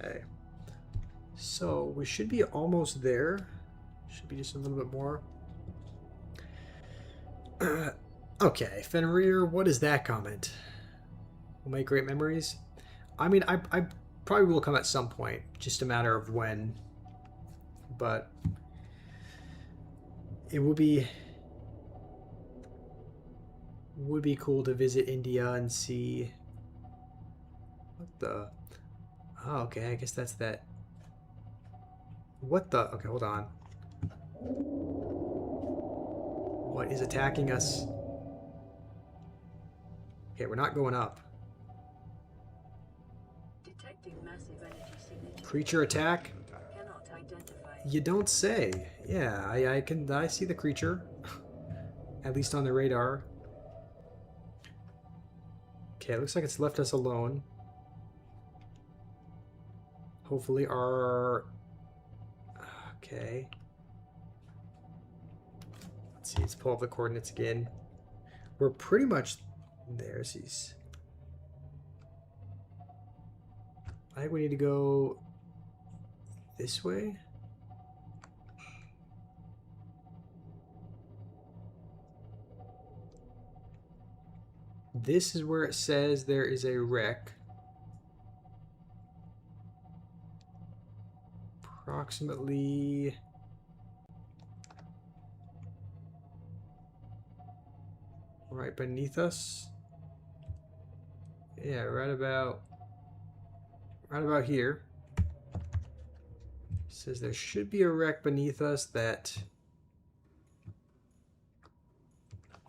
Okay. So we should be almost there. Should be just a little bit more. Okay, Fenrir, what is that comment? We'll make great memories. I mean, I probably will come at some point, just a matter of when. But it would be cool to visit India and see what the. Oh, okay, I guess that's that. What the? Okay, hold on. What is attacking us? Okay, we're not going up. Detecting massive energy signature. Creature attack? Cannot identify. You don't say. Yeah, I see the creature. At least on the radar. Okay, it looks like it's left us alone. Hopefully our... Okay. Let's see, let's pull up the coordinates again. We're pretty much... There's these... I think we need to go this way. This is where it says there is a wreck. Approximately... right beneath us. Yeah, right about here. It says there should be a wreck beneath us that...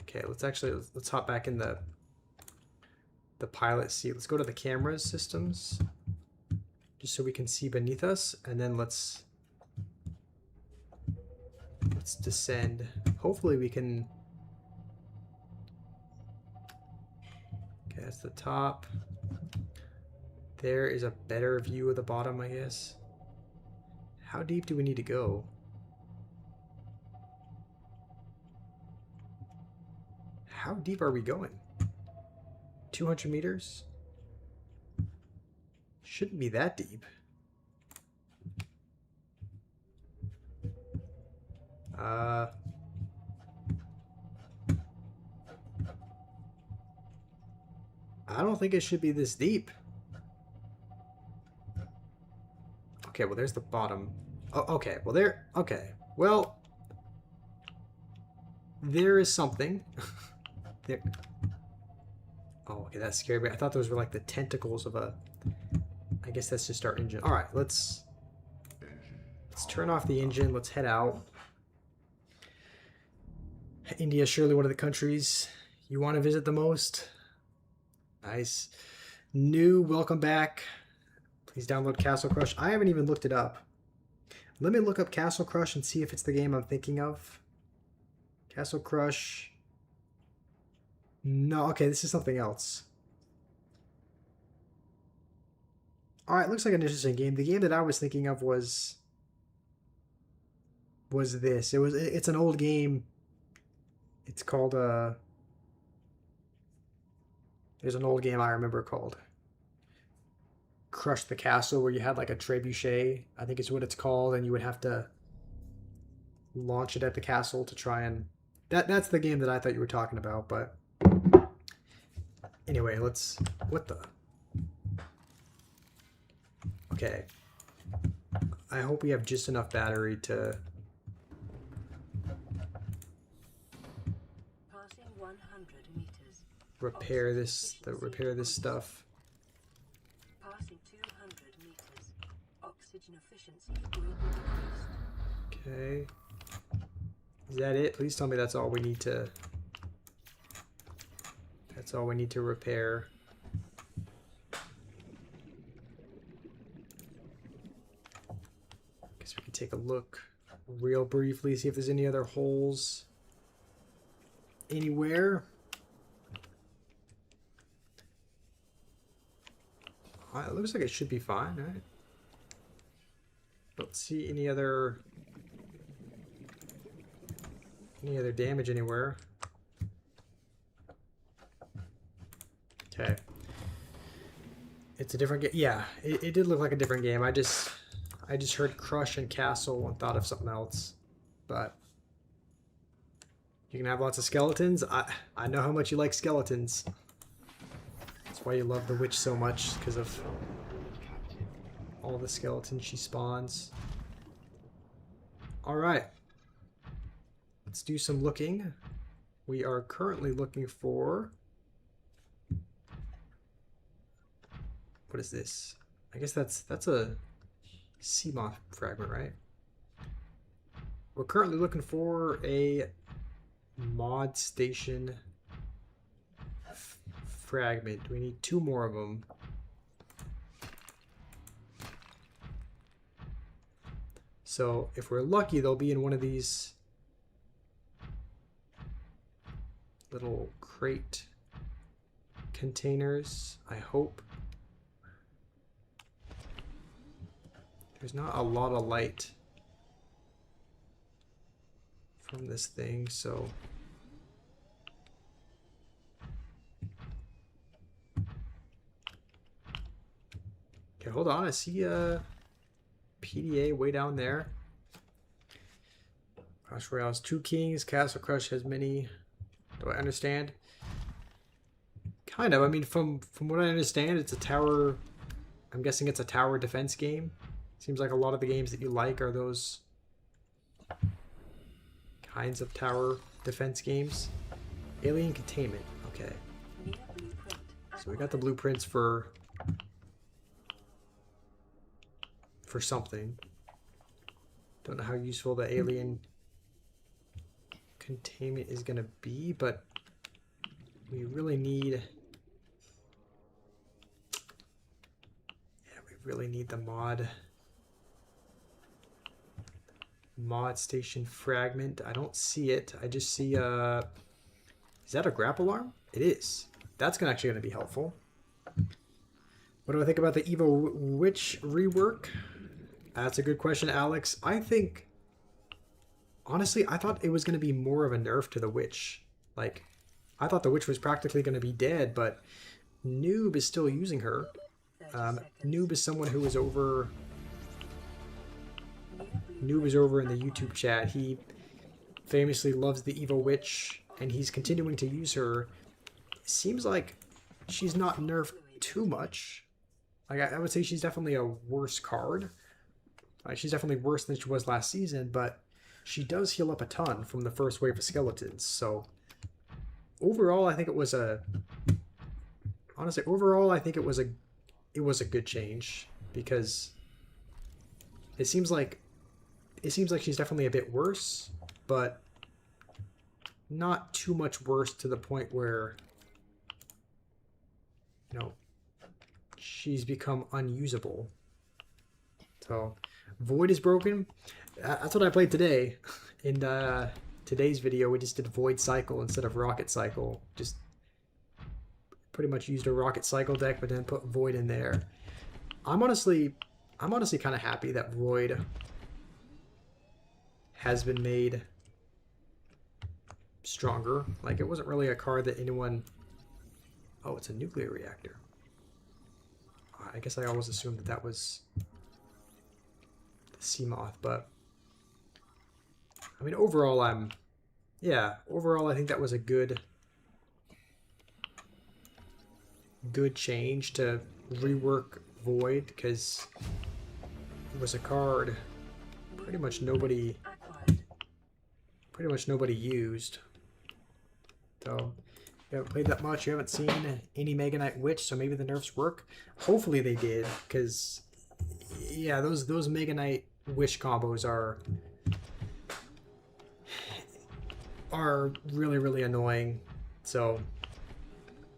Okay, let's hop back in the pilot seat. Let's go to the cameras systems just so we can see beneath us, and then let's descend. Hopefully we can... Okay, that's the top. There is a better view of the bottom, I guess. How deep do we need to go? How deep are we going? 200 meters? Shouldn't be that deep. I don't think it should be this deep. Okay, well, there's the bottom. Oh, okay, well, there... Okay, well... There is something. There... Oh, okay, that scared me. I thought those were like the tentacles of a... I guess that's just our engine. Alright, let's turn off the engine. Let's head out. India is surely one of the countries you want to visit the most. Nice. New, welcome back. Please download Castle Crush. I haven't even looked it up. Let me look up Castle Crush and see if it's the game I'm thinking of. Castle Crush. No, okay, this is something else. Alright, looks like an interesting game. The game that I was thinking of was this. It's an old game. It's called There's an old game I remember called Crush the Castle, where you had like a trebuchet, I think is what it's called, and you would have to launch it at the castle to try and... That's the game that I thought you were talking about, but... Anyway, let's... What the... Okay. I hope we have just enough battery to... Passing 100 meters. repair this stuff. Passing 200 meters. Oxygen efficiency greatly decreased. Okay. Is that it? Please tell me that's all we need to... That's all we need to repair. Guess we can take a look real briefly, see if there's any other holes anywhere. It looks like it should be fine, right? Don't see any other damage anywhere. Okay. It's a different game. Yeah, it did look like a different game. I just heard Crush and Castle and thought of something else. But you can have lots of skeletons. I know how much you like skeletons. That's why you love the witch so much, because of all the skeletons she spawns. Alright. Let's do some looking. We are currently looking for... What is this? I guess that's a sea moth fragment, right? We're currently looking for a mod station fragment. We need 2 more of them. So if we're lucky, they'll be in one of these little crate containers, I hope. There's not a lot of light from this thing, so... Okay, hold on. I see a PDA way down there. Crush Royale's 2 kings. Castle Crush has many. Do I understand? Kind of. I mean, from what I understand, it's a tower... I'm guessing it's a tower defense game. Seems like a lot of the games that you like are those kinds of tower defense games. Alien containment. Okay. So we got the blueprints for something. Don't know how useful the alien containment is going to be, but we really need... Yeah, we really need the mod station fragment. I don't see it. I just see is that a grapple arm? It is. That's actually going to be helpful. What do I think about the Evo Witch rework? That's a good question, Alex. I think, honestly, I thought it was going to be more of a nerf to the witch. Like, I thought the witch was practically going to be dead, but Noob is still using her. Noob is someone who is over... Noob is over in the YouTube chat. He famously loves the Evo Witch, and he's continuing to use her. Seems like she's not nerfed too much. Like, I would say she's definitely a worse card. She's definitely worse than she was last season, but she does heal up a ton from the first wave of skeletons. So overall, I think it was a... Honestly, overall, I think it was a good change, because it seems like she's definitely a bit worse, but not too much worse to the point where, you know, she's become unusable. So, Void is broken. That's what I played today. In today's video, we just did Void Cycle instead of Rocket Cycle. Just pretty much used a Rocket Cycle deck, but then put Void in there. I'm honestly kind of happy that Void has been made stronger. Like, it wasn't really a card that anyone Oh, it's a nuclear reactor. I guess I always assumed that that was the Seamoth, but I mean, overall, overall, I think that was a good change to rework Void, because it was a card pretty much nobody used. So you haven't played that much, you haven't seen any Mega Knight Witch, so maybe the nerfs work. Hopefully they did, because yeah, those Mega Knight Witch combos are really, really annoying. So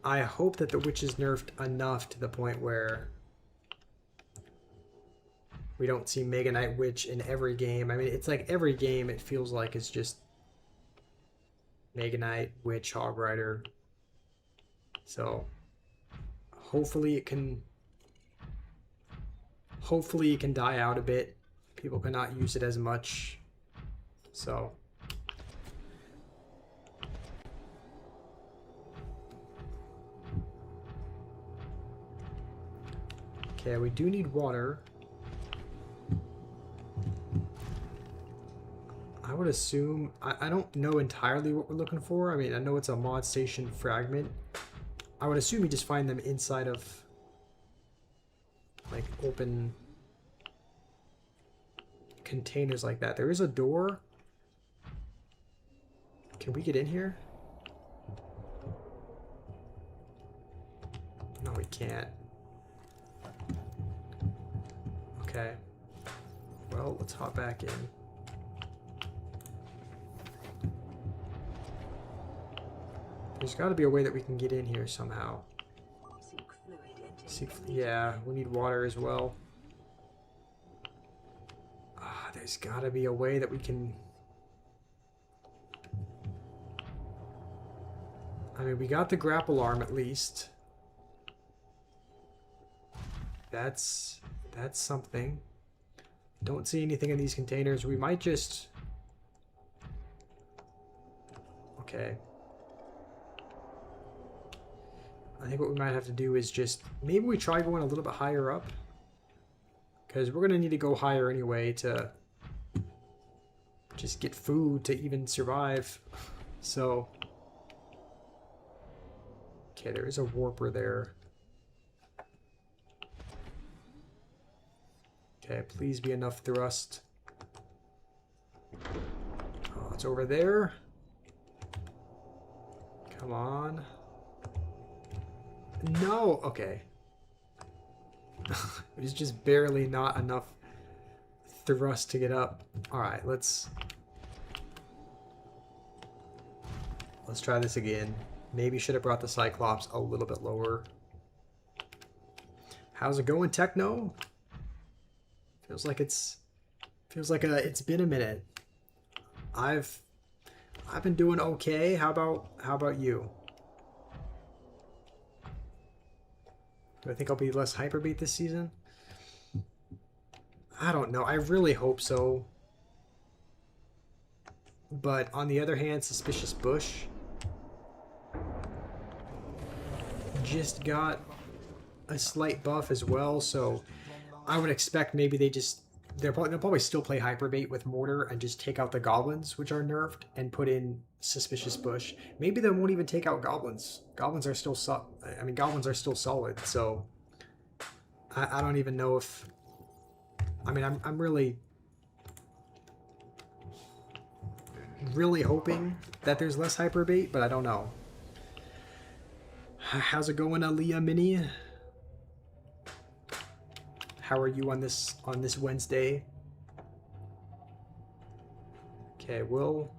I hope that the Witch is nerfed enough to the point where we don't see Mega Knight Witch in every game. I mean, it's like every game it feels like it's just Mega Knight, Witch, Hog Rider. So hopefully it can die out a bit. People cannot use it as much. So okay, we do need water. I would assume, I don't know entirely what we're looking for. I mean, I know it's a mod station fragment. I would assume you just find them inside of like open containers like that. There is a door. Can we get in here? No, we can't. Okay. Well, let's hop back in. There's got to be a way that we can get in here somehow. Yeah, we need water as well. There's got to be a way that we can... I mean, we got the grapple arm at least. That's something. Don't see anything in these containers. We might just... Okay. I think what we might have to do is just... Maybe we try going a little bit higher up. Because we're going to need to go higher anyway to... just get food to even survive. So... Okay, there is a warper there. Okay, please be enough thrust. Oh, it's over there. Come on. No! Okay. It was just barely not enough thrust to get up. Alright, let's try this again. Maybe should have brought the Cyclops a little bit lower. How's it going, Techno? Feels like it's been a minute. I've been doing okay. How about you? Do I think I'll be less hyperbeat this season? I don't know. I really hope so. But on the other hand, Suspicious Bush just got a slight buff as well, so I would expect maybe they'll probably still play Hyperbait with Mortar and just take out the Goblins, which are nerfed, and put in Suspicious Bush. Maybe they won't even take out Goblins. Goblins are still solid, so I don't even know if... I mean, I'm really hoping that there's less Hyperbait, but I don't know. How's it going, Aaliyah Mini? How are you on this Wednesday? Okay, we'll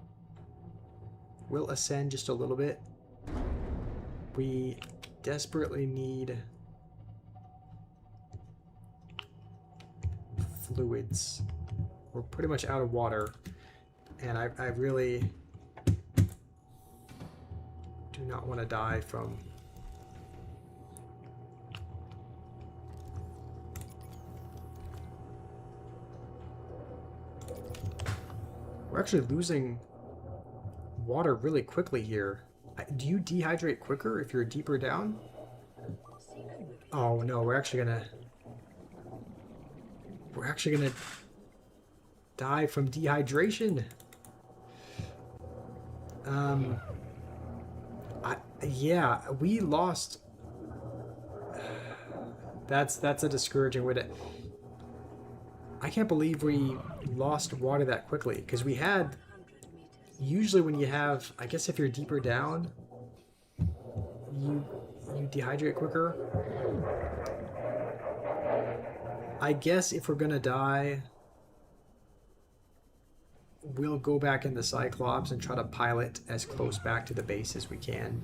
ascend just a little bit. We desperately need fluids. We're pretty much out of water, and I really do not want to die from... We're actually losing water really quickly here. Do you dehydrate quicker if you're deeper down? Oh no, we're actually gonna die from dehydration. Yeah, we lost. That's a discouraging way to. I can't believe we lost water that quickly because we had. 100 meters. Usually, when you have, I guess if you're deeper down, you dehydrate quicker. I guess if we're gonna die, we'll go back in the Cyclops and try to pilot as close back to the base as we can.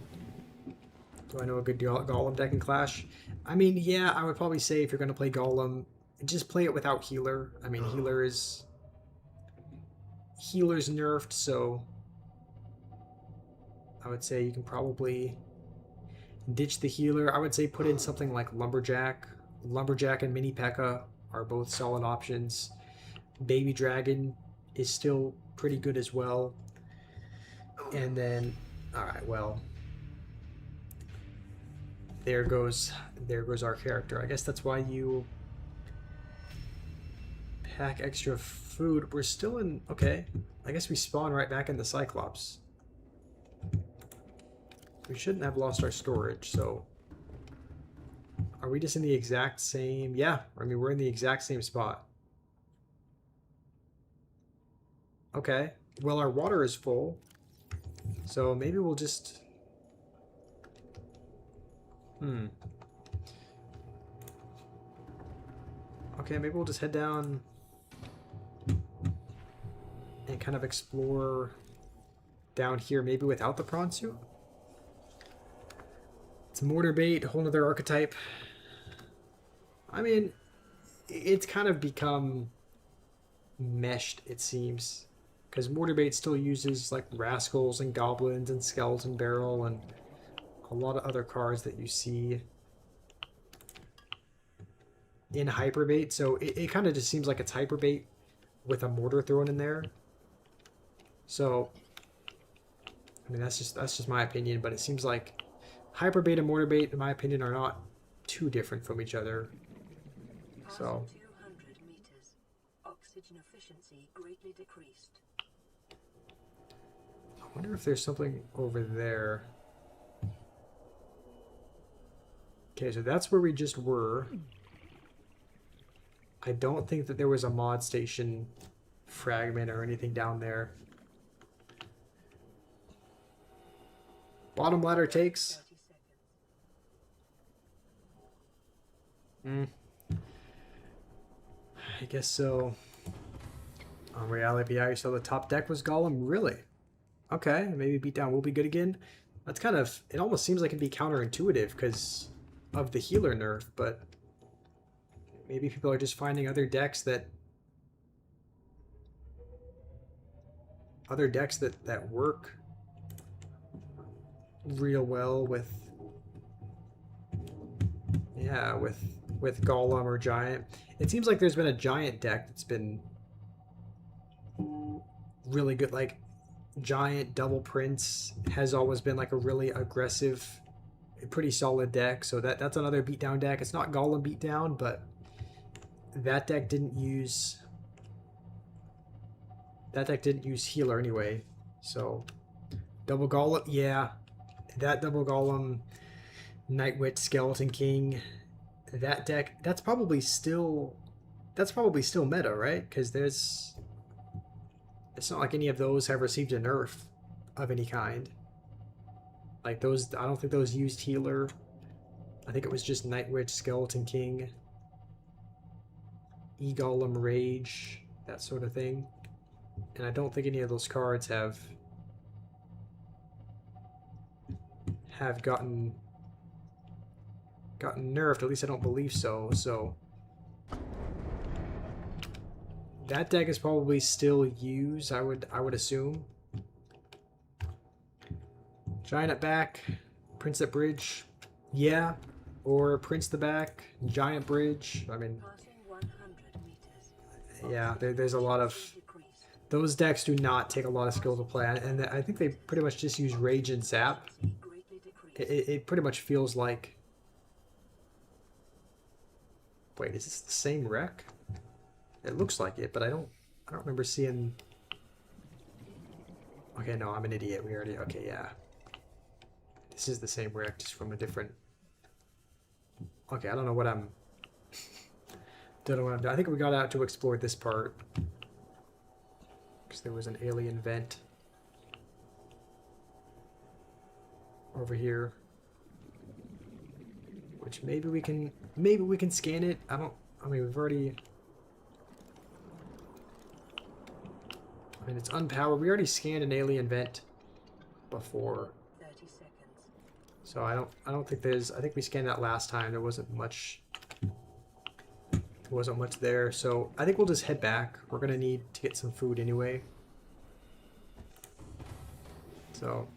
Do I know a good Golem deck in Clash? I mean, yeah, I would probably say if you're gonna play Golem, just play it without Healer. I mean, Healer's nerfed, so I would say you can probably ditch the Healer. I would say put in something like Lumberjack. Lumberjack and Mini P.E.K.K.A. are both solid options. Baby Dragon is still pretty good as well. And then, alright, well, there goes our character. I guess that's why you pack extra food. We're still in, okay, I guess we spawn right back in the Cyclops. We shouldn't have lost our storage, so are we just in the exact same? Yeah, I mean, we're in the exact same spot. Okay, well, our water is full, so maybe we'll just... Okay, maybe we'll just head down and kind of explore down here, maybe without the prawn suit. It's mortar bait, a whole nother archetype. I mean, it's kind of become meshed, it seems. Because mortar bait still uses like rascals and goblins and skeleton barrel and a lot of other cards that you see in hyperbait. So it kind of just seems like it's hyperbait with a mortar thrown in there. So, I mean, that's just my opinion, but it seems like hyperbait and mortar bait, in my opinion, are not too different from each other. So, 200 meters. Oxygen efficiency greatly decreased. I wonder if there's something over there. Okay, so that's where we just were. I don't think that there was a mod station fragment or anything down there. Bottom ladder takes. 30 seconds. I guess so. On reality, I saw the top deck was Golem. Really? Okay, maybe beatdown will be good again. That's kind of... It almost seems like it'd be counterintuitive because of the healer nerf, but maybe people are just finding other decks that... that work real well with... Yeah, with Golem or Giant. It seems like there's been a Giant deck that's been really good. Like, Giant Double Prince has always been like a really aggressive, pretty solid deck. So that's another beatdown deck. It's not Golem beatdown, but that deck didn't use healer anyway. So double Golem, yeah, that double Golem, Night Witch, Skeleton King, that deck, that's probably still meta, right? Because it's not like any of those have received a nerf of any kind. Like those, I don't think those used healer. I think it was just Night Witch, Skeleton King, E-Golem Rage, that sort of thing. And I don't think any of those cards have gotten nerfed. At least I don't believe so. So that deck is probably still used, I would assume. Giant at back, Prince at bridge, yeah, or Prince the back, Giant bridge. I mean, Passing 100 meters. yeah, there's a lot of... Decreased. Those decks do not take a lot of skill to play, and I think they pretty much just use Rage and Zap. Greatly decreased. It pretty much feels like Wait, is this the same wreck? It looks like it, but I don't remember seeing. Okay, no, I'm an idiot. We already. Okay, yeah. This is the same wreck, just from a different. Okay, I don't know what I'm. Don't know what I'm doing. I think we got out to explore this part because there was an alien vent over here, which maybe we can scan it. I mean, we've already. I mean, it's unpowered. We already scanned an alien vent before. 30 seconds. So I don't think there's. I think we scanned that last time. There wasn't much. There wasn't much there. So I think we'll just head back. We're gonna need to get some food anyway. So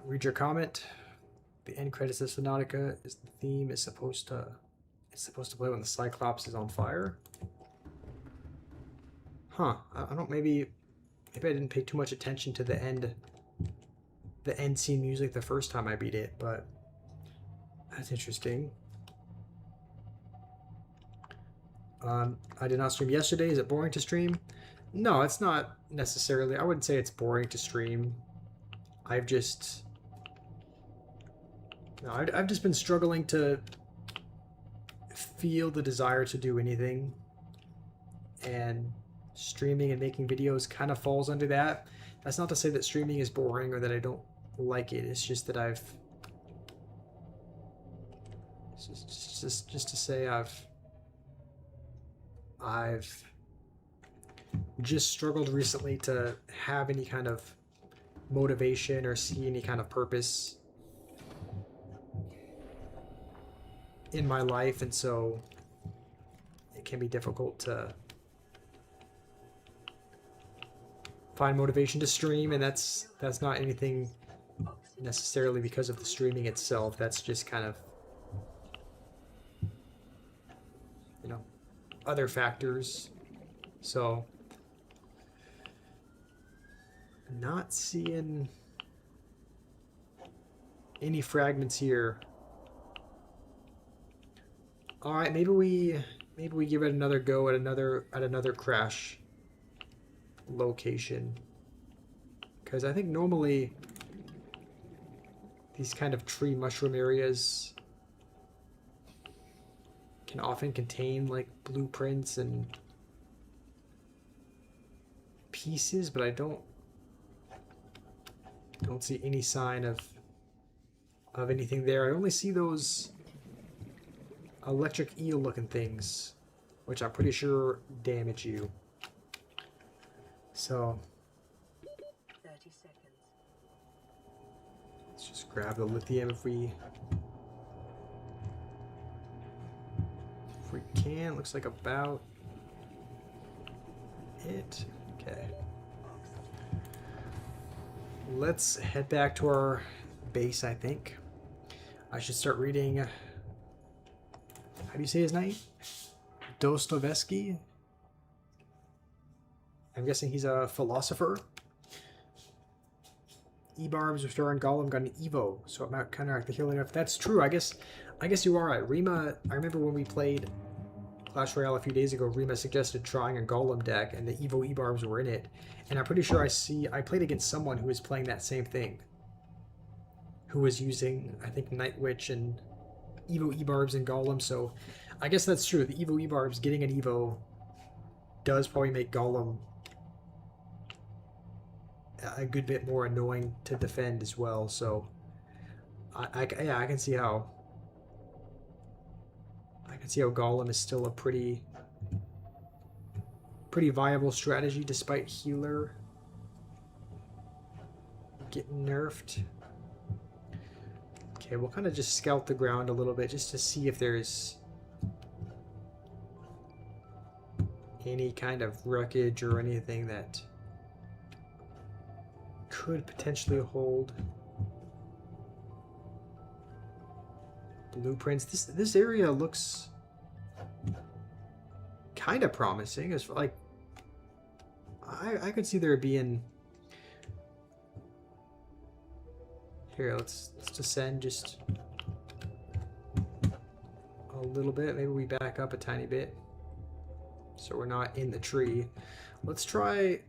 read your comment. The end credits of Subnautica is the theme. It's supposed to play when the Cyclops is on fire. Huh. I don't. Maybe I didn't pay too much attention to the end scene music the first time I beat it, but that's interesting. I did not stream yesterday. Is it boring to stream? No, it's not necessarily. I wouldn't say it's boring to stream. I've just been struggling to feel the desire to do anything, and streaming and making videos kind of falls under that. That's not to say that streaming is boring or that I don't like it. It's just that just to say I've just struggled recently to have any kind of motivation or see any kind of purpose in my life, and so it can be difficult to find motivation to stream, and that's not anything necessarily because of the streaming itself. That's just kind of, you know, other factors. So not seeing any fragments here. All right, maybe we give it another go at another crash location, because I think normally these kind of tree mushroom areas can often contain like blueprints and pieces, but I don't see any sign of anything there. I only see those electric eel looking things, which I'm pretty sure damage you. So 30 seconds. let's just grab the lithium if we can. Looks like about it. Okay. Let's head back to our base, I think. I should start reading. How do you say his name? Dostoevsky? I'm guessing he's a philosopher. E-Barbs restoring Gollum got an Evo, so it might counteract the healing. If that's true, I guess you are right. Rima, I remember when we played Clash Royale a few days ago, Rima suggested trying a Gollum deck, and the Evo E-Barbs were in it. And I'm pretty sure I played against someone who was playing that same thing. Who was using, I think, Night Witch and Evo E-Barbs and Gollum, so I guess that's true. The Evo E-Barbs getting an Evo does probably make Gollum a good bit more annoying to defend as well, so I can see how Gollum is still a pretty viable strategy despite healer getting nerfed. Okay, we'll kind of just scout the ground a little bit just to see if there's any kind of wreckage or anything that could potentially hold blueprints. This area looks kind of promising. As for, like, I could see there being. Here, let's descend just little bit. Maybe we back up a tiny bit so we're not in the tree. Let's try...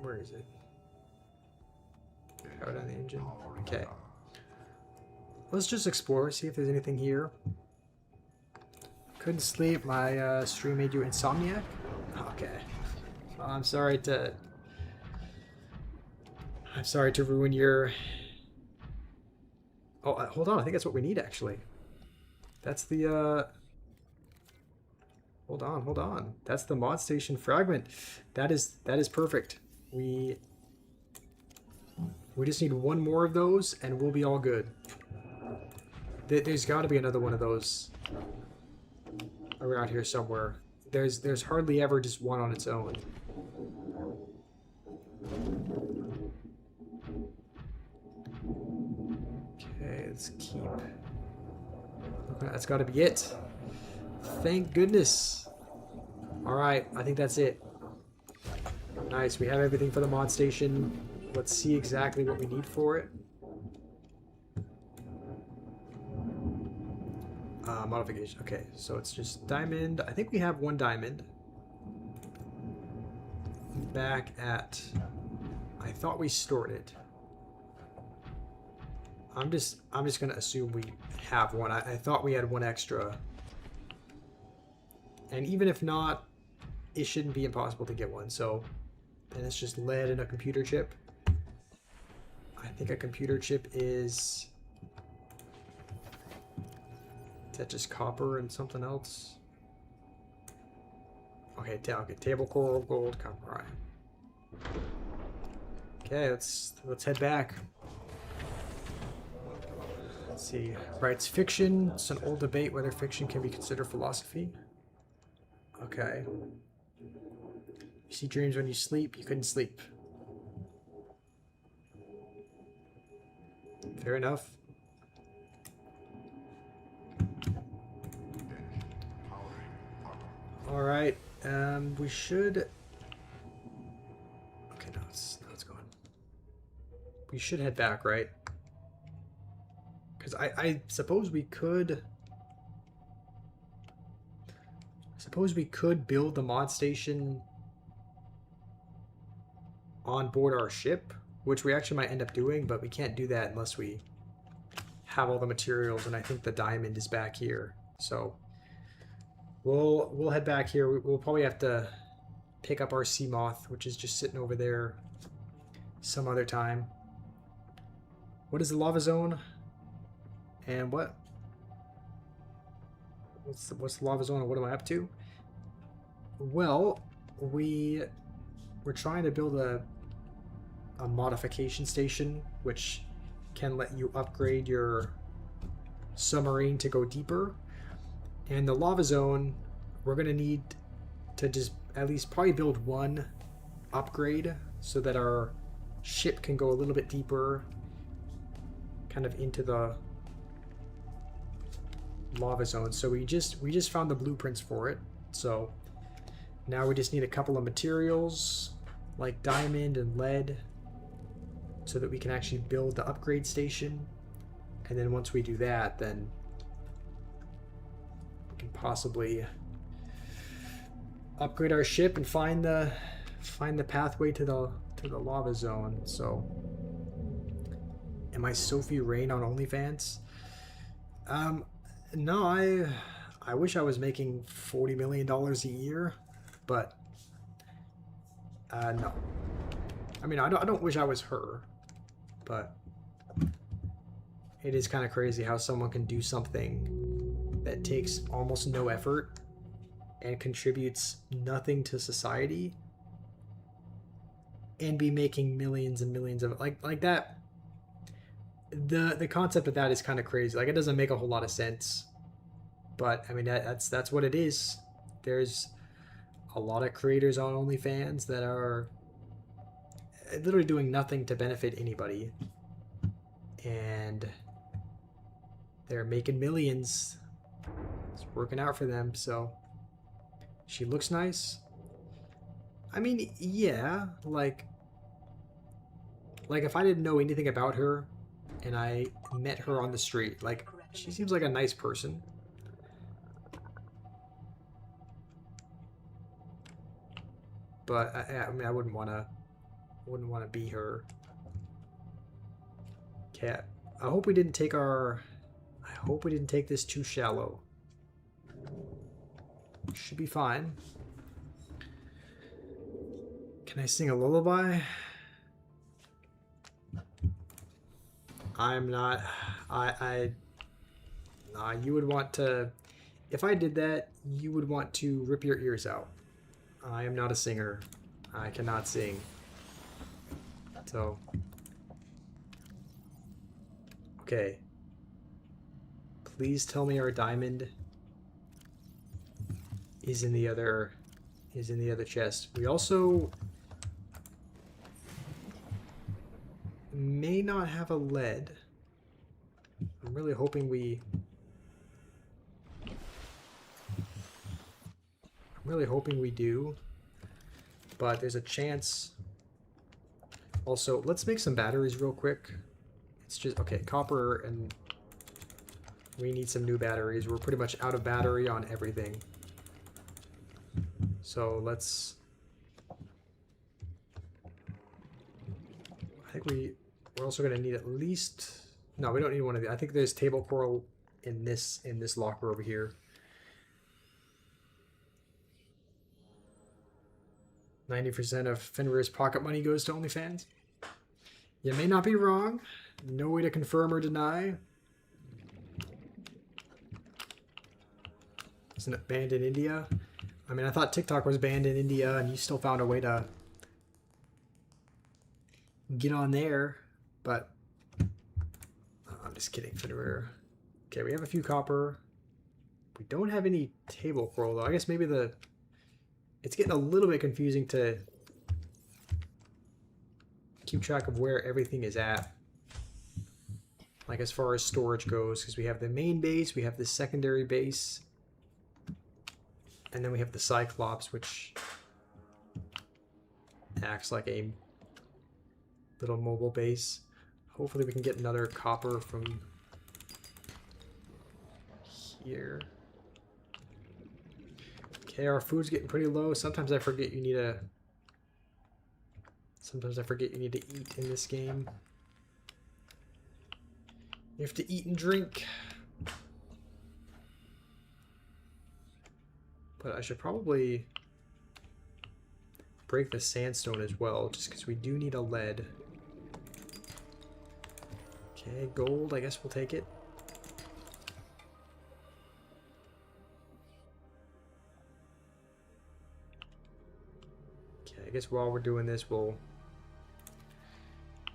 Where is it? Out on the engine. Okay. Let's just explore, see if there's anything here. Couldn't sleep. My stream made you insomniac? Okay. Well, I'm sorry to ruin your... Oh, hold on. I think that's what we need, actually. That's the, Hold on. That's the mod station fragment. That is perfect. We just need one more of those, and we'll be all good. There's got to be another one of those around here somewhere. There's hardly ever just one on its own. Okay, let's keep... Okay, that's got to be it. Thank goodness. Alright, I think that's it. Nice, we have everything for the mod station. Let's see exactly what we need for it. Modification. Okay, so it's just diamond. I think we have one diamond. Back at... I thought we stored it. I'm just gonna assume we have one. I thought we had one extra. And even if not, it shouldn't be impossible to get one. So then it's just lead and a computer chip. I think a computer chip is... Is that just copper and something else? Okay, okay, table coral, gold, copper. All right. Okay, let's head back. Let's see. Right, it's fiction. It's an old debate whether fiction can be considered philosophy. Okay. You see dreams when you sleep. You couldn't sleep. Fair enough. All right. We should. Okay, no, it's gone. We should head back, right? Because I suppose we could. Suppose we could build the mod station on board our ship, which we actually might end up doing, but we can't do that unless we have all the materials, and I think the diamond is back here. So we'll head back here. We'll probably have to pick up our sea moth, which is just sitting over there some other time. What is the lava zone? And what? What's the lava zone and what am I up to? Well, we're trying to build a modification station which can let you upgrade your submarine to go deeper. And the lava zone, we're going to need to just at least probably build one upgrade so that our ship can go a little bit deeper kind of into the lava zone. So we just found the blueprints for it. So now we just need a couple of materials like diamond and lead so that we can actually build the upgrade station. And then once we do that, then we can possibly upgrade our ship and find the pathway to the lava zone. So am I Sophie Rain on OnlyFans? No, I wish I was making $40 million a year, but no. I mean, I don't wish I was her, but it is kind of crazy how someone can do something that takes almost no effort and contributes nothing to society and be making millions and millions of it. Like that. The concept of that is kind of crazy. Like, it doesn't make a whole lot of sense, but I mean that's what it is. There's a lot of creators on OnlyFans that are literally doing nothing to benefit anybody, and they're making millions. It's working out for them. So she looks nice. I mean, yeah, like if I didn't know anything about her and I met her on the street, like She seems like a nice person. But I mean, I wouldn't want to be her. Cat. I hope we didn't take this too shallow. Should be fine. Can I sing a lullaby? I'm not. Nah, you would want to. If I did that, you would want to rip your ears out. I am not a singer. I cannot sing. So. Okay. Please tell me our diamond is in the other chest. We also may not have a lead. I'm really hoping we do, but there's a chance. Also, let's make some batteries real quick. It's just okay, copper, and we need some new batteries. We're pretty much out of battery on everything. So let's. I think we're also going to need at least. No, we don't need one of these. I think there's table coral in this locker over here. 90% of Fenrir's pocket money goes to OnlyFans. You may not be wrong. No way to confirm or deny. Isn't it banned in India? I mean, I thought TikTok was banned in India, and you still found a way to get on there, but I'm just kidding, Fenrir. Okay, we have a few copper. We don't have any table coral, though. I guess maybe it's getting a little bit confusing to keep track of where everything is at. Like as far as storage goes, because we have the main base, we have the secondary base, and then we have the cyclops, which acts like a little mobile base. Hopefully we can get another copper from here. Okay, our food's getting pretty low. Sometimes I forget you need to eat in this game. You have to eat and drink. But I should probably break the sandstone as well, just because we do need a lead. Okay, gold, I guess we'll take it. Okay, I guess while we're doing this, we'll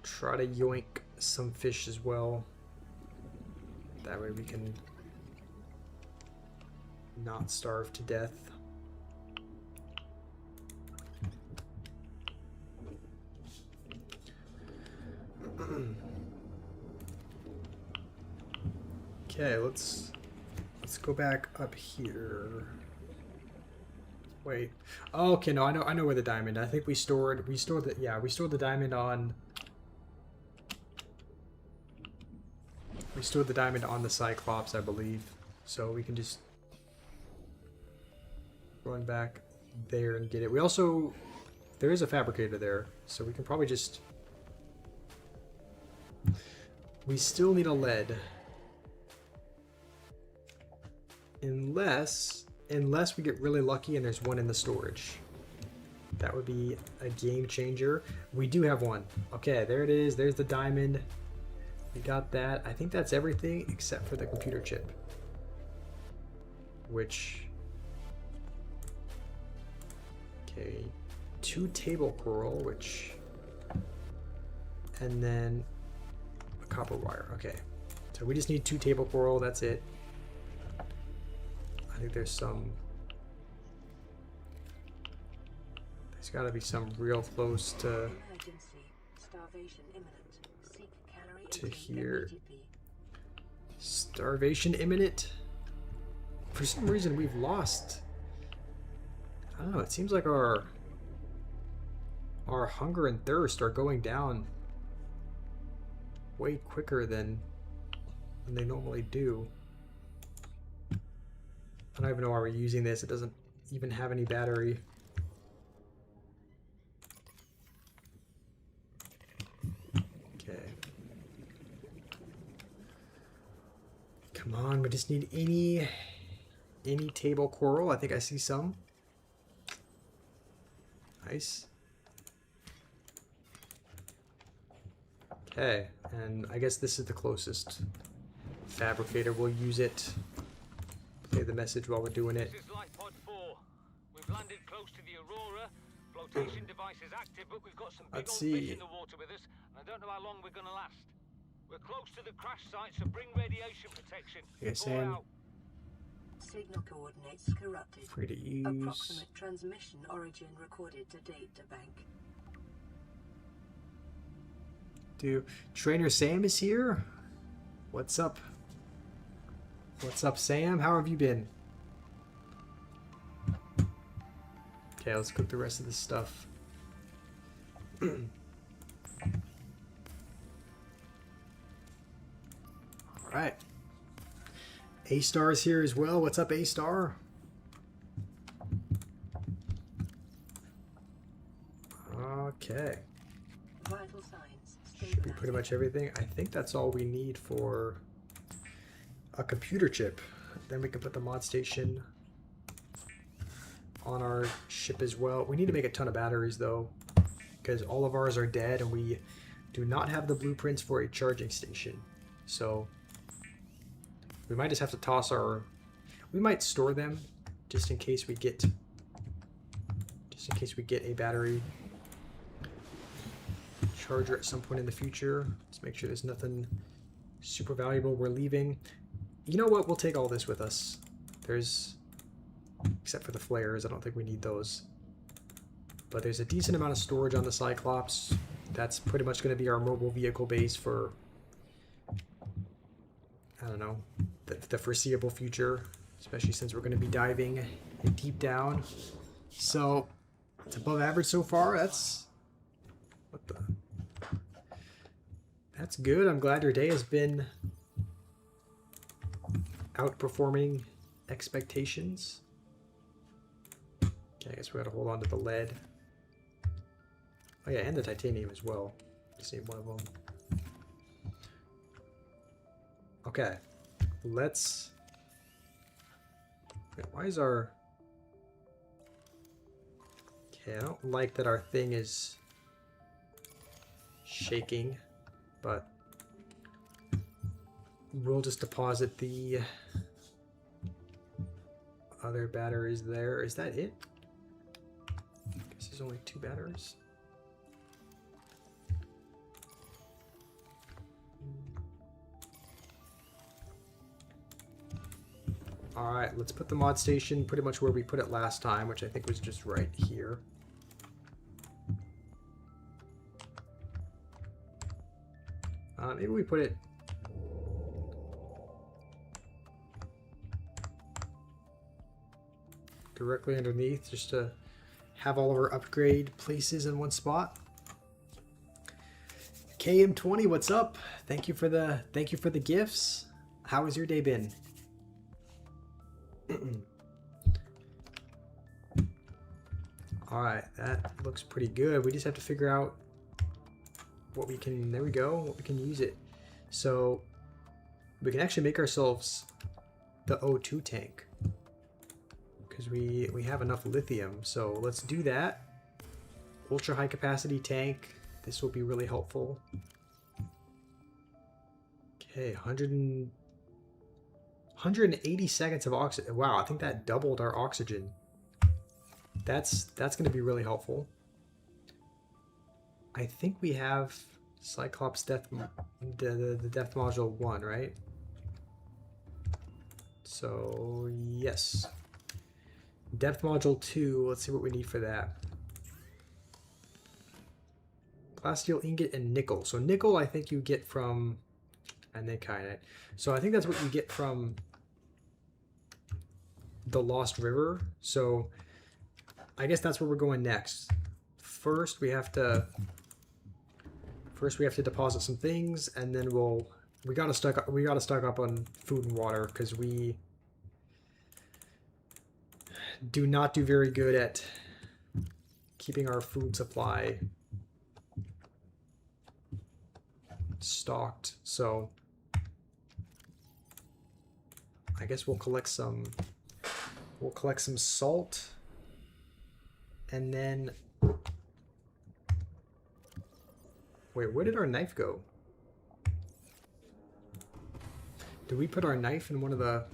try to yoink some fish as well. That way we can not starve to death. Okay, let's go back up here. Wait. Oh, okay, no, I know where the diamond. I think we stored the diamond on. We stored the diamond on the cyclops, I believe. So we can just run back there and get it. We also, there is a fabricator there, so we can probably just. We still need a lead. Unless we get really lucky and there's one in the storage. That would be a game changer. We do have one. Okay, there it is. There's the diamond. We got that. I think that's everything except for the computer chip. Which... Okay, 2 table coral, which... And then a copper wire. Okay, so we just need 2 table coral. That's it. I think there's got to be some real close to here. Starvation imminent. For some reason we've lost. I don't know. It seems like our hunger and thirst are going down way quicker than than they normally do. I don't even know why we're using this. It doesn't even have any battery. Okay. Come on, we just need any table coral. I think I see some. Nice. Okay, and I guess this is the closest fabricator. We'll use it. Play the message while we're doing it. This is Light Pod 4. We've landed close to the Aurora. Flotation device is active, but we've got some big Let's old fish see. in the water with us, and I don't know how long we're going to last. We're close to the crash site, so bring radiation protection. Okay, Pour Sam. out. Signal coordinates corrupted. Free to use. Approximate transmission origin recorded to data bank. Trainer Sam is here. What's up? What's up, Sam? How have you been? Okay, let's cook the rest of this stuff. Alright. A-Star is here as well. What's up, A-Star? Okay. Vital signs Should be stabilized. pretty much everything. I think that's all we need for a computer chip. Then we can put the mod station on our ship as well. We need to make a ton of batteries though, because all of ours are dead and we do not have the blueprints for a charging station. So we might just have to toss our... We might store them just in case we get a battery charger at some point in the future. Let's make sure there's nothing super valuable we're leaving. You know what? We'll take all this with us. There's... Except for the flares, I don't think we need those. But there's a decent amount of storage on the Cyclops. That's pretty much going to be our mobile vehicle base for... I don't know, the foreseeable future, especially since we're going to be diving deep down. So it's above average so far. That's good. I'm glad your day has been outperforming expectations. Okay, I guess we got to hold on to the lead. Oh yeah, and the titanium as well. Just need one of them. Okay, let's... Wait, why is our... Okay, I don't like that our thing is shaking, but we'll just deposit the other batteries there. Is that it? I guess there's only 2 batteries. Alright, let's put the mod station pretty much where we put it last time, which I think was just right here. Maybe we put it... directly underneath, just to have all of our upgrade places in one spot. KM20, what's up? Thank you for the gifts. How has your day been? Alright, that looks pretty good. We just have to figure out what we can, there we go, what we can use it. So we can actually make ourselves the O2 tank because we have enough lithium. So let's do that. Ultra high capacity tank. This will be really helpful. Okay, 180 seconds of oxygen. Wow, I think that doubled our oxygen. That's going to be really helpful. I think we have Cyclops the depth module 1, right? So yes, depth module 2. Let's see what we need for that. Glass, steel, ingot, and nickel. So nickel, I think you get from, and then kyanite. So I think that's what you get from the Lost River. So I guess that's where we're going next. First we have to deposit some things, and then we'll We gotta stock up on food and water because we do not do very good at keeping our food supply stocked. So I guess we'll collect some salt, and then wait, where did our knife go? Did we put our knife in one of the...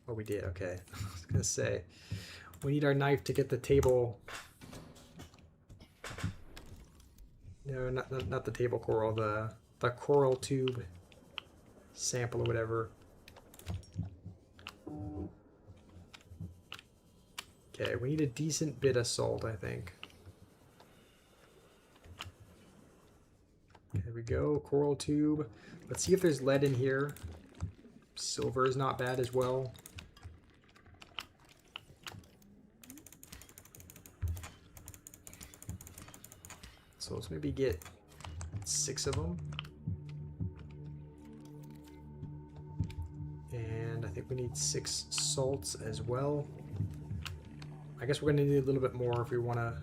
Oh, we did. Okay. I was gonna say we need our knife to get the table. No, not the table coral. The coral tube sample or whatever. Okay, we need a decent bit of salt, I think. There we go, coral tube. Let's see if there's lead in here. Silver is not bad as well. So let's maybe get 6 of them. And I think we need 6 salts as well. I guess we're going to need a little bit more if we want to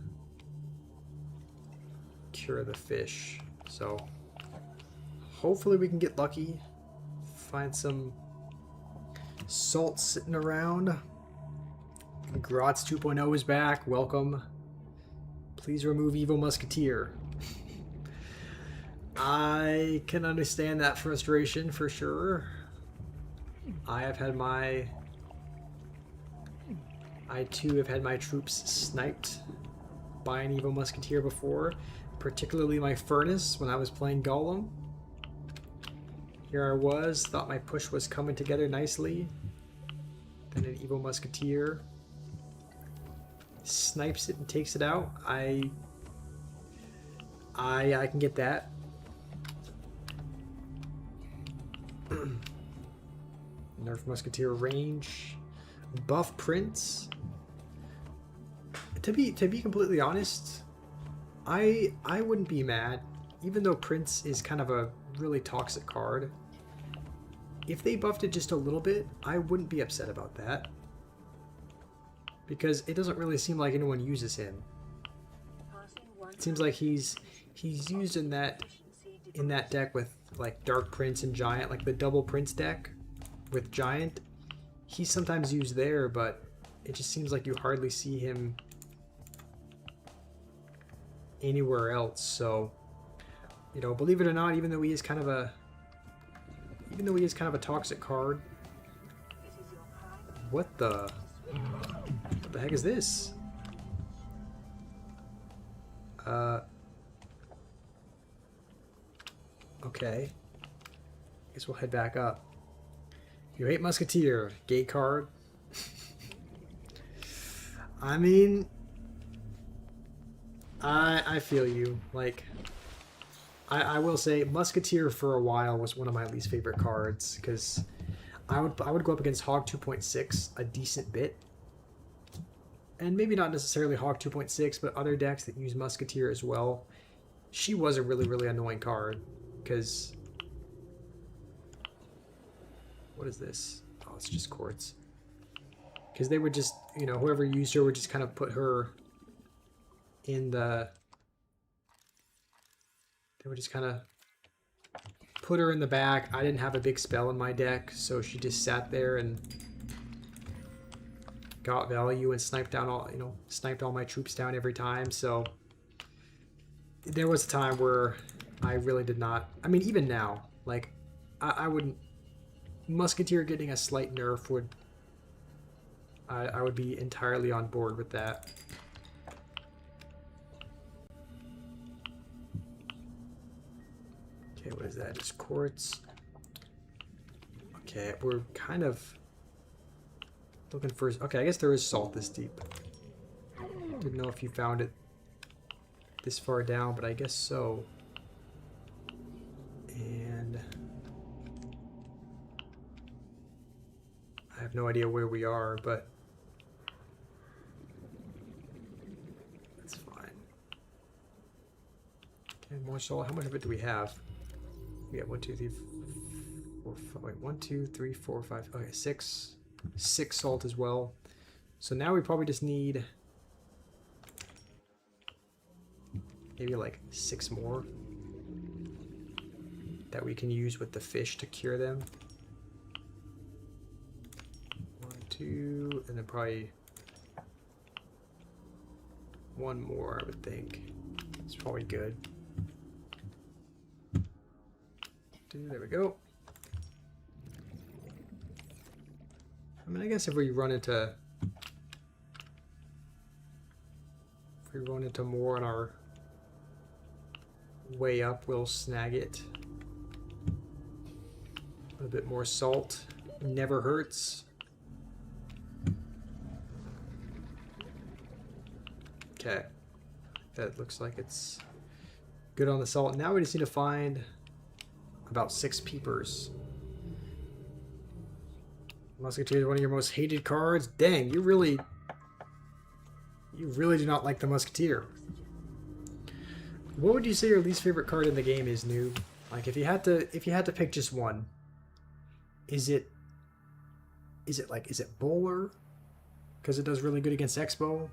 cure the fish. So hopefully we can get lucky. Find some salt sitting around. Grotz 2.0 is back. Welcome. Please remove Evil Musketeer. I can understand that frustration for sure. I too have had my troops sniped by an Evil Musketeer before, particularly my furnace when I was playing Golem. Here I was, thought my push was coming together nicely. Then an Evil Musketeer snipes it and takes it out. I can get that. Nerf Musketeer range. Buff Prince. To be completely honest, I wouldn't be mad, even though Prince is kind of a really toxic card. If they buffed it just a little bit, I wouldn't be upset about that. Because it doesn't really seem like anyone uses him. It seems like he's used in that deck with like Dark Prince and Giant, like the double Prince deck with Giant. He's sometimes used there, but it just seems like you hardly see him anywhere else. So, you know, believe it or not, even though he is kind of a toxic card. What the heck is this? Okay. Guess we'll head back up. You hate Musketeer. Gate card. I mean, I feel you. Like, I will say Musketeer for a while was one of my least favorite cards because I would go up against Hog 2.6 a decent bit. And maybe not necessarily Hog 2.6, but other decks that use Musketeer as well. She was a really, really annoying card because... What is this? Oh, it's just quartz. Because they would just, you know, whoever used her would just kind of put her in the... They would just kind of put her in the back. I didn't have a big spell in my deck, so she just sat there and got value and sniped down all, you know, sniped all my troops down every time. So there was a time where I really did not. I mean, even now, like, I wouldn't. Musketeer getting a slight nerf would. I would be entirely on board with that. Okay, what is that? Just quartz. Okay, we're kind of looking for... Okay, I guess there is salt this deep. Didn't know if you found it this far down, but I guess so. And I have no idea where we are, but that's fine. Okay, more salt. How much of it do we have? We have 1, 2, 3, 4, 5. Wait, 1, 2, 3, 4, 5. Okay, 6. 6 salt as well. So now we probably just need maybe like 6 more that we can use with the fish to cure them. 1, 2, and then probably 1 more, I would think. It's probably good. There we go. I mean, I guess if we run into more on our way up, we'll snag it. A little bit more salt never hurts. Okay, that looks like it's good on the salt. Now we just need to find about 6 peepers. Musketeer is one of your most hated cards. Dang, you really do not like the Musketeer. What would you say your least favorite card in the game is, Noob? Like, if you had to pick just one, is it Bowler? Because it does really good against Expo.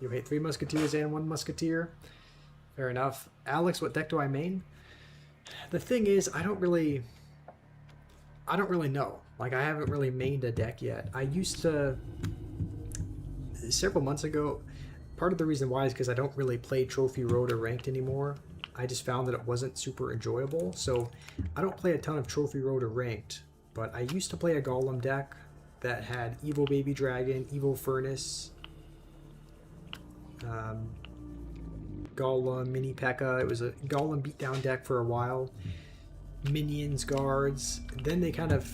You hate 3 Musketeers and 1 Musketeer. Fair enough. Alex, what deck do I main? The thing is, I don't really know. Like, I haven't really mained a deck yet. I used to, several months ago. Part of the reason why is because I don't really play Trophy Road or Ranked anymore. I just found that it wasn't super enjoyable. So I don't play a ton of Trophy Road or Ranked. But I used to play a Golem deck that had Evil Baby Dragon, Evil Furnace, Golem, Mini P.E.K.K.A. It was a Golem beatdown deck for a while. Minions, guards. Then they kind of,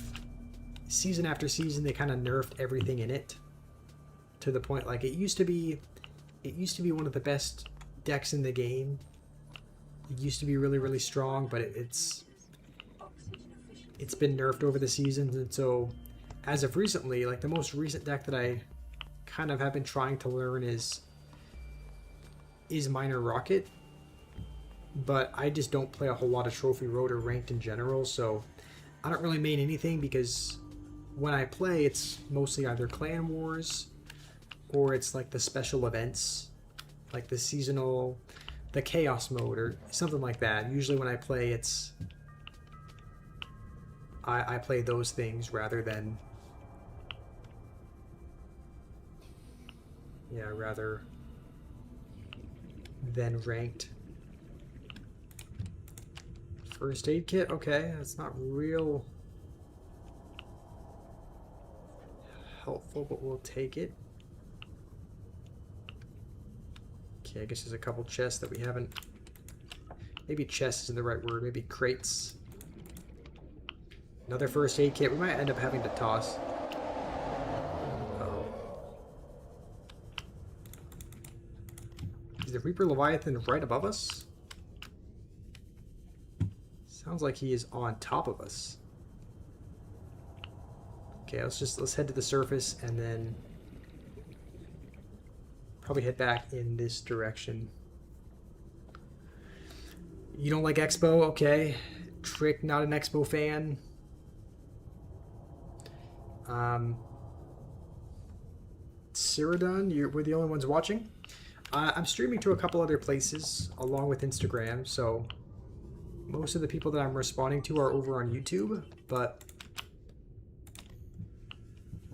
season after season, they kind of nerfed everything in it. To the point, like, it used to be one of the best decks in the game. It used to be really, really strong, but it's been nerfed over the seasons. And so, as of recently, like, the most recent deck that I kind of have been trying to learn is Minor Rocket, but I just don't play a whole lot of Trophy Road or Ranked in general, so I don't really main anything, because when I play, it's mostly either Clan Wars or it's like the special events, like the seasonal, the Chaos mode or something like that. Usually when I play, it's I play those things rather than Ranked. First aid kit, okay, that's not real helpful, but we'll take it. Okay, I guess there's a couple chests that we haven't, maybe chest isn't the right word, maybe crates. Another first aid kit, we might end up having to toss. Is the Reaper Leviathan right above us? Sounds like he is on top of us. Okay, let's head to the surface and then probably head back in this direction. You don't like Expo? Okay. Trick, not an Expo fan. Cyrodion, we're the only ones watching. I'm streaming to a couple other places along with Instagram, so most of the people that I'm responding to are over on YouTube, but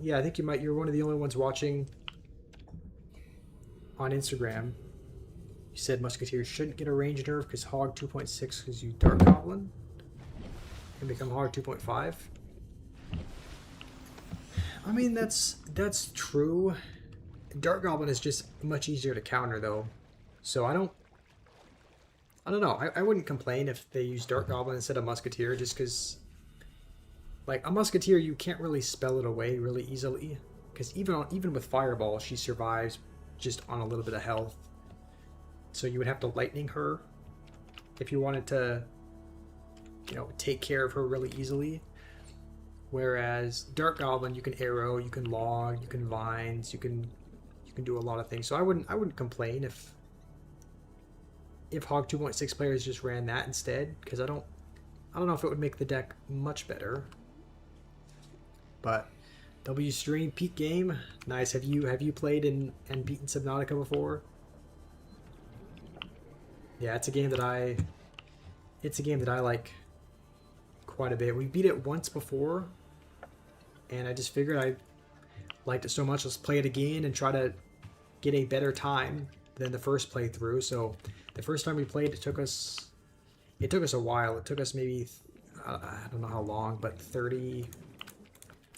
yeah, I think you're one of the only ones watching on Instagram. You said Musketeers shouldn't get a range nerf because Hog 2.6 gives you Dark Goblin and become Hog 2.5. I mean, that's true. Dark Goblin is just much easier to counter, though. So I don't know. I wouldn't complain if they use Dark Goblin instead of Musketeer, just because, like, a Musketeer, you can't really spell it away really easily. Because even with Fireball, she survives just on a little bit of health. So you would have to Lightning her if you wanted to, take care of her really easily. Whereas Dark Goblin, you can arrow, you can log, you can vines, you can do a lot of things. So I wouldn't complain if Hog 2.6 players just ran that instead, because I don't know if it would make the deck much better. But W stream peak game, nice. Have you played and beaten Subnautica before? Yeah, it's a game that I like quite a bit. We beat it once before, and I just figured I liked it so much. Let's play it again and try to get a better time than the first playthrough. So the first time we played, it took us a while. It took us maybe I don't know how long, but 30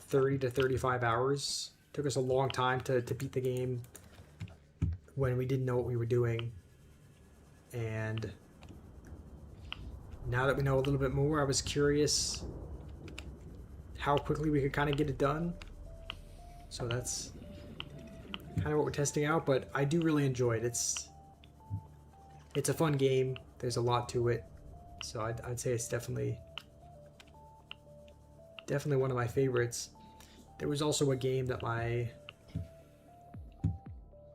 to 35 hours. It took us a long time to beat the game when we didn't know what we were doing. And now that we know a little bit more, I was curious how quickly we could kind of get it done. So that's kind of what we're testing out, but I do really enjoy it. It's a fun game. There's a lot to it. So I'd say it's definitely one of my favorites. There was also a game that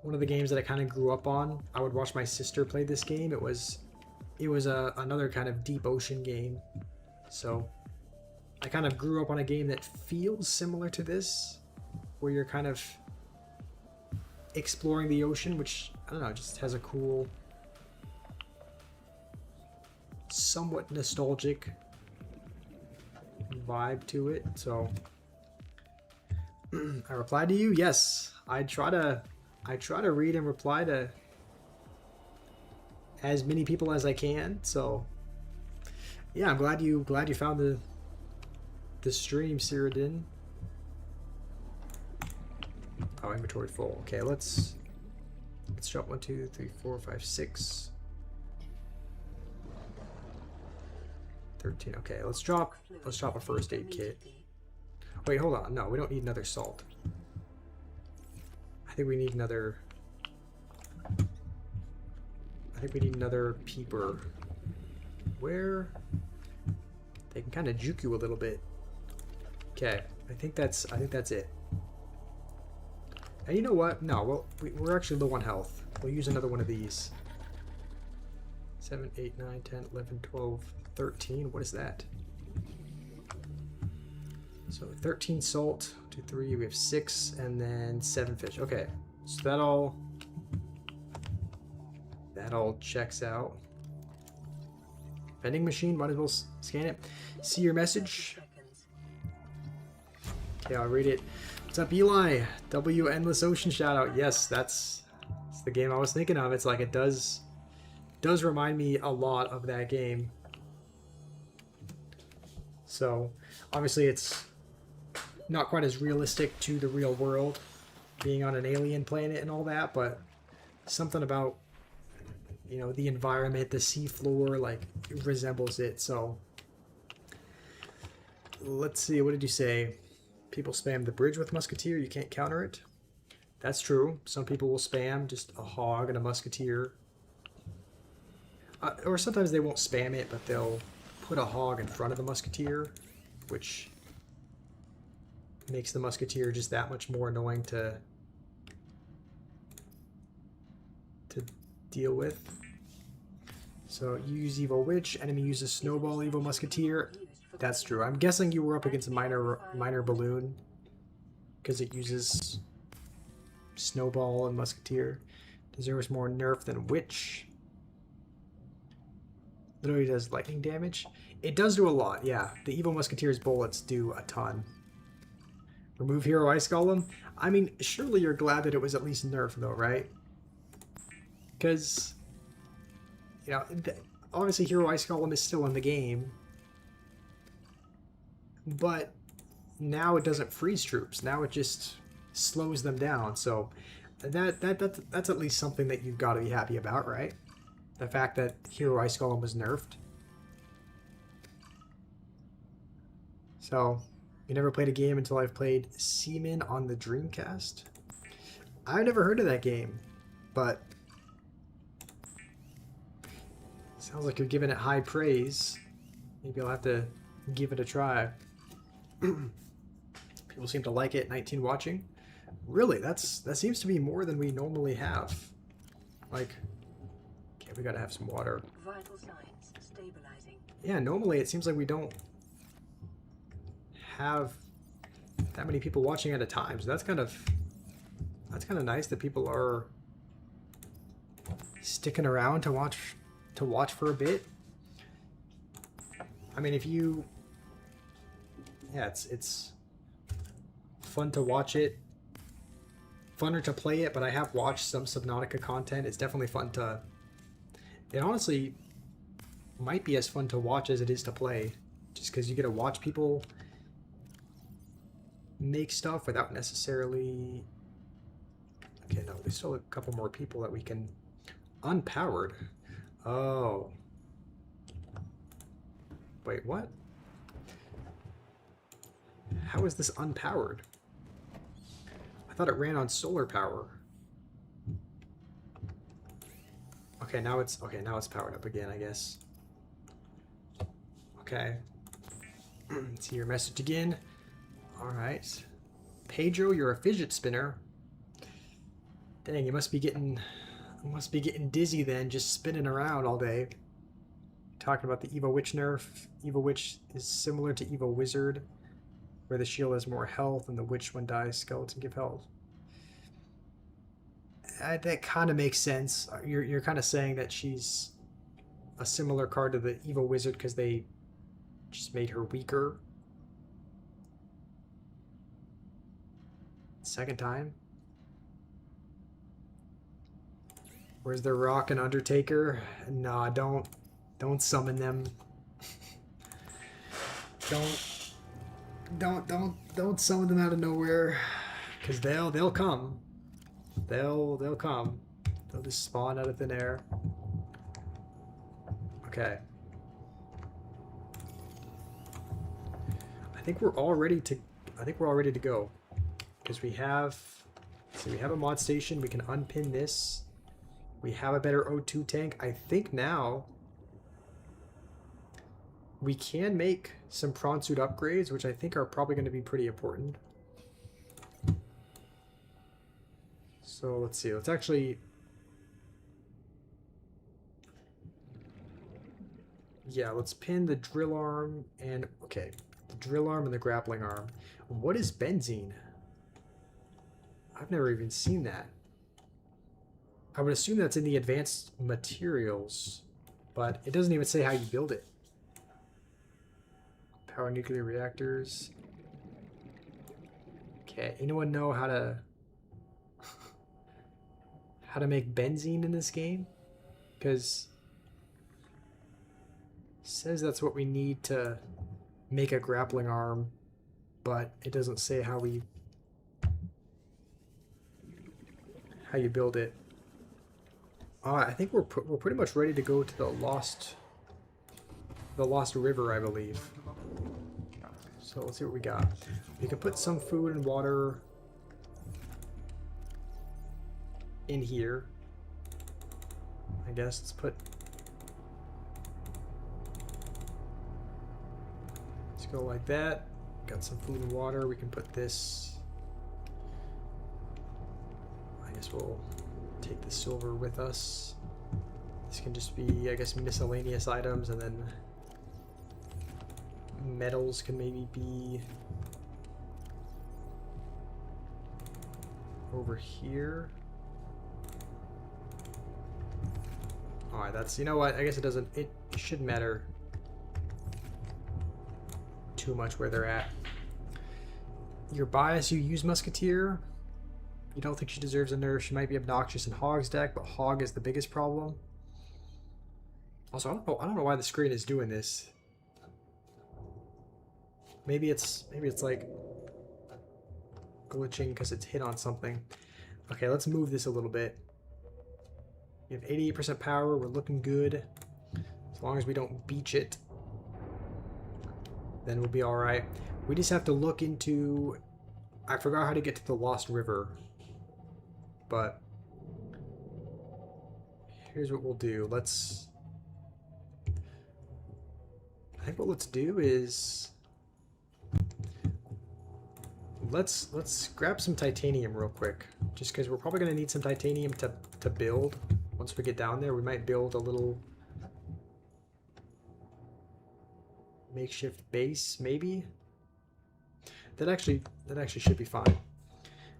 one of the games that I kind of grew up on. I would watch my sister play this game. It was another kind of deep ocean game. So I kind of grew up on a game that feels similar to this, where you're kind of exploring the ocean, which, I don't know, just has a cool, somewhat nostalgic vibe to it. So I replied to you. Yes, I try to read and reply to as many people as I can. So yeah, I'm glad you found the stream, Cyrodiin. Oh, inventory full. Okay, let's drop 1, 2, 3, 4, 5, 6, 13. Okay, let's drop a first aid kit. Wait, hold on. No, we don't need another salt. I think we need another peeper. Where they can kind of juke you a little bit. Okay, I think that's it. And you know what? No, well, we're actually low on health. We'll use another one of these. 7, 8, 9, 10, 11, 12, 13. What is that? So 13 salt, 2, 3, we have 6, and then 7 fish. Okay, so that all checks out. Vending machine, might as well scan it. See your message. Okay, I'll read it. What's up, Eli? W Endless Ocean shoutout. Yes, that's the game I was thinking of. It's like it does remind me a lot of that game. So obviously it's not quite as realistic to the real world, being on an alien planet and all that, but something about, you know, the environment, the seafloor, like, it resembles it. So let's see, what did you say? People spam the bridge with musketeer, you can't counter it. That's true. Some people will spam just a hog and a musketeer. Or sometimes they won't spam it, but they'll put a hog in front of the musketeer, which makes the musketeer just that much more annoying to deal with. So you use evil witch, enemy uses snowball, evil musketeer. That's true. I'm guessing you were up against a minor balloon because it uses snowball and musketeer. Deserves more nerf than witch. Literally does lightning damage. It does do a lot, yeah. The evil musketeer's bullets do a ton. Remove hero ice golem. I mean, surely you're glad that it was at least nerfed though, right? Because, you know, obviously hero ice golem is still in the game, but now it doesn't freeze troops. Now it just slows them down. So that's at least something that you've got to be happy about, right? The fact that hero ice golem was nerfed. So you never played a game until I've played Seaman on the Dreamcast. I've never heard of that game, but sounds like you're giving it high praise. Maybe I'll have to give it a try. People seem to like it. 19 watching. Really, that seems to be more than we normally have. Like, okay, we gotta have some water. Vital signs stabilizing. Yeah, normally it seems like we don't have that many people watching at a time, so that's kind of nice that people are sticking around to watch for a bit. I mean, if you, yeah, it's fun to watch it, funner to play it, but I have watched some Subnautica content. It's definitely fun to, it honestly might be as fun to watch as it is to play, just because you get to watch people make stuff without necessarily, okay, no, there's still a couple more people that we can, unpowered. Oh. Wait, what? How is this unpowered? I thought it ran on solar power. Okay, now it's powered up again, I guess. Okay. See your message again. Alright. Pedro, you're a fidget spinner. Dang, you must be getting dizzy then, just spinning around all day. Talking about the Evo Witch nerf. Evo Witch is similar to Evo Wizard, where the shield has more health and the witch, when dies, skeleton give health. That kind of makes sense. You're kind of saying that she's a similar card to the Evo Wizard because they just made her weaker. Second time. Where's the Rock and Undertaker? Nah, don't summon them. Don't summon them out of nowhere, because they'll come. They'll come. They'll just spawn out of thin air. Okay. I think we're all ready to go, because we have a mod station. We can unpin this. We have a better O2 tank. I think now we can make some prawn suit upgrades, which I think are probably going to be pretty important. So let's see. Let's actually... yeah, let's pin the drill arm and... okay, the drill arm and the grappling arm. What is benzene? I've never even seen that. I would assume that's in the advanced materials, but it doesn't even say how you build it. Power nuclear reactors. Okay, anyone know how to make benzene in this game? Because it says that's what we need to make a grappling arm, but it doesn't say how you build it. I think we're pretty much ready to go to the Lost River, I believe. So let's see what we got. We can put some food and water in here. I guess let's go like that. Got some food and water. We can put this. I guess we'll take the silver with us. This can just be, I guess, miscellaneous items, and then metals can maybe be over here. Alright, that's, you know what, I guess it shouldn't matter too much where they're at. Your bias, you use Musketeer. You don't think she deserves a nerf. She might be obnoxious in Hog's deck, but Hog is the biggest problem. Also, I don't know why the screen is doing this. Maybe it's like glitching because it's hit on something. Okay, let's move this a little bit. We have 88% power. We're looking good. As long as we don't beach it, then we'll be all right. We just have to look into... I forgot how to get to the Lost River. But here's what we'll do. I think what let's do is let's grab some titanium real quick, just because we're probably going to need some titanium to build. once we get down there, we might build a little makeshift base, maybe. That actually should be fine.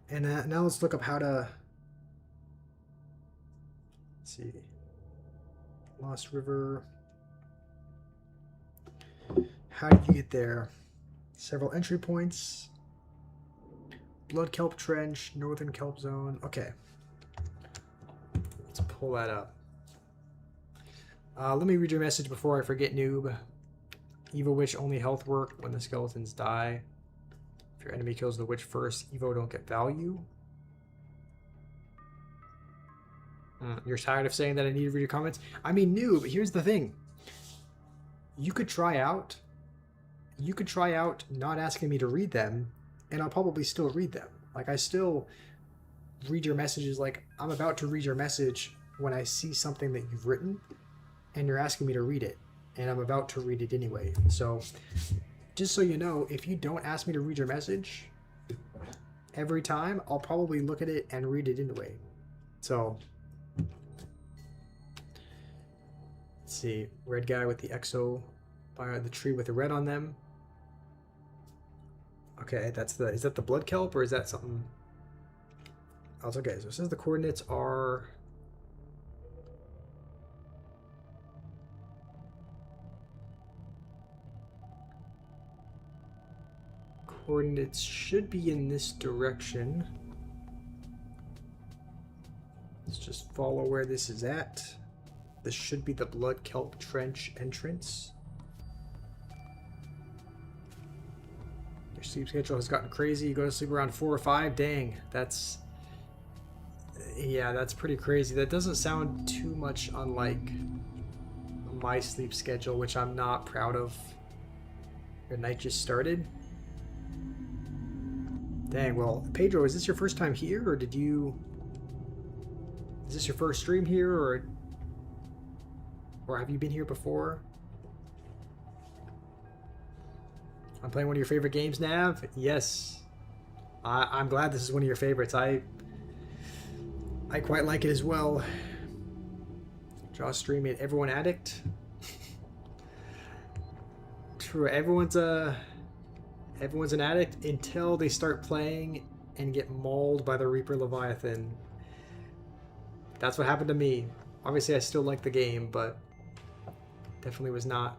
And now let's look up how to. Let's see. Lost River. How did you get there? Several entry points. Blood Kelp Trench, Northern Kelp Zone. Okay. Let's pull that up. Let me read your message before I forget, noob. Evo Witch only health work when the skeletons die. If your enemy kills the witch first, Evo don't get value. You're tired of saying that I need to read your comments? I mean, noob, here's the thing. You could try out not asking me to read them, and I'll probably still read them. Like, I still read your messages. Like, I'm about to read your message when I see something that you've written, and you're asking me to read it, and I'm about to read it anyway. So, just so you know, if you don't ask me to read your message every time, I'll probably look at it and read it anyway. So, let's see. Red guy with the exo by the tree with the red on them. Okay, is that the blood kelp, or is that something else? Okay, so it says the coordinates are should be in this direction. Let's just follow where this is at. This should be the blood kelp trench entrance. Your sleep schedule has gotten crazy. You go to sleep around 4 or 5. Dang, that's pretty crazy. That doesn't sound too much unlike my sleep schedule, which I'm not proud of. Your night just started. Dang, well, Pedro, is this your first time here, or is this your first stream here, or have you been here before? I'm playing one of your favorite games, Nav? Yes. I'm glad this is one of your favorites. I quite like it as well. Draw stream made everyone addict. True, everyone's an addict until they start playing and get mauled by the Reaper Leviathan. That's what happened to me. Obviously, I still like the game, but definitely was not.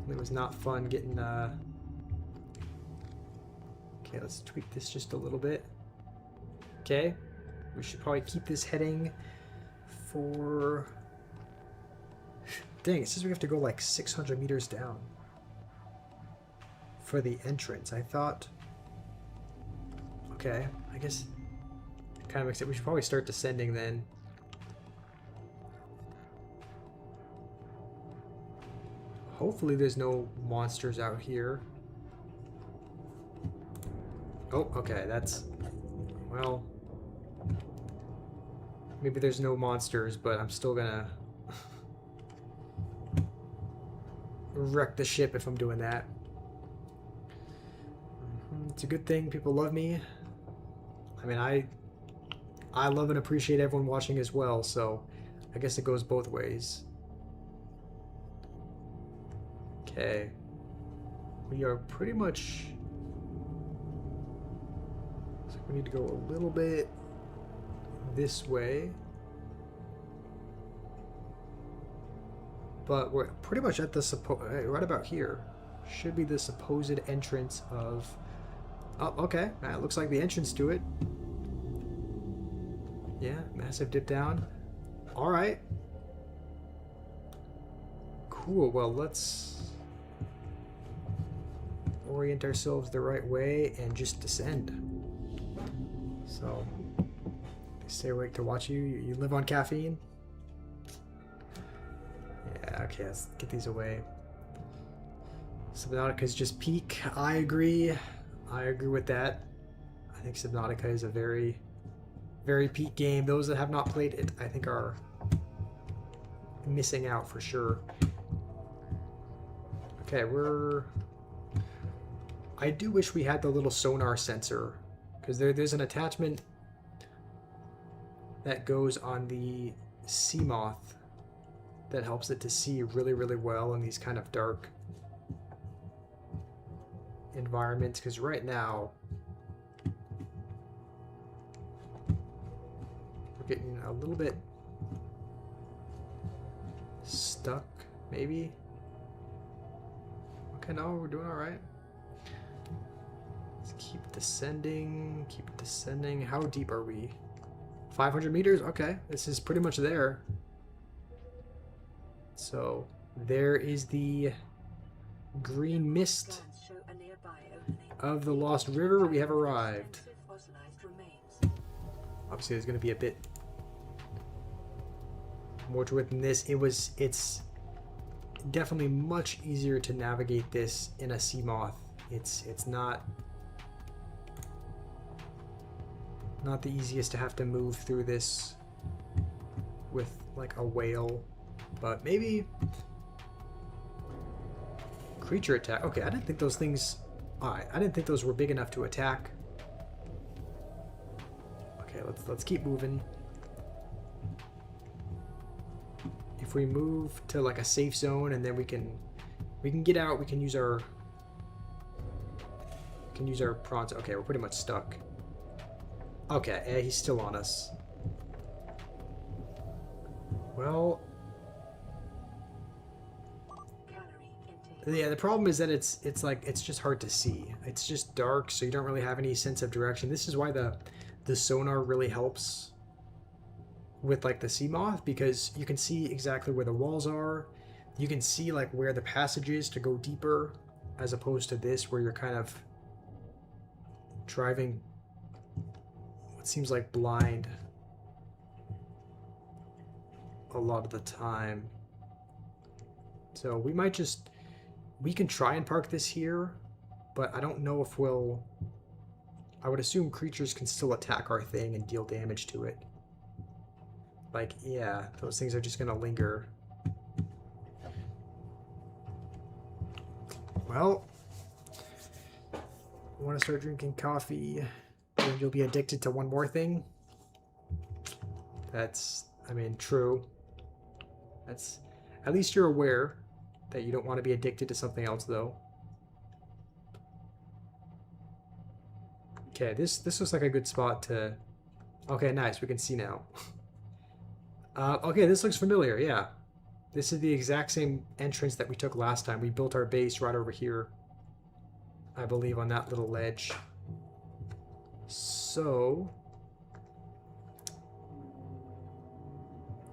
It was not fun getting. Okay, let's tweak this just a little bit. Okay, we should probably keep this heading for. Dang, it says we have to go like 600 meters down for the entrance. I thought. Okay, I guess it kind of makes it. We should probably start descending then. Hopefully there's no monsters out here. Oh, okay, that's... Well... Maybe there's no monsters, but I'm still gonna... wreck the ship if I'm doing that. It's a good thing people love me. I mean, I love and appreciate everyone watching as well, so I guess it goes both ways. Okay, we are pretty much. Looks like we need to go a little bit this way, but we're pretty much at the right about here. Should be the supposed entrance of. Oh, okay. It looks like the entrance to it. Yeah, massive dip down. All right. Cool. Well, let's orient ourselves the right way and just descend. So, stay awake to watch you. You live on caffeine? Yeah, okay, let's get these away. Subnautica is just peak. I agree. I agree with that. I think Subnautica is a very, very peak game. Those that have not played it, I think, are missing out for sure. Okay, I do wish we had the little sonar sensor, because there's an attachment that goes on the sea moth that helps it to see really, really well in these kind of dark environments. Because right now, we're getting a little bit stuck, maybe. Okay, no, we're doing all right. Let's keep descending, keep descending. How deep are we? 500 meters? Okay, this is pretty much there. So there is the green mist Scans show a nearby opening. of the Lost River. We have arrived. Extensive fossilized remains. Obviously, there's going to be a bit more to it than this. It's definitely much easier to navigate this in a sea moth. It's not the easiest to have to move through this with like a whale, but maybe creature attack. Okay, I didn't think those things. Alright, I didn't think those were big enough to attack. Okay, let's keep moving. If we move to like a safe zone and then we can get out, we can use our prawns. Okay, we're pretty much stuck. Okay, yeah, he's still on us. Well, Calorie intake. yeah, the problem is that it's just hard to see. It's just dark, so you don't really have any sense of direction. This is why the sonar really helps with like the sea moth, because you can see exactly where the walls are. You can see like where the passage is to go deeper, as opposed to this where you're kind of driving what seems like blind a lot of the time. So we can try and park this here, but I don't know if I would assume creatures can still attack our thing and deal damage to it. Like, yeah, those things are just gonna linger. Well, want to start drinking coffee, and you'll be addicted to one more thing. That's, I mean, true. That's, at least you're aware that you don't want to be addicted to something else, though. Okay, this looks like a good spot to... Okay, nice, we can see now. Okay, this looks familiar, yeah. This is the exact same entrance that we took last time. We built our base right over here, I believe, on that little ledge. So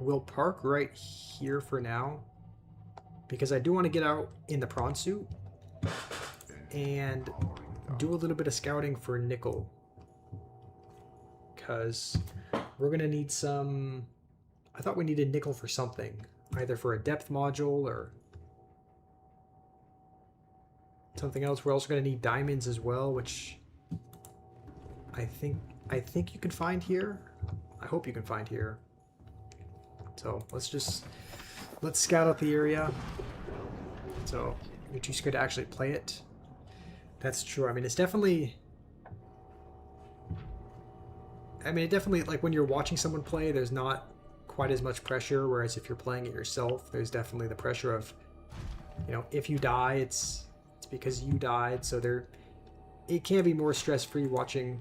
we'll park right here for now, because I do want to get out in the prawn suit and do a little bit of scouting for nickel, because we're gonna need some... I thought we needed nickel for something, either for a depth module or something else. We're also going to need diamonds as well, which I think you can find here. I hope you can find here. So let's scout out the area. So you're too scared to actually play it. That's true. I mean, it definitely, like when you're watching someone play, there's not quite as much pressure, whereas if you're playing it yourself, there's definitely the pressure of, you know, if you die, it's because you died. So it can be more stress-free watching.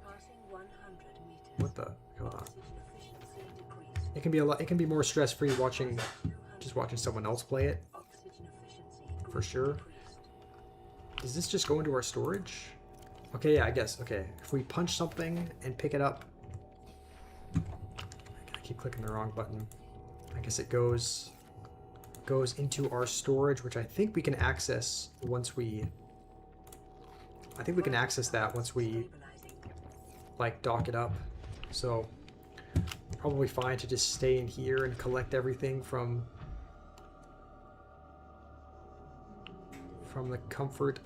Passing 100 meters. What the? Hold on. Oxygen efficiency decreased. It can be more stress-free watching, just watching someone else play it, Oxygen efficiency for sure. decreased. Does this just go into our storage? Okay, yeah, I guess. Okay, if we punch something and pick it up, I keep clicking the wrong button. I guess it goes into our storage, which I think we can access once we... I think we can access that once we, Stabilizing. like, dock it up. So, probably fine to just stay in here and collect everything from the comfort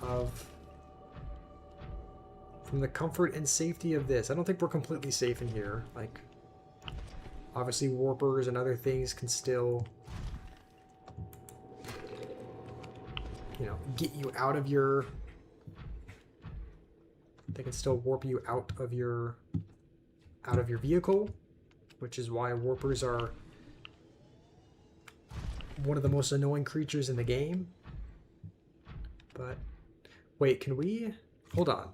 and safety of this. I don't think we're completely safe in here. Like, obviously warpers and other things can still, you know, get you out of your... They can still warp you out out of your vehicle, which is why warpers are one of the most annoying creatures in the game. But wait, can we? Hold on.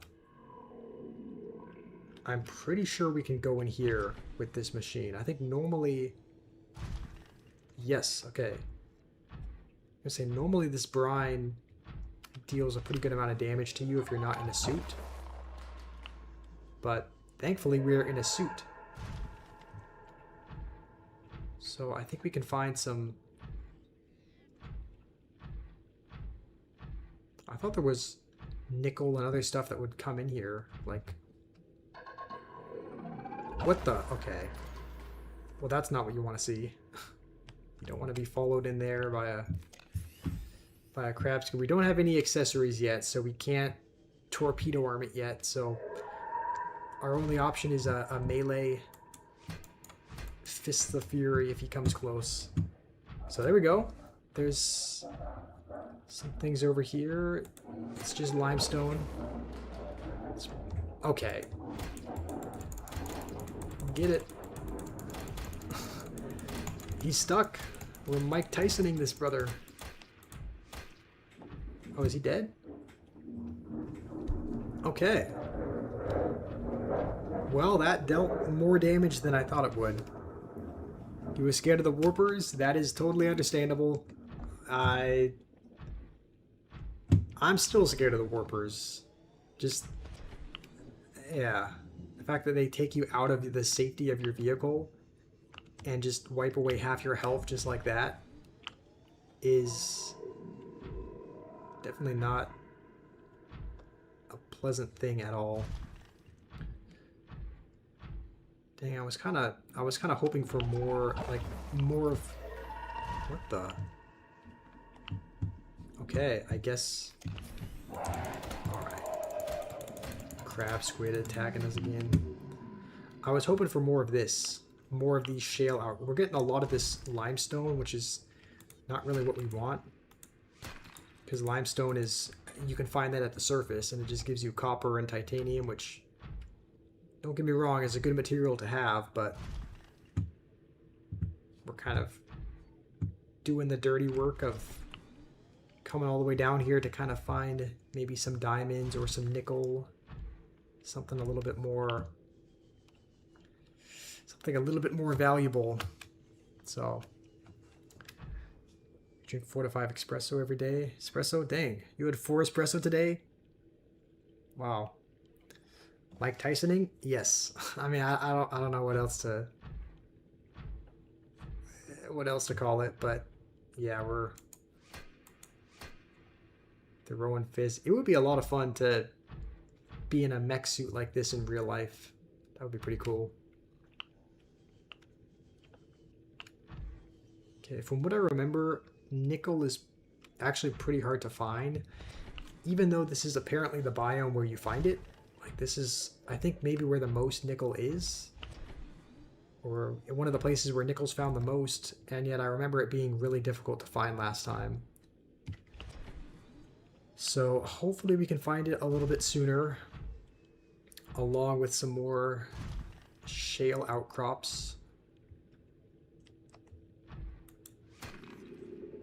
I'm pretty sure we can go in here with this machine. I think normally... Yes, okay. I'm gonna say normally this brine deals a pretty good amount of damage to you if you're not in a suit. But thankfully we're in a suit. So I think we can find some... I thought there was nickel and other stuff that would come in here, like... What the? Okay. Well, that's not what you want to see. You don't want to be followed in there by a crab scoop. We don't have any accessories yet, so we can't torpedo arm it yet. So our only option is a melee Fist the Fury if he comes close. So there we go. There's some things over here. It's just limestone. Okay. Get it. He's stuck. We're Mike Tysoning this brother. Oh, is he dead? Okay. Well, that dealt more damage than I thought it would. He was scared of the warpers. That is totally understandable. I'm still scared of the warpers. Just... yeah. The fact that they take you out of the safety of your vehicle and just wipe away half your health just like that is definitely not a pleasant thing at all. Dang, I was kind of hoping for more of what the? Okay, I guess. Alright. Crab squid attacking us again. I was hoping for more of this. More of these shale out. We're getting a lot of this limestone, which is not really what we want. Because limestone is... you can find that at the surface, and it just gives you copper and titanium, which... don't get me wrong, is a good material to have, but... we're kind of doing the dirty work of coming all the way down here to kind of find maybe some diamonds or some nickel. Something a little bit more... something a little bit more valuable. So... drink 4 to 5 espresso every day. Espresso? Dang. You had 4 espresso today? Wow. Mike Tysoning? Yes. I mean, I don't know what else to call it, but yeah, we're throwing fizz. It would be a lot of fun to be in a mech suit like this in real life. That would be pretty cool. Okay, from what I remember, nickel is actually pretty hard to find, even though this is apparently the biome where you find it. Like, this is, I think, maybe where the most nickel is, or one of the places where nickel's found the most, and yet I remember it being really difficult to find last time. So hopefully we can find it a little bit sooner, along with some more shale outcrops.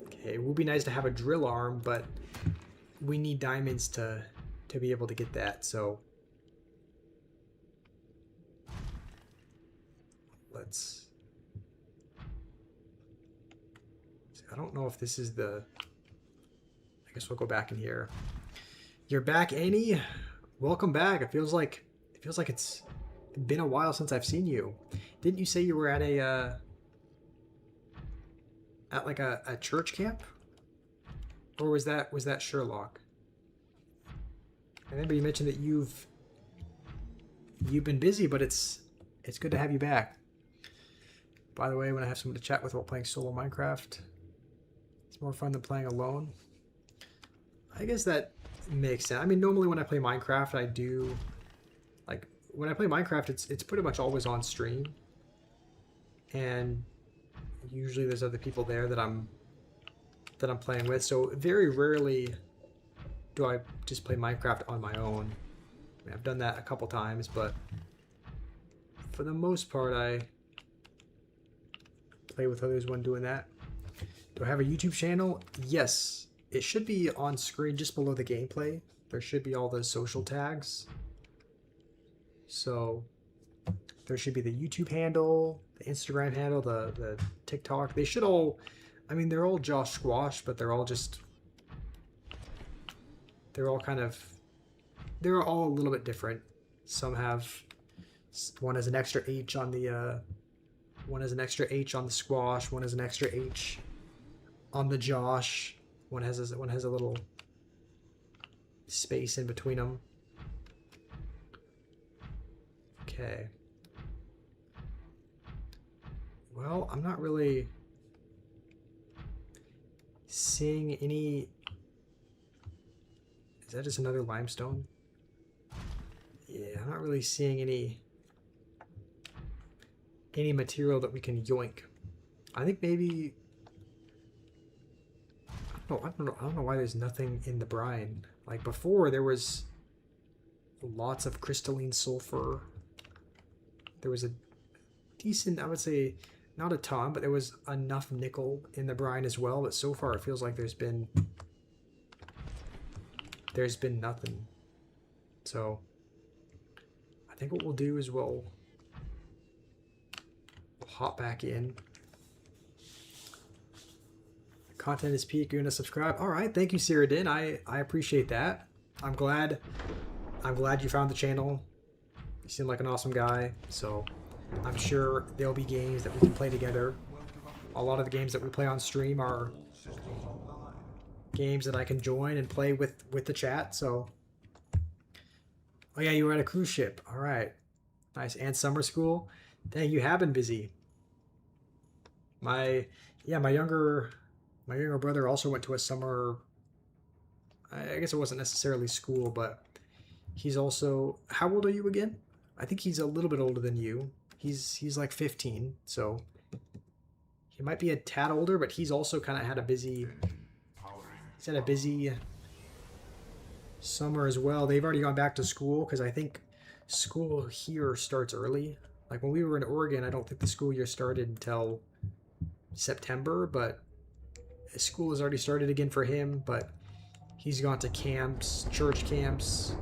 Okay, it would be nice to have a drill arm, but we need diamonds to be able to get that, so let's see. I don't know if this is the... I guess we'll go back in here. You're back, Annie. Welcome back. It feels like it's been a while since I've seen you. Didn't you say you were at a at like a church camp? Or was that Sherlock? I remember you mentioned that you've been busy, but it's good to have you back. By the way, when I have someone to chat with while playing solo Minecraft, it's more fun than playing alone. I guess that makes sense. I mean, normally when I play Minecraft, I do... like, when I play Minecraft, it's pretty much always on stream. And usually there's other people there that I'm playing with. So very rarely do I just play Minecraft on my own. I mean, I've done that a couple times, but for the most part, I play with others when doing that. Do I have a YouTube channel? Yes. It should be on screen just below the gameplay. There should be all the social tags. So there should be the YouTube handle, the Instagram handle, the TikTok. They should all, I mean, they're all Josh Squash, but they're all just, they're all kind of, they're all a little bit different. Some have, one has an extra H on the, one has an extra H on the Squash, one has an extra H on the Josh, one has a little space in between them. Okay. Well, I'm not really seeing any. Is that just another limestone? Yeah, I'm not really seeing any material that we can yoink. I think maybe. I don't know why there's nothing in the brine. Like before, there was lots of crystalline sulfur. There was a decent, I would say, not a ton, but there was enough nickel in the brine as well. But so far, it feels like there's been nothing. So I think what we'll do is we'll hop back in. Content is peak. You're gonna subscribe. All right, thank you, Cyrodiin. I appreciate that. I'm glad you found the channel. You seem like an awesome guy, so I'm sure there'll be games that we can play together. A lot of the games that we play on stream are games that I can join and play with the chat. So, oh yeah, you were at a cruise ship. All right, nice. And summer school. Dang, you have been busy. My younger brother also went to a summer. I guess it wasn't necessarily school, but he's also. How old are you again? I think he's a little bit older than you. He's like 15, so he might be a tad older, but he's also kind of had a busy. He's had a busy summer as well. They've already gone back to school because I think school here starts early. Like when we were in Oregon, I don't think the school year started until September, but school has already started again for him. But he's gone to camps, church camps.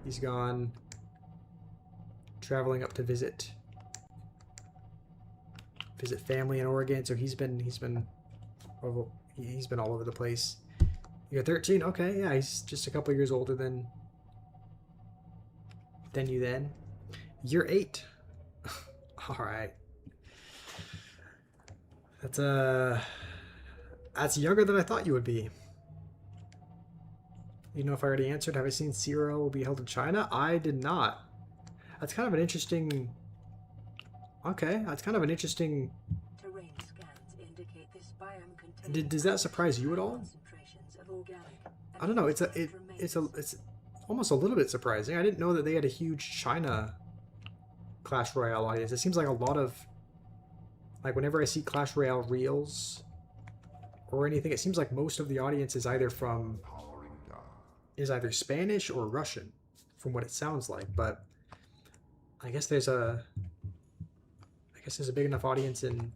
He's gone traveling up to visit family in Oregon. So he's been all over the place. You're 13? Okay, yeah, he's just a couple years older than you then. You're 8. All right. That's younger than I thought you would be. You know if I already answered. Have I seen Zero will be held in China? I did not. That's kind of an interesting. Okay, that's kind of an interesting. Terrain scans indicate this biome contains Does that surprise you at all? concentrations of organic and I don't know. It's phosphate almost a little bit surprising. I didn't know that they had a huge China Clash Royale audience. It seems like a lot of, like whenever I see Clash Royale reels or anything, it seems like most of the audience is either Spanish or Russian, from what it sounds like. But I guess there's a big enough audience in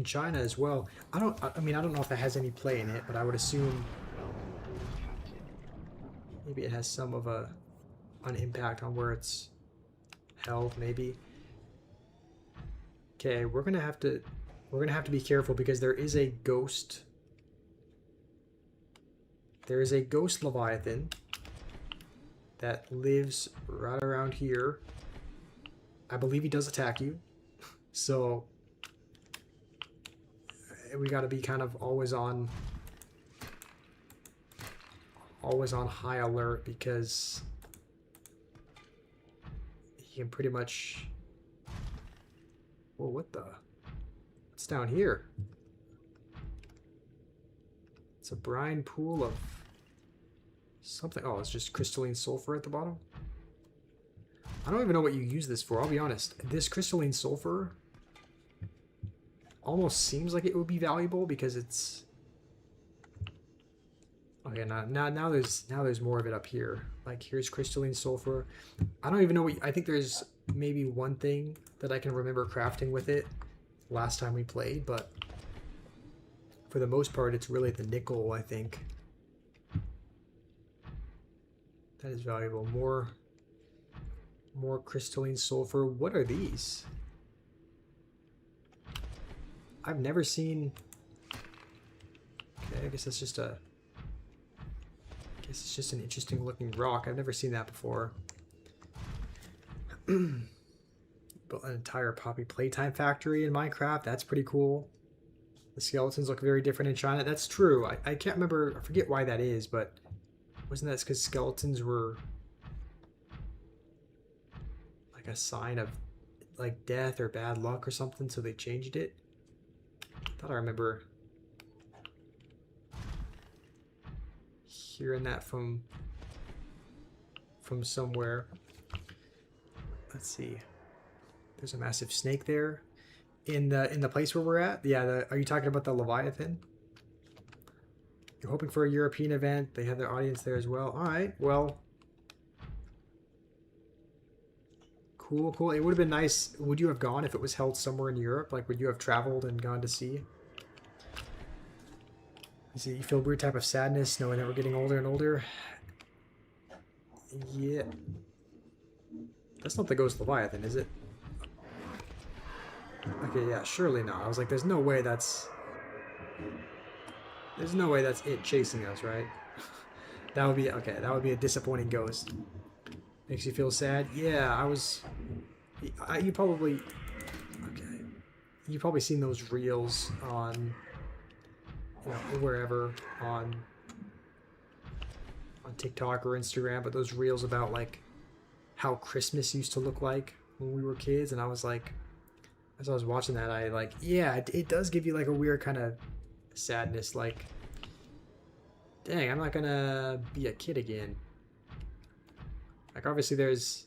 China as well. I don't know if that has any play in it, but I would assume maybe it has some of an impact on where it's held, maybe. Okay, we're gonna have to be careful because there is a ghost. There is a ghost Leviathan that lives right around here. I believe he does attack you, so we got to be kind of always on high alert because he can pretty much. Whoa, what the? What's down here? It's a brine pool of something. Oh, it's just crystalline sulfur at the bottom. I don't even know what you use this for, I'll be honest. This crystalline sulfur almost seems like it would be valuable because it's... Oh, Okay, now there's more of it up here. Like here's crystalline sulfur. I don't even know what I think there's maybe one thing that I can remember crafting with it last time we played, but for the most part it's really the nickel, I think. That is valuable. More crystalline sulfur. What are these? I've never seen. Okay, I guess that's just a. I guess it's just an interesting looking rock. I've never seen that before. Built an entire poppy playtime factory in Minecraft. That's pretty cool. The skeletons look very different in China. That's true. I can't remember. I forget why that is, but wasn't that because skeletons were like a sign of like death or bad luck or something, so they changed it? I thought I remember hearing that from somewhere. Let's see. There's a massive snake there in the place where we're at. Yeah, are you talking about the Leviathan? You're hoping for a European event. They have their audience there as well. All right. Well, cool. It would have been nice. Would you have gone if it was held somewhere in Europe? Like, would you have traveled and gone to see? You see, you feel a weird type of sadness knowing that we're getting older and older. Yeah. That's not the Ghost Leviathan, is it? Okay, yeah, surely not. I was like, there's no way that's it chasing us, right? That would be, okay, that would be a disappointing ghost. Makes you feel sad? Yeah, you probably, okay. You've probably seen those reels on, you know, wherever, on TikTok or Instagram, but those reels about, like, how Christmas used to look like when we were kids, and I was like, as I was watching that, I like, yeah, it does give you like a weird kind of sadness, like, dang, I'm not gonna be a kid again. Like, obviously there's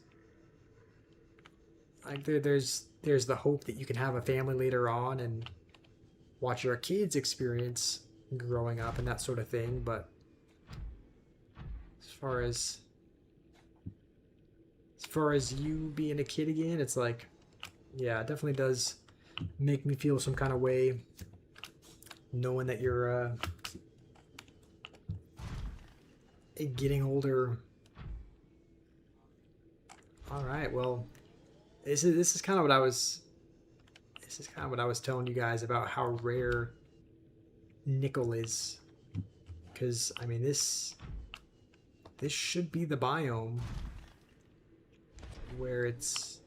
like there's the hope that you can have a family later on and watch your kids experience growing up and that sort of thing, but as far as you being a kid again, it's like, yeah, it definitely does make me feel some kind of way knowing that you're getting older. All right, well, this is kind of what I was telling you guys about how rare nickel is, because I mean this should be the biome where it's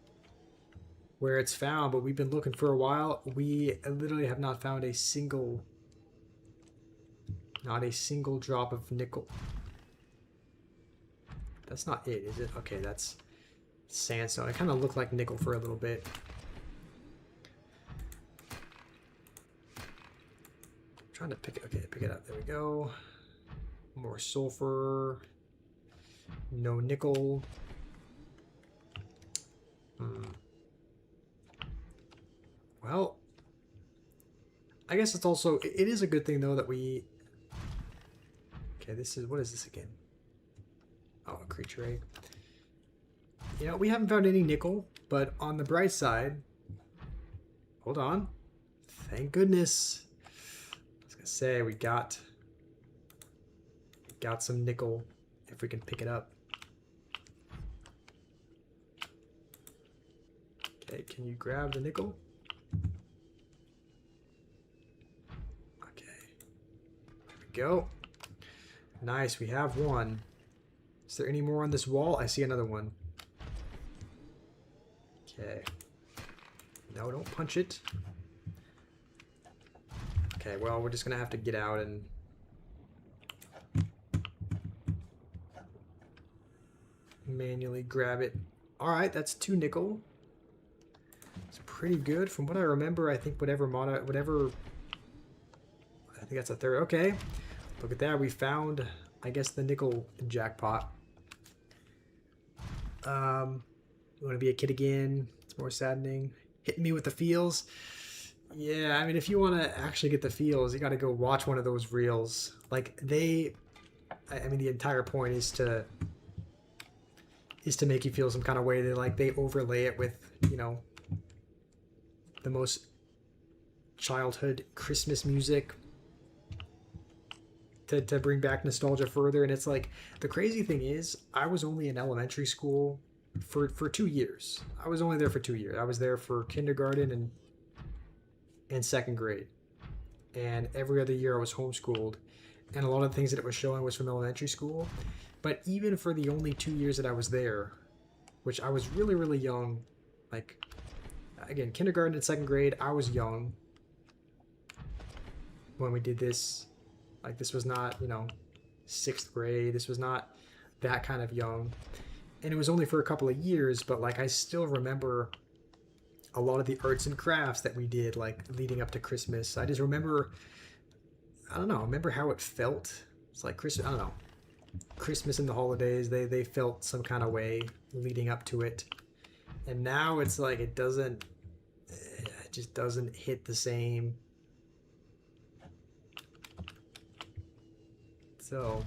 found, but we've been looking for a while. We literally have not found not a single drop of nickel. That's not it, is it? Okay, that's sandstone. It kind of looked like nickel for a little bit. I'm trying to pick it. Okay, pick it up. There we go. More sulfur. No nickel. Well, I guess it's also, it is a good thing though that we, okay, what is this again? Oh, a creature egg. You know, we haven't found any nickel, but on the bright side, hold on, thank goodness. I was gonna say, we got some nickel if we can pick it up. Okay, can you grab the nickel? Go. Nice, we have one. Is there any more on this wall? I see another one. Okay. No, don't punch it. Okay, well, we're just gonna have to get out and manually grab it. Alright, that's 2 nickel. It's pretty good. From what I remember, I think whatever I think that's a 3rd. Okay. Look at that. We found, I guess, the nickel jackpot. You want to be a kid again? It's more saddening. Hitting me with the feels. Yeah, I mean, if you want to actually get the feels, you got to go watch one of those reels. Like, they I mean, the entire point is to make you feel some kind of way. That like they overlay it with, you know, the most childhood Christmas music to bring back nostalgia further. And it's like, the crazy thing is, I was only in elementary school for 2 years. I was only there for 2 years. I was there for kindergarten and second grade. And every other year I was homeschooled. And a lot of the things that it was showing was from elementary school. But even for the only 2 years that I was there, which I was really, really young, like, again, kindergarten and second grade, I was young when we did this. Like, this was not, you know, 6th grade. This was not that kind of young. And it was only for a couple of years, but, like, I still remember a lot of the arts and crafts that we did, like, leading up to Christmas. I just remember, I don't know, remember how it felt. It's like Christmas, I don't know. Christmas and the holidays, they felt some kind of way leading up to it. And now it's like, it just doesn't hit the same. So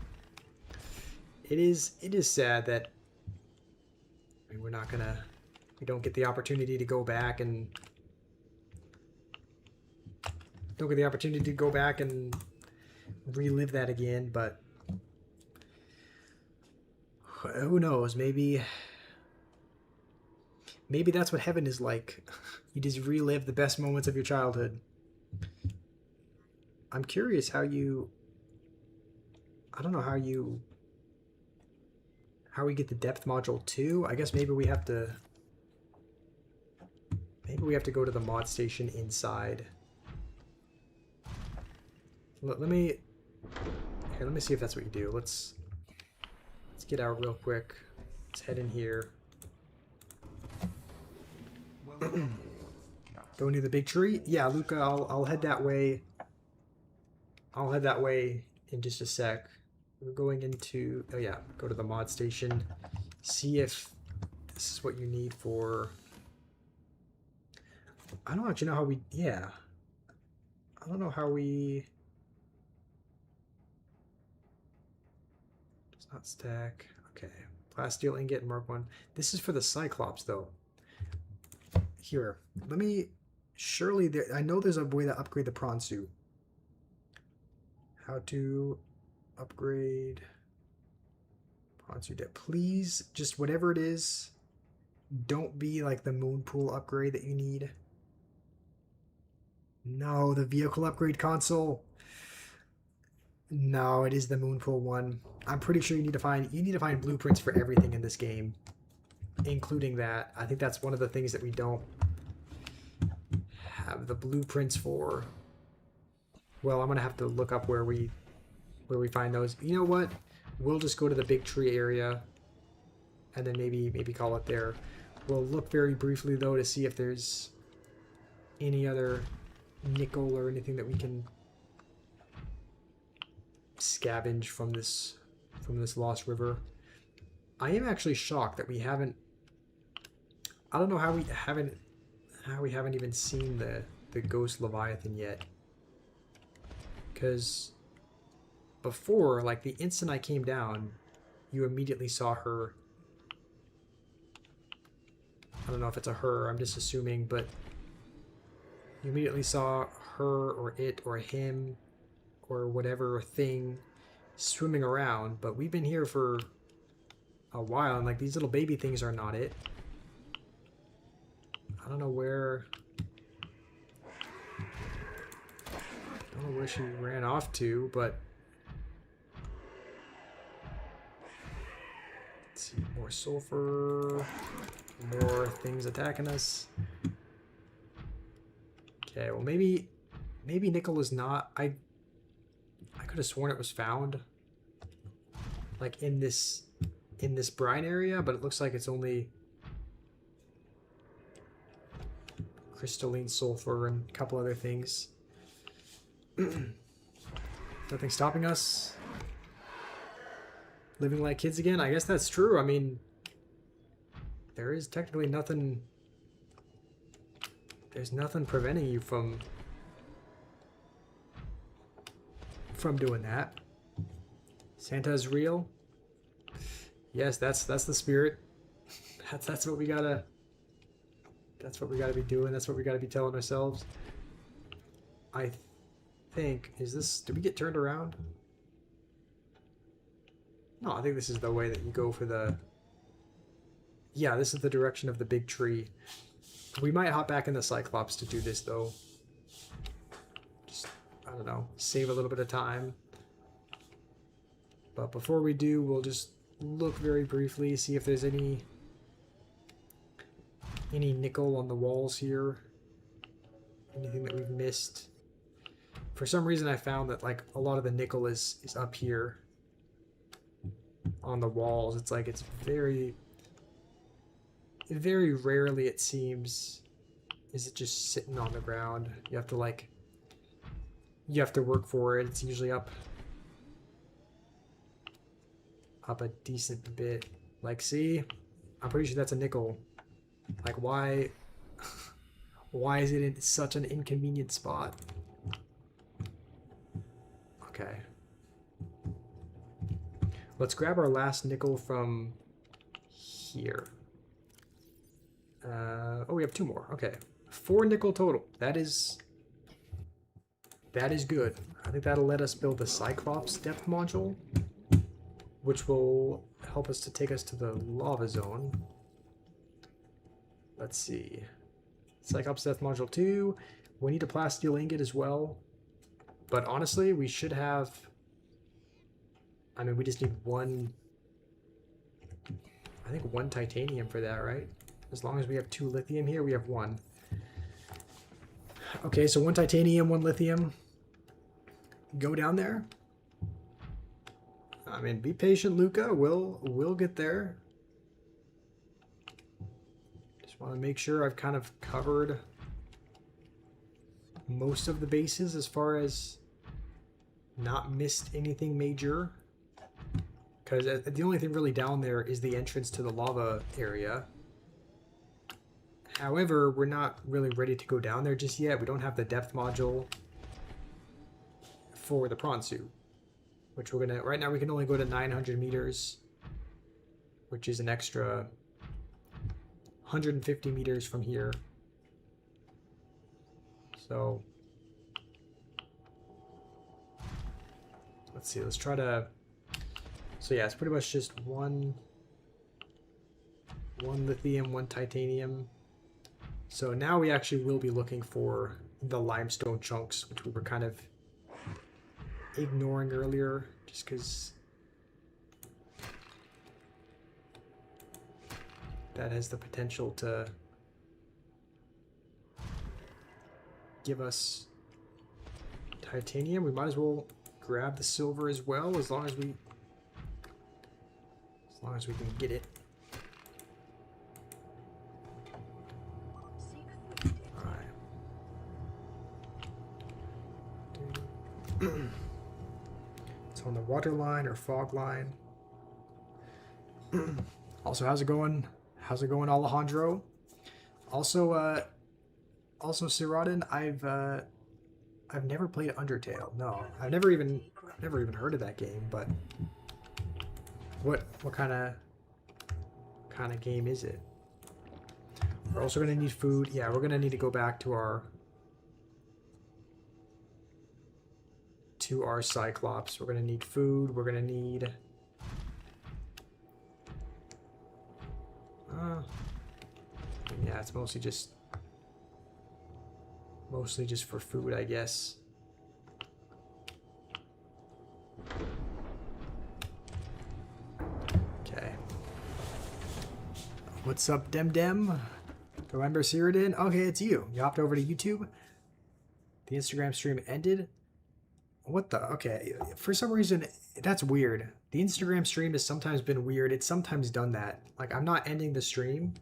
it is sad that, I mean, we don't get the opportunity to go back and relive that again, but who knows, maybe that's what heaven is like. You just relive the best moments of your childhood. I'm curious how we get the depth module too. I guess maybe we have to go to the mod station inside. Let me see if that's what you do. Let's get out real quick. Let's head in here. Go near the big tree. Yeah, Luca, I'll head that way. I'll head that way in just a sec. We're going into, oh yeah, go to the mod station. See if this is what you need for, I don't actually know how we, yeah. I don't know how we, does not stack. Okay, plasteel ingot, mark 1. This is for the cyclops though. Here, let me, surely there, I know there's a way to upgrade the prawn suit. How to upgrade prawn suit. Please, just whatever it is, don't be like the moon pool upgrade that you need. No, the vehicle upgrade console. No, it is the moon pool one. I'm pretty sure you need to find blueprints for everything in this game, including that. I think that's one of the things that we don't have the blueprints for. Well, I'm gonna have to look up where we find those. You know what? We'll just go to the big tree area and then maybe call it there. We'll look very briefly though to see if there's any other nickel or anything that we can scavenge from this lost river. I am actually shocked that we haven't, I don't know how we haven't even seen the ghost Leviathan yet. Because before, like, the instant I came down, you immediately saw her. I don't know if it's a her, I'm just assuming, but you immediately saw her or it or him or whatever thing swimming around. But we've been here for a while, and like, these little baby things are not it. I don't know where she ran off to, but let's see, more sulfur, more things attacking us. Okay, well maybe nickel is not. I could have sworn it was found like in this brine area, but it looks like it's only crystalline sulfur and a couple other things. Nothing stopping us living like kids again. I guess that's true. I mean, there is technically nothing. There's nothing preventing you from doing that. Santa's real. Yes, that's the spirit. That's what we gotta. That's what we gotta be doing. That's what we gotta be telling ourselves. I think is this. Did we get turned around? No, I think this is the way that you go for the. Yeah, this is the direction of the big tree. We might hop back in the Cyclops to do this though. Just I don't know, save a little bit of time. But before we do, we'll just look very briefly, see if there's any nickel on the walls here. Anything that we've missed. For some reason I found that like a lot of the nickel is up here on the walls. It's like it's very rarely, it seems, is it just sitting on the ground. You have to work for it. It's usually up a decent bit. Like, see, I'm pretty sure that's a nickel. Like, why is it in such an inconvenient spot? Okay, let's grab our last nickel from here. Oh, we have 2 more. Okay, 4 nickel total. That is good. I think that'll let us build the Cyclops depth module, which will help us to take us to the lava zone. Let's see. Cyclops depth module 2. We need a plasteel ingot as well. But honestly, we should have. I mean, we just need 1. I think 1 titanium for that, right? As long as we have 2 lithium here, we have 1. Okay, so 1 titanium, 1 lithium. Go down there. I mean, be patient, Luca. We'll get there. Just want to make sure I've kind of covered most of the bases as far as not missed anything major. Because the only thing really down there is the entrance to the lava area. However, we're not really ready to go down there just yet. We don't have the depth module for the prawn suit, which we're gonna. Right now, we can only go to 900 meters, which is an extra 150 meters from here. So let's see. Let's try to. So yeah, it's pretty much just one lithium, 1 titanium. So now we actually will be looking for the limestone chunks, which we were kind of ignoring earlier, just because that has the potential to give us titanium. We might as well grab the silver as well, as long as we can get it. It's on the water line or fog line. Also, how's it going? How's it going, Alejandro? Also, Sirodin, I've never played Undertale. No, I've never even heard of that game. But what kind of game is it? We're also gonna need food. Yeah, we're gonna need to go back to our Cyclops. We're gonna need food. We're gonna need yeah, it's mostly just for food, I guess. Okay. What's up, Dem? Remember Cyrodiin? Okay, it's you. You hopped over to YouTube. The Instagram stream ended. What the? Okay, for some reason, that's weird. The Instagram stream has sometimes been weird. It's sometimes done that. Like, I'm not ending the stream,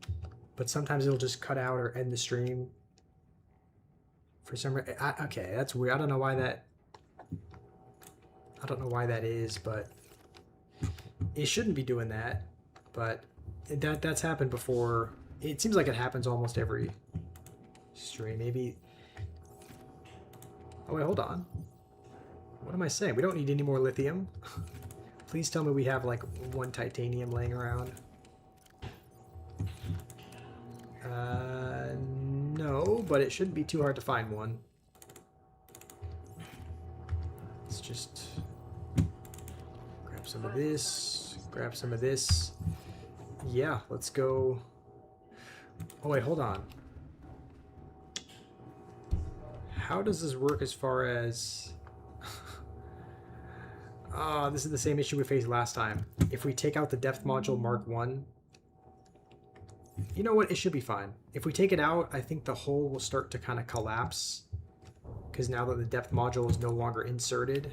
but sometimes it'll just cut out or end the stream. For some reason, okay, that's weird. I don't know why that is, but it shouldn't be doing that. But that's happened before. It seems like it happens almost every stream. Maybe. Oh wait, hold on. What am I saying? We don't need any more lithium. Please tell me we have like one titanium laying around. No, but it shouldn't be too hard to find one. Let's just grab some of this, grab some of this. Yeah, let's go. Oh wait, hold on. How does this work as far as... this is the same issue we faced last time. If we take out the depth module Mark 1, you know what? It should be fine. If we take it out, I think the hull will start to kind of collapse. Because now that the depth module is no longer inserted,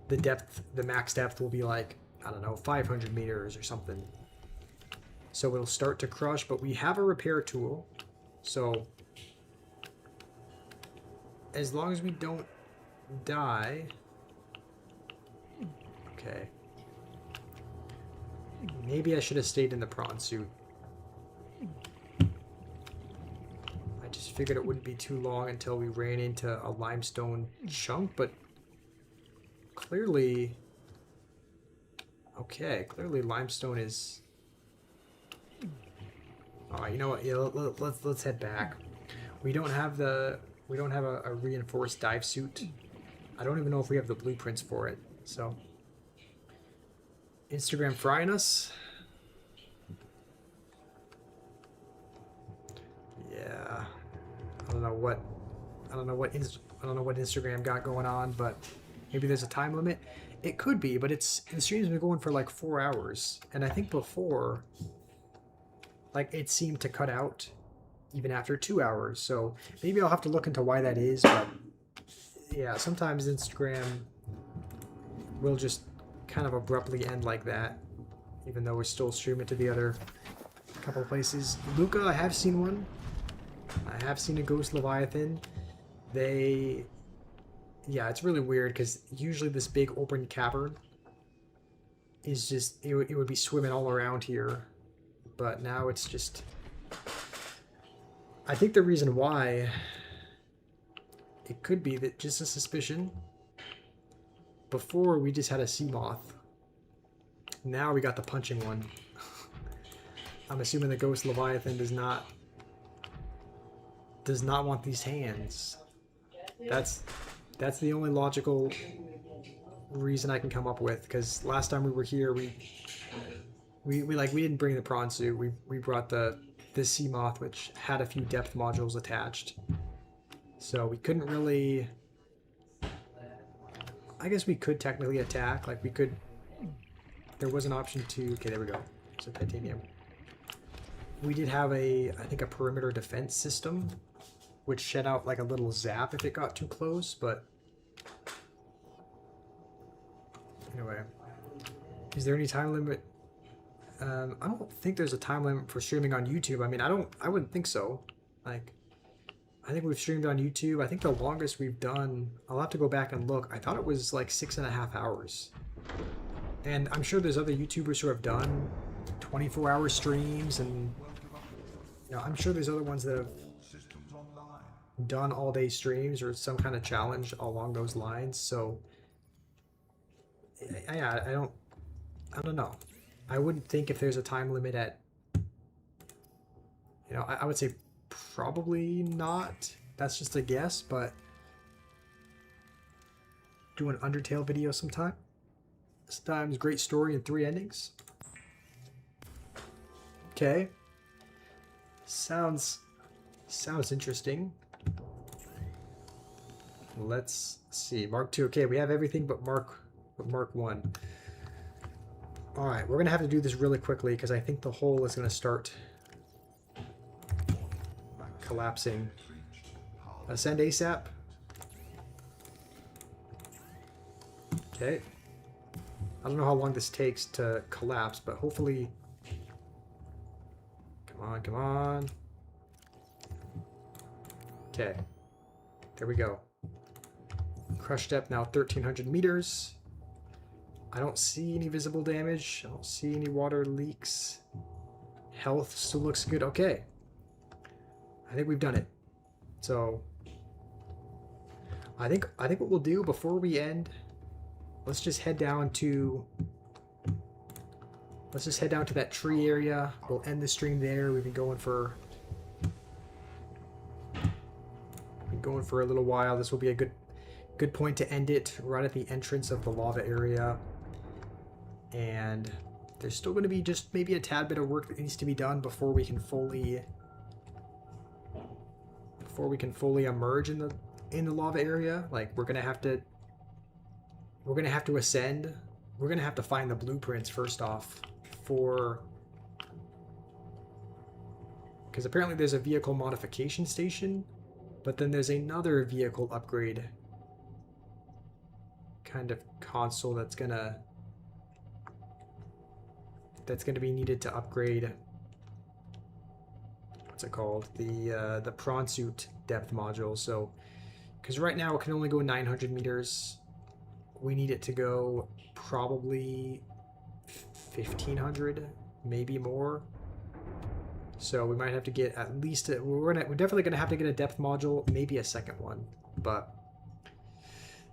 the max depth will be like, I don't know, 500 meters or something. So it'll start to crush, but we have a repair tool. So as long as we don't die... Okay. Maybe I should have stayed in the prawn suit. I just figured it wouldn't be too long until we ran into a limestone chunk, but clearly... Okay, clearly limestone is... Alright, you know what? Yeah, let's head back. We don't have a reinforced dive suit. I don't even know if we have the blueprints for it, so... Instagram frying us. Yeah, I don't know what Instagram got going on, but maybe there's a time limit. It could be, but the stream's been going for like 4 hours, and I think before, like, it seemed to cut out even after 2 hours. So maybe I'll have to look into why that is. But yeah, sometimes Instagram will just kind of abruptly end like that, even though we're still streaming to the other couple of places. Luca, I have seen one. I have seen a ghost leviathan. Yeah, it's really weird because usually this big open cavern is just, it would be swimming all around here, but now it's just... I think the reason why, it could be that, just a suspicion, before we just had a sea moth. Now we got the punching one. I'm assuming the ghost leviathan does not want these hands. That's the only logical reason I can come up with, because last time we were here we didn't bring the prawn suit. We brought this sea moth, which had a few depth modules attached. So we couldn't really... I guess we could technically attack. Like, we could... There was an option to... Okay, there we go. So titanium. We did have I think a perimeter defense system, which shed out like a little zap if it got too close, but... Anyway. Is there any time limit? I don't think there's a time limit for streaming on YouTube. I mean, I wouldn't think so. Like... I think we've streamed on YouTube. I think the longest we've done, I'll have to go back and look. I thought it was like 6.5 hours. And I'm sure there's other YouTubers who have done 24-hour streams, and you know, I'm sure there's other ones that have done all-day streams or some kind of challenge along those lines. So yeah, I don't know. I wouldn't think if there's a time limit at, you know, I would say probably not. That's just a guess, but do an Undertale video sometime. Sometimes great story and 3 endings. Okay. Sounds interesting. Let's see. Mark 2. Okay, we have everything but Mark 1. Alright, we're gonna have to do this really quickly because I think the hole is gonna start collapsing. Ascend ASAP. Okay. I don't know how long this takes to collapse, but hopefully... Come on, come on. Okay. There we go. Crush depth now 1,300 meters. I don't see any visible damage. I don't see any water leaks. Health still looks good. Okay. I think we've done it. So I think what we'll do before we end, let's just head down to that tree area. We'll end the stream there. We've been going for a little while. This will be a good point to end it, right at the entrance of the lava area. And there's still going to be just maybe a tad bit of work that needs to be done before we can fully emerge in the lava area. Like, we're gonna have to ascend. We're gonna have to find the blueprints first off, because apparently there's a vehicle modification station, but then there's another vehicle upgrade kind of console that's gonna be needed to upgrade, what's it called, the prawn suit depth module. So because right now it can only go 900 meters, we need it to go probably 1500, maybe more. So we might have to get at least we're definitely gonna have to get a depth module, maybe a second one, but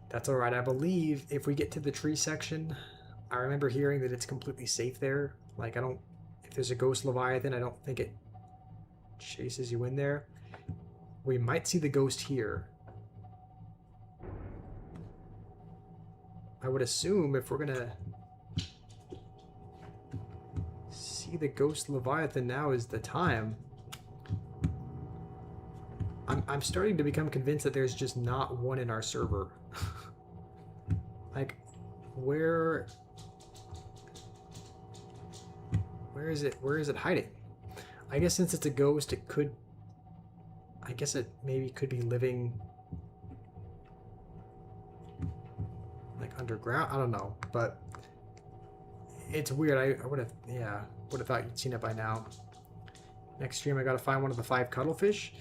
that's all right. I believe if we get to the tree section, I remember hearing that it's completely safe there. Like, if there's a ghost leviathan, I don't think it chases you in there. We might see the ghost here. I would assume if we're gonna see the ghost leviathan, now is the time. I'm starting to become convinced that there's just not one in our server. Like, where is it hiding? I guess since it's a ghost, it could, I guess it maybe could be living like underground. I don't know, but it's weird. I would have thought you'd seen it by now. Next stream, I gotta find one of the 5 cuttlefish.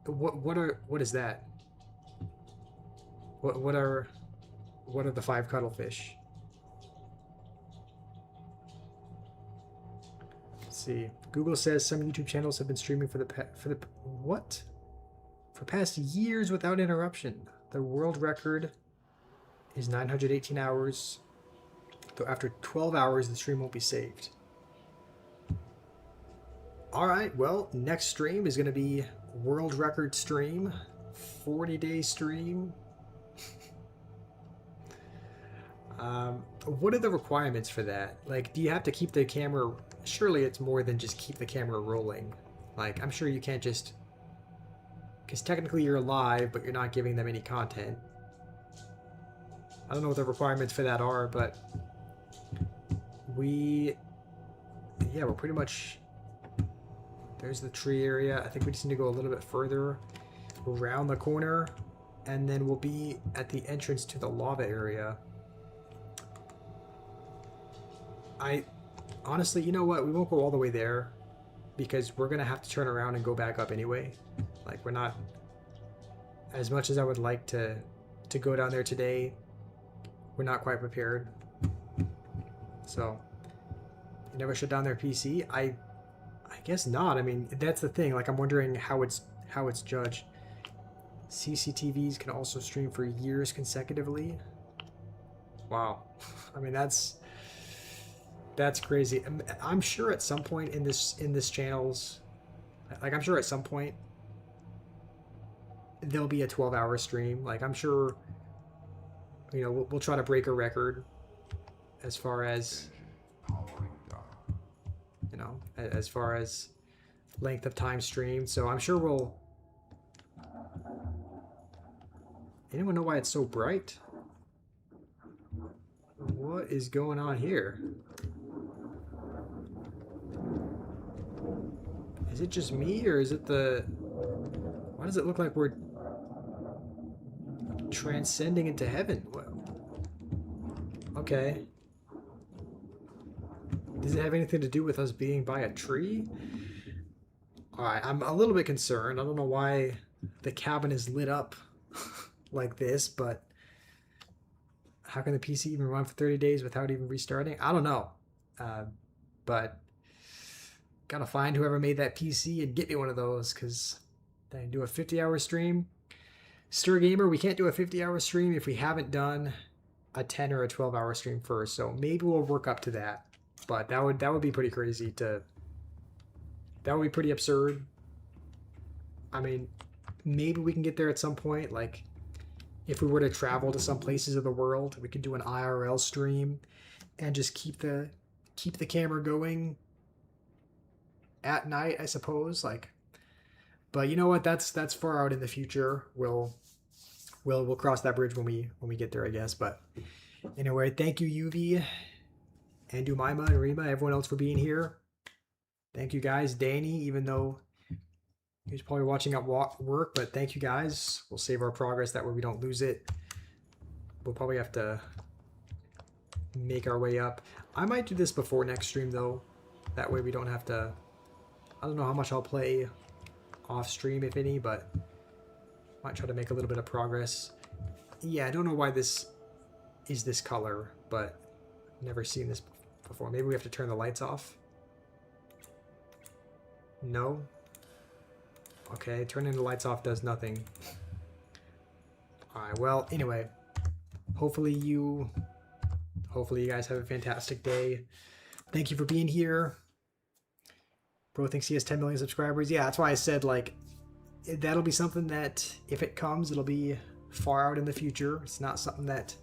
What is that? What are the 5 cuttlefish? Let's see. Google says some YouTube channels have been streaming for past years without interruption. The world record is 918 hours. Though after 12 hours, the stream won't be saved. All right. Well, next stream is going to be world record stream, 40-day stream. What are the requirements for that? Like, do you have to keep the camera? Surely it's more than just keep the camera rolling. Like, I'm sure you can't just, because technically you're live, but you're not giving them any content. I don't know what the requirements for that are, but we're pretty much, there's the tree area. I think we just need to go a little bit further around the corner, and then we'll be at the entrance to the lava area. Honestly, you know what? We won't go all the way there because we're going to have to turn around and go back up anyway. Like, we're not, as much as I would like to go down there today, we're not quite prepared. So, you never shut down their PC? I guess not. I mean, that's the thing. Like, I'm wondering how it's judged. CCTVs can also stream for years consecutively. Wow. I mean, that's crazy. I'm sure at some point in this channel's, like, I'm sure at some point there'll be a 12-hour stream. Like, I'm sure, you know, we'll try to break a record as far as, you know, as far as length of time streamed. So I'm sure we'll. Anyone know why it's so bright? What is going on here? Is it just me, or is it the... Why does it look like we're transcending into heaven? What? Okay. Does it have anything to do with us being by a tree? Alright, I'm a little bit concerned. I don't know why the cabin is lit up like this, but how can the PC even run for 30 days without even restarting? I don't know. But gotta find whoever made that PC and get me one of those, because they can do a 50-hour stream. Stir Gamer, we can't do a 50-hour stream if we haven't done a 10 or a 12-hour stream first, so maybe we'll work up to that. But that would be pretty crazy to. That would be pretty absurd. I mean, maybe we can get there at some point. Like, if we were to travel to some places of the world, we could do an IRL stream and just keep the camera going at night, I suppose. Like, but you know what? That's far out in the future. We'll cross that bridge when we get there, I guess. But anyway, thank you, UV, and Umaima and Rima, everyone else for being here. Thank you guys, Danny, even though he's probably watching at work, but thank you guys. We'll save our progress, that way we don't lose it. We'll probably have to make our way up. I might do this before next stream though. That way we don't have to. I don't know how much I'll play off stream, if any, but might try to make a little bit of progress. Yeah, I don't know why this is this color, but I've never seen this before. Maybe we have to turn the lights off. No. Okay, turning the lights off does nothing. Alright, well, anyway. Hopefully you guys have a fantastic day. Thank you for being here. Bro thinks he has 10 million subscribers. Yeah, that's why I said, like, that'll be something that, if it comes, it'll be far out in the future. It's not something that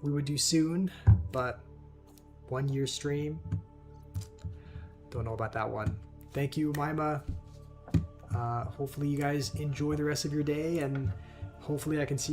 we would do soon, but 1 year stream. Don't know about that one. Thank you, Mima. Hopefully you guys enjoy the rest of your day, and hopefully I can see